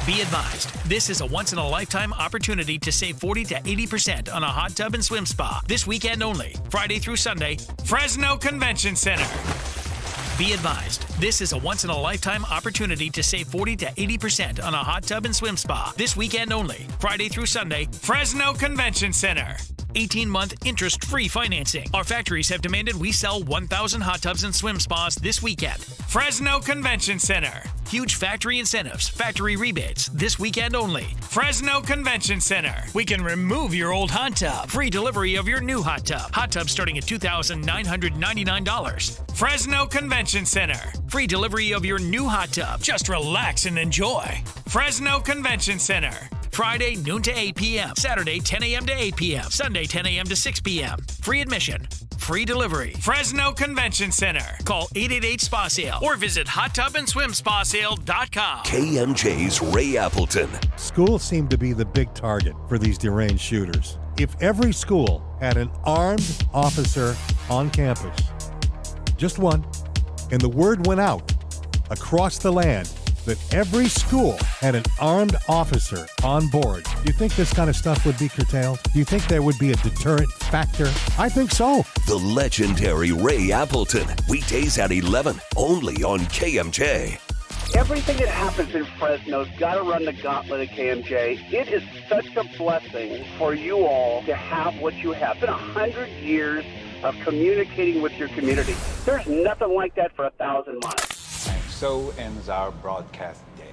Be advised, this is a once-in-a-lifetime opportunity to save 40 to 80% on a hot tub and swim spa. This weekend only, Friday through Sunday, Fresno Convention Center. Be advised, this is a once-in-a-lifetime opportunity to save 40 to 80% on a hot tub and swim spa. This weekend only, Friday through Sunday, Fresno Convention Center. 18-month interest-free financing. Our factories have demanded we sell 1,000 hot tubs and swim spas this weekend. Fresno Convention Center. Huge factory incentives, factory rebates, this weekend only. Fresno Convention Center. We can remove your old hot tub. Free delivery of your new hot tub. Hot tub starting at $2,999. Fresno Convention Center. Free delivery of your new hot tub. Just relax and enjoy. Fresno Convention Center. Friday, noon to 8 p.m. Saturday, 10 a.m. to 8 p.m. Sunday, 10 a.m. to 6 p.m. Free admission. Free delivery. Fresno Convention Center. Call 888-SPA-SALE or visit hottubandSwimSpaSale.com. KMJ's Ray Appleton. Schools seem to be the big target for these deranged shooters. If every school had an armed officer on campus, just one, and the word went out across the land that every school had an armed officer on board, do you think this kind of stuff would be curtailed? Do you think there would be a deterrent factor? I think so. The legendary Ray Appleton. Weekdays at 11, only on KMJ. Everything that happens in Fresno's got to run the gauntlet of KMJ. It is such a blessing for you all to have what you have. It's been 100 years of communicating with your community. There's nothing like that for 1,000 miles. And so ends our broadcast day.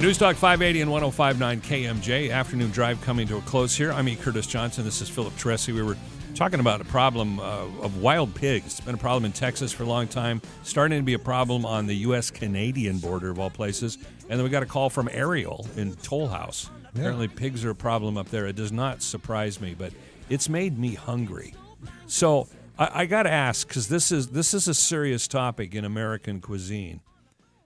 News Talk 580 and 105.9 KMJ. Afternoon drive coming to a close here. I'm E. Curtis Johnson. This is Philip Teresi. We were talking about a problem of wild pigs. It's been a problem in Texas for a long time. Starting to be a problem on the U.S.-Canadian border of all places. And then we got a call from Ariel in Toll House. Yeah. Apparently pigs are a problem up there. It does not surprise me, but it's made me hungry. So I got to ask, because this is a serious topic in American cuisine.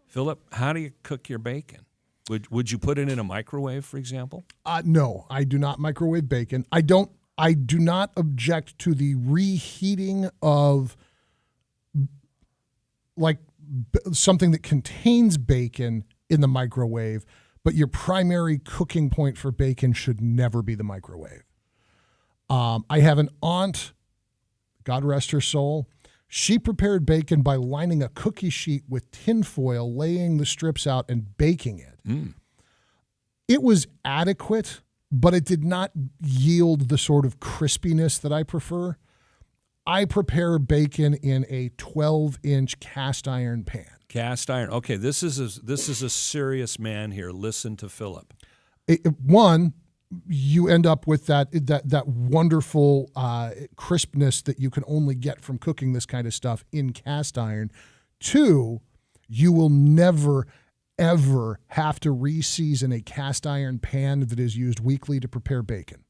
Philip, how do you cook your bacon? Would you put it in a microwave, for example? No, I do not microwave bacon. I do not object to the reheating of something that contains bacon in the microwave, but your primary cooking point for bacon should never be the microwave. I have an aunt, God rest her soul. She prepared bacon by lining a cookie sheet with tinfoil, laying the strips out, and baking it. Mm. It was adequate, but it did not yield the sort of crispiness that I prefer. I prepare bacon in a 12-inch cast iron pan. Cast iron. Okay, this is a serious man here. Listen to Philip. One, you end up with that wonderful crispness that you can only get from cooking this kind of stuff in cast iron. Two, you will never, ever have to re-season a cast iron pan that is used weekly to prepare bacon.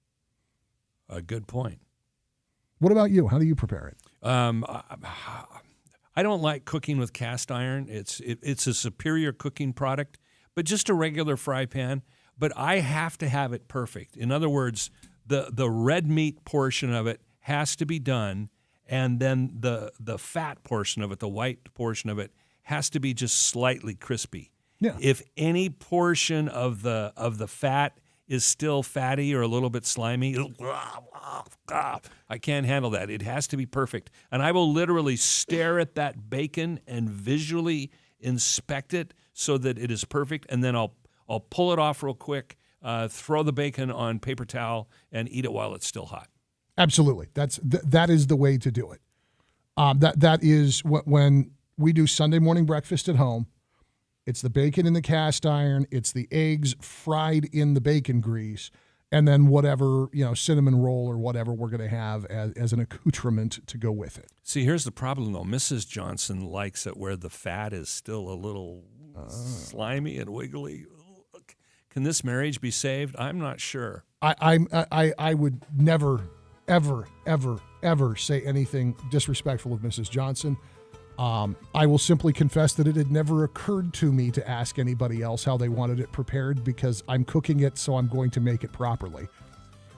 A good point. What about you? How do you prepare it? I don't like cooking with cast iron. It's a superior cooking product, but just a regular fry pan. But I have to have it perfect. In other words, the red meat portion of it has to be done, and then the fat portion of it, the white portion of it, has to be just slightly crispy. Yeah. If any portion of the fat is still fatty or a little bit slimy, I can't handle that. It has to be perfect. And I will literally stare at that bacon and visually inspect it so that it is perfect, and then I'll pull it off real quick, throw the bacon on paper towel, and eat it while it's still hot. Absolutely. That is the way to do it. That is when we do Sunday morning breakfast at home. It's the bacon in the cast iron. It's the eggs fried in the bacon grease, and then whatever, cinnamon roll or whatever we're going to have as an accoutrement to go with it. See, here's the problem, though. Mrs. Johnson likes it where the fat is still a little slimy and wiggly. Can this marriage be saved? I'm not sure. I would never, ever say anything disrespectful of Mrs. Johnson. I will simply confess that it had never occurred to me to ask anybody else how they wanted it prepared, because I'm cooking it, so I'm going to make it properly.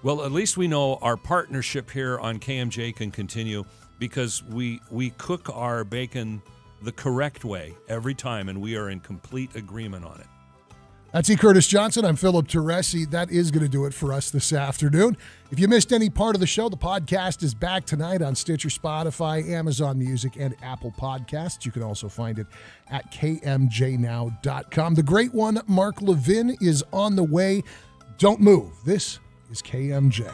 Well, at least we know our partnership here on KMJ can continue, because we cook our bacon the correct way every time, and we are in complete agreement on it. That's E. Curtis Johnson. I'm Philip Teresi. That is going to do it for us this afternoon. If you missed any part of the show, the podcast is back tonight on Stitcher, Spotify, Amazon Music, and Apple Podcasts. You can also find it at kmjnow.com. The great one, Mark Levin, is on the way. Don't move. This is KMJ.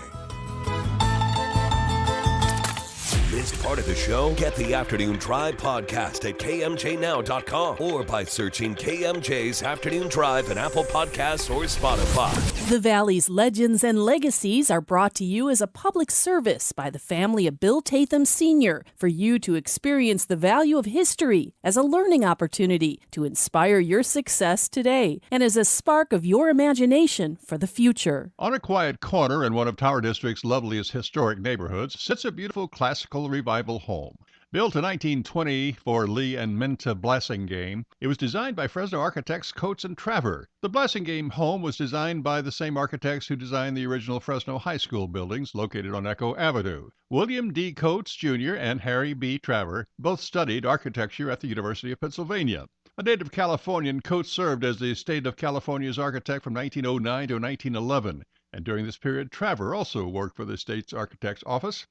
Missed part of the show? Get the Afternoon Drive podcast at kmjnow.com or by searching KMJ's Afternoon Drive in Apple Podcasts or Spotify. The Valley's legends and legacies are brought to you as a public service by the family of Bill Tatham Sr. for you to experience the value of history as a learning opportunity to inspire your success today and as a spark of your imagination for the future. On a quiet corner in one of Tower District's loveliest historic neighborhoods sits a beautiful classical revival home. Built in 1920 for Lee and Minta Blassingame, it was designed by Fresno architects Coates and Traver. The Blassingame home was designed by the same architects who designed the original Fresno High School buildings located on Echo Avenue. William D. Coates, Jr. and Harry B. Traver both studied architecture at the University of Pennsylvania. A native Californian, Coates served as the state of California's architect from 1909 to 1911, and during this period, Traver also worked for the state's architect's office.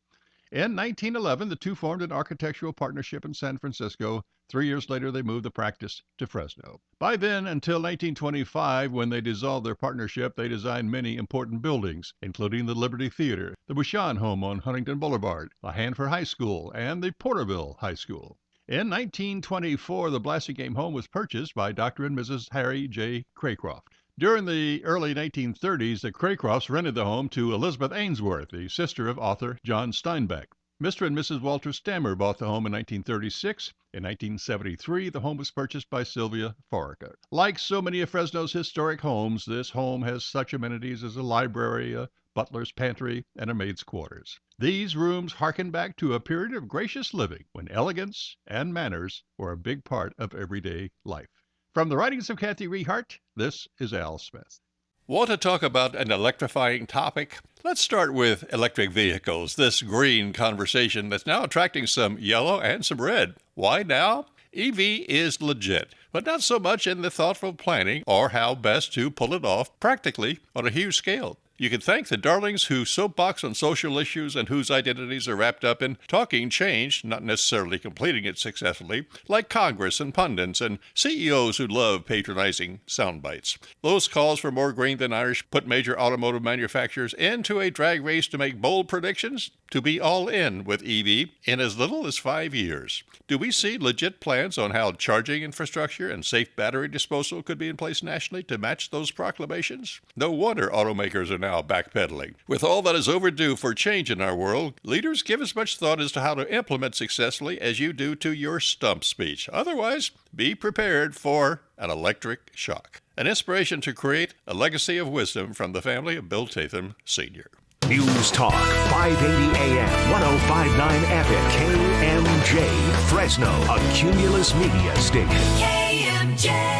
In 1911, the two formed an architectural partnership in San Francisco. 3 years later, they moved the practice to Fresno. By then, until 1925, when they dissolved their partnership, they designed many important buildings, including the Liberty Theater, the Bouchon Home on Huntington Boulevard, the Hanford High School, and the Porterville High School. In 1924, the Blassingame home was purchased by Dr. and Mrs. Harry J. Craycroft. During the early 1930s, the Craycrofts rented the home to Elizabeth Ainsworth, the sister of author John Steinbeck. Mr. and Mrs. Walter Stammer bought the home in 1936. In 1973, the home was purchased by Sylvia Foraker. Like so many of Fresno's historic homes, this home has such amenities as a library, a butler's pantry, and a maid's quarters. These rooms harken back to a period of gracious living when elegance and manners were a big part of everyday life. From the writings of Kathy Rehart, this is Al Smith. Want to talk about an electrifying topic? Let's start with electric vehicles, this green conversation that's now attracting some yellow and some red. Why now? EV is legit, but not so much in the thoughtful planning or how best to pull it off practically on a huge scale. You can thank the darlings who soapbox on social issues and whose identities are wrapped up in talking change, not necessarily completing it successfully, like Congress and pundits and CEOs who love patronizing sound bites. Those calls for more green than Irish put major automotive manufacturers into a drag race to make bold predictions, to be all in with EV in as little as 5 years. Do we see legit plans on how charging infrastructure and safe battery disposal could be in place nationally to match those proclamations? No wonder automakers are now backpedaling. With all that is overdue for change in our world, leaders give as much thought as to how to implement successfully as you do to your stump speech. Otherwise, be prepared for an electric shock. An inspiration to create a legacy of wisdom from the family of Bill Tatham Sr. News Talk, 580 AM, 1059 FM, KMJ, Fresno, a Cumulus Media station. KMJ.